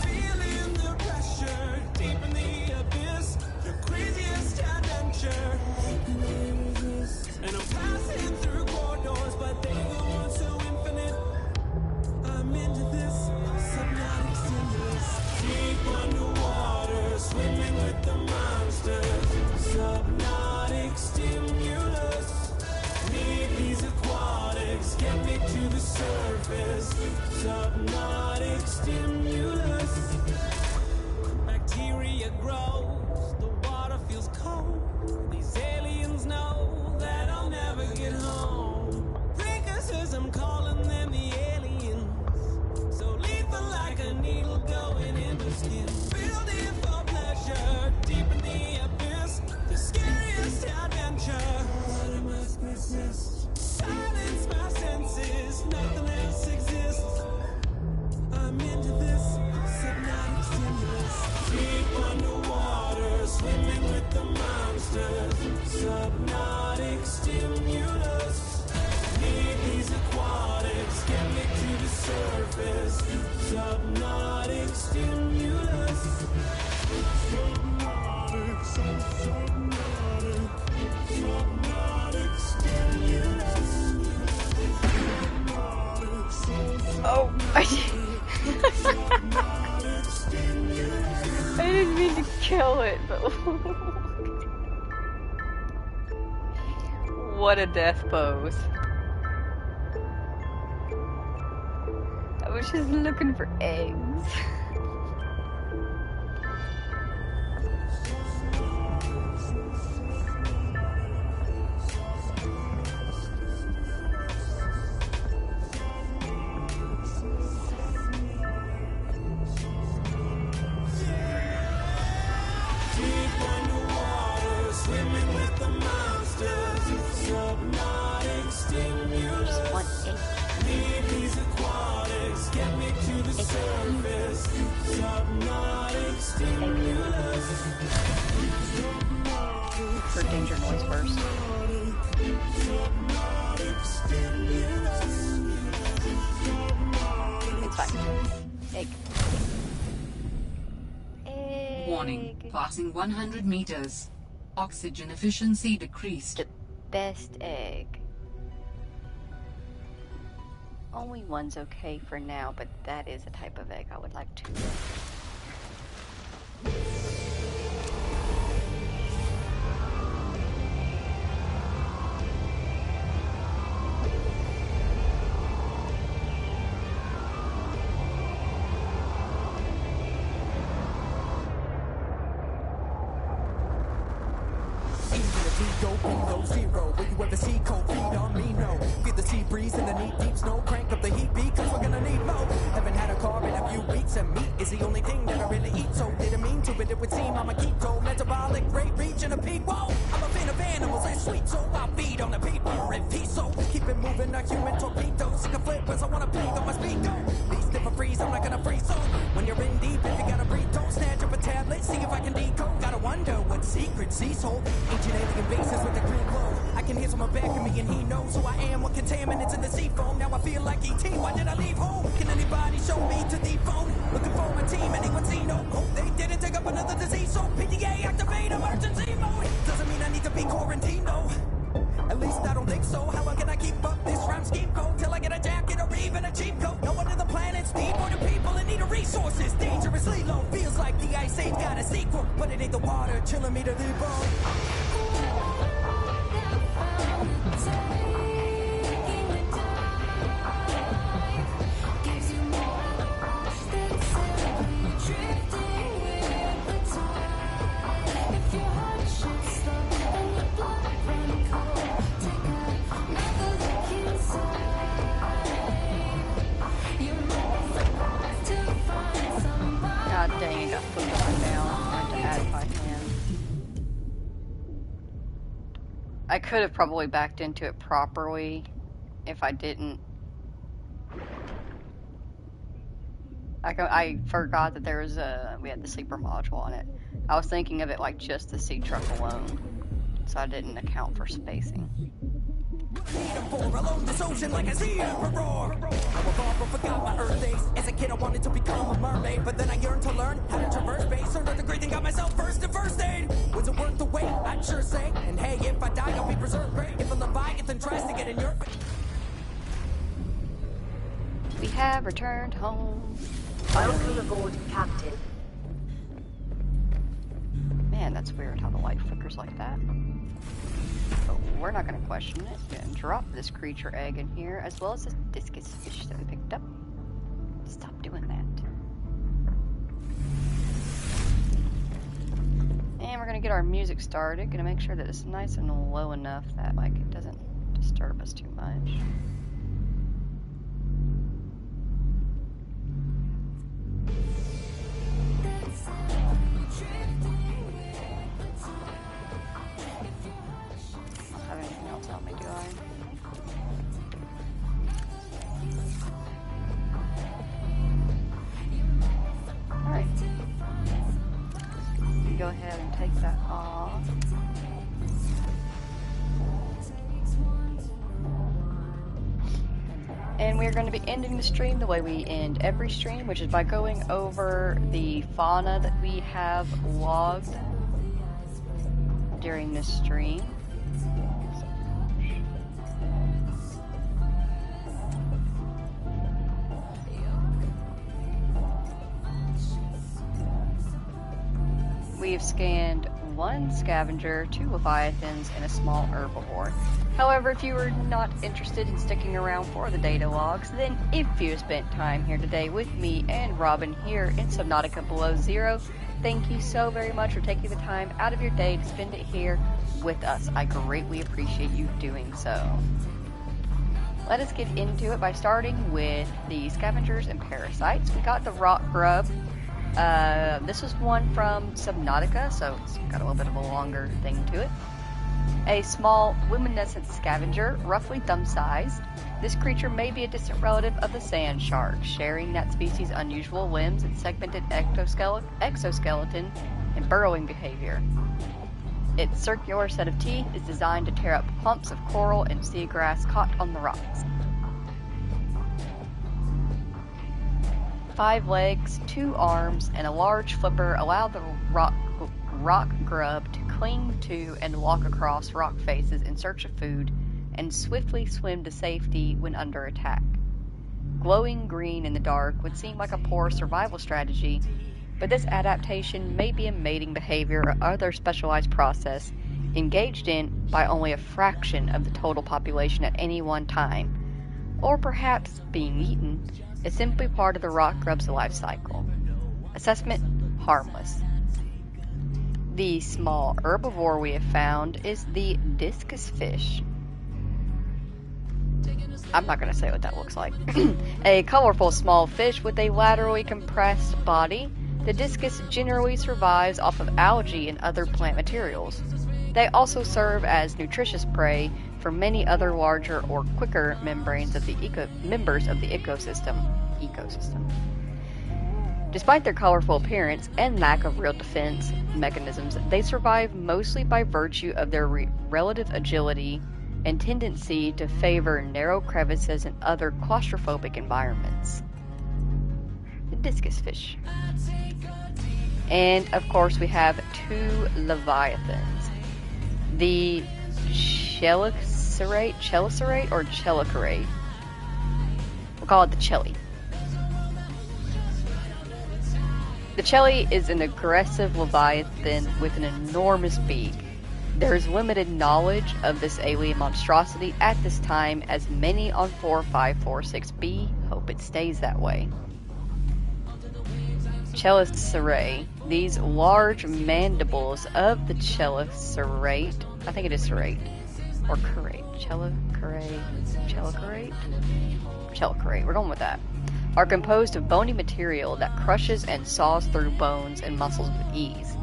Feeling the pressure deep in the abyss, the craziest adventure. And I'm passing through corridors, but they go on so infinite. I'm into this subnautic stimulus. Deep underwater, swimming with the monsters. Subnautic stimulus. Need these aquatics, get me to the surface. Subnautic stimulus. Bacteria grows, the water feels cold. These aliens know that I'll never get home. Precursors, I'm calling them the aliens. So lethal like a needle going into skin. Building for pleasure, deep in the abyss. The scariest adventure. But I must persist. Silence my senses. What a death pose. I was just looking for eggs. Deep underwater, swimming with the monsters. Subnautic stimulus. Need these aquatics, get me to the surface. Subnautic stimulus. For danger noise first. Subnautic stimulus. It's fine. Egg. Warning, passing 100 meters. Oxygen efficiency decreased. The best egg. Only one's okay for now, but that is a type of egg I would like to. Zero. Will you ever see cold feet on me? No. Feel the sea breeze in the knee deep snow. Crank up the heat beat, cause we're gonna need more. Haven't had a car in a few weeks, and meat is the only thing that I really eat. So didn't mean to, but it would seem I'm a keto. Metabolic rate reaching a peak. Whoa, I'm a fan of animals, that's sweet. So I feed on the people in peace. So keep it moving like human torpedoes. Sick of flippers, I wanna peek on my speedo. These different freeze, I'm not gonna freeze. So when you're in deep, if you gotta breathe, don't snatch up a tablet. See if I can decode. Gotta wonder what secret seas hold. Ancient alien bases with the green glow. I can hear someone back of me and he knows who I am. What contaminants in the sea foam. Now I feel like E.T. Why did I leave home? Can anybody show me to the phone? Looking for my team, anyone see no hope? They didn't take up another disease, so PDA activate emergency mode. Doesn't mean I need to be quarantined, no. At least I don't think so. How long can I keep up this rhyme scheme code? Till I get a jacket or even a cheap coat. No one in the planets need more than people in need of resources. Dangerously low. Feels like the Ice Age got a sequel. But it ain't the water chilling me to the bone. God dang, I got put one down. I had to add by hand. I could have probably backed into it properly if I didn't. I forgot that there was we had the sleeper module on it. I was thinking of it like just the sea truck alone, so I didn't account for spacing. Alone this ocean like I see a roar. I evolved but forgot my earth days. As a kid I wanted to become a mermaid, but then I yearned to learn how to traverse space. Learned the great thing, got myself first in first aid. Was it worth the wait? I'd sure say. And hey, if I die I'll be preserved great. If a Leviathan tries to get in your face. We have returned home. Welcome aboard, Captain. Man, that's weird how the light flickers like that. But we're not going to question it. We're going to drop this creature egg in here, as well as this discus fish that we picked up. Stop doing that. And we're going to get our music started. Going to make sure that it's nice and low enough that like it doesn't disturb us too much. Tell me, do I? Alright. Go ahead and take that off. And we're going to be ending the stream the way we end every stream, which is by going over the fauna that we have logged during this stream. We have scanned 1 scavenger, 2 leviathans, and a small herbivore. However, if you are not interested in sticking around for the data logs, then if you spent time here today with me and Robin here in Subnautica Below Zero, thank you so very much for taking the time out of your day to spend it here with us. I greatly appreciate you doing so. Let us get into it by starting with the scavengers and parasites. We got the rock grub. This was one from Subnautica, so it's got a little bit of a longer thing to it. A small luminescent scavenger, roughly thumb-sized. This creature may be a distant relative of the sand shark, sharing that species' unusual limbs and segmented exoskeleton and burrowing behavior. Its circular set of teeth is designed to tear up clumps of coral and seagrass caught on the rocks. 5 legs, 2 arms, and a large flipper allow the rock grub to cling to and walk across rock faces in search of food, and swiftly swim to safety when under attack. Glowing green in the dark would seem like a poor survival strategy, but this adaptation may be a mating behavior or other specialized process engaged in by only a fraction of the total population at any one time, or perhaps being eaten is simply part of the rock grub's life cycle. Assessment: harmless. The small herbivore we have found is the discus fish. I'm not going to say what that looks like. A colorful small fish with a laterally compressed body, the discus generally survives off of algae and other plant materials. They also serve as nutritious prey for many other larger or quicker members of the ecosystem. Despite their colorful appearance and lack of real defense mechanisms, they survive mostly by virtue of their relative agility and tendency to favor narrow crevices and other claustrophobic environments. The discus fish. And, of course, we have 2 leviathans. The chelicerae or chelicerate. We'll call it the chelly. The chelly is an aggressive leviathan with an enormous beak. There is limited knowledge of this alien monstrosity at this time, as many on 4546b hope it stays that way. Chelicerae. These large mandibles of the chelicerate, I think it is cerate, or curate, chelicerae, we're going with that, are composed of bony material that crushes and saws through bones and muscles with ease.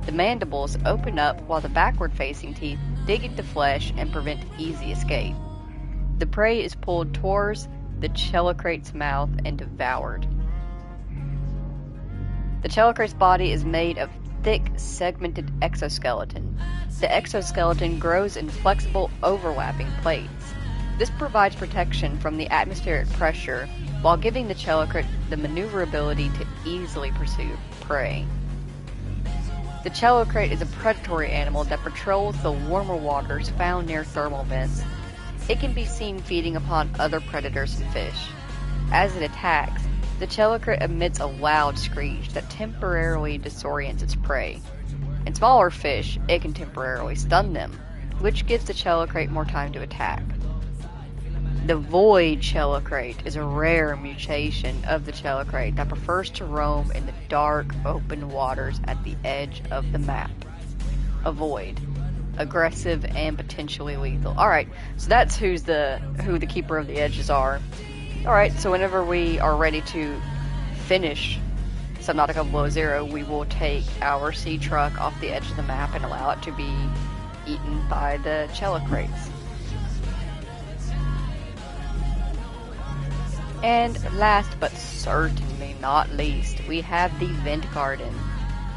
The mandibles open up while the backward-facing teeth dig into flesh and prevent easy escape. The prey is pulled towards the chelicerate's mouth and devoured. The chelicerate's body is made of thick, segmented exoskeleton. The exoskeleton grows in flexible, overlapping plates. This provides protection from the atmospheric pressure while giving the chelicrate the maneuverability to easily pursue prey. The chelicrate is a predatory animal that patrols the warmer waters found near thermal vents. It can be seen feeding upon other predators and fish. As it attacks, the chelicrate emits a loud screech that temporarily disorients its prey. In smaller fish, it can temporarily stun them, which gives the chelicrate more time to attack. The void chelicrate is a rare mutation of the chelicrate that prefers to roam in the dark, open waters at the edge of the map. A void. Aggressive and potentially lethal. Alright, so that's who the keeper of the edges are. Alright, so whenever we are ready to finish Subnautica Below Zero, we will take our sea truck off the edge of the map and allow it to be eaten by the chelicrates. And last but certainly not least, we have the vent garden.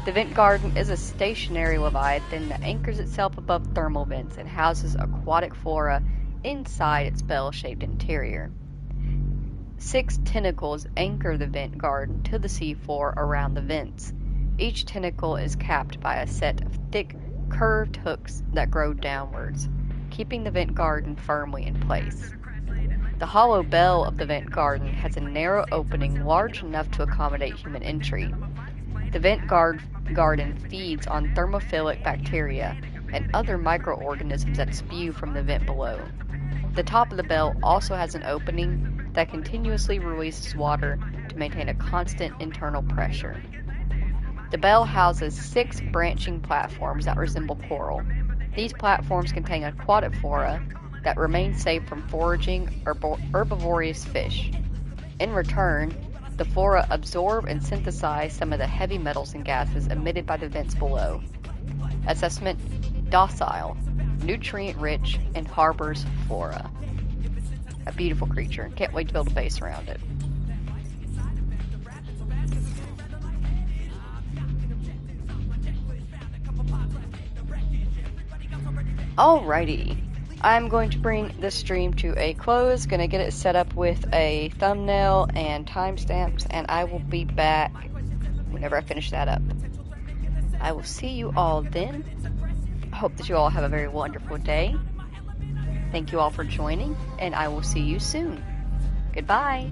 The vent garden is a stationary leviathan that anchors itself above thermal vents and houses aquatic flora inside its bell-shaped interior. 6 tentacles anchor the vent garden to the seafloor around the vents. Each tentacle is capped by a set of thick, curved hooks that grow downwards, keeping the vent garden firmly in place. The hollow bell of the vent garden has a narrow opening large enough to accommodate human entry. The vent garden feeds on thermophilic bacteria, and other microorganisms that spew from the vent below. The top of the bell also has an opening that continuously releases water to maintain a constant internal pressure. The bell houses 6 branching platforms that resemble coral. These platforms contain aquatic flora that remain safe from foraging herbivorous fish. In return, the flora absorb and synthesize some of the heavy metals and gases emitted by the vents below. Assessment: docile, nutrient-rich, and harbors flora. A beautiful creature. Can't wait to build a base around it. Alrighty. I'm going to bring this stream to a close. Gonna get it set up with a thumbnail and timestamps, and I will be back whenever I finish that up. I will see you all then. I hope that you all have a very wonderful day. Thank you all for joining, and I will see you soon. Goodbye.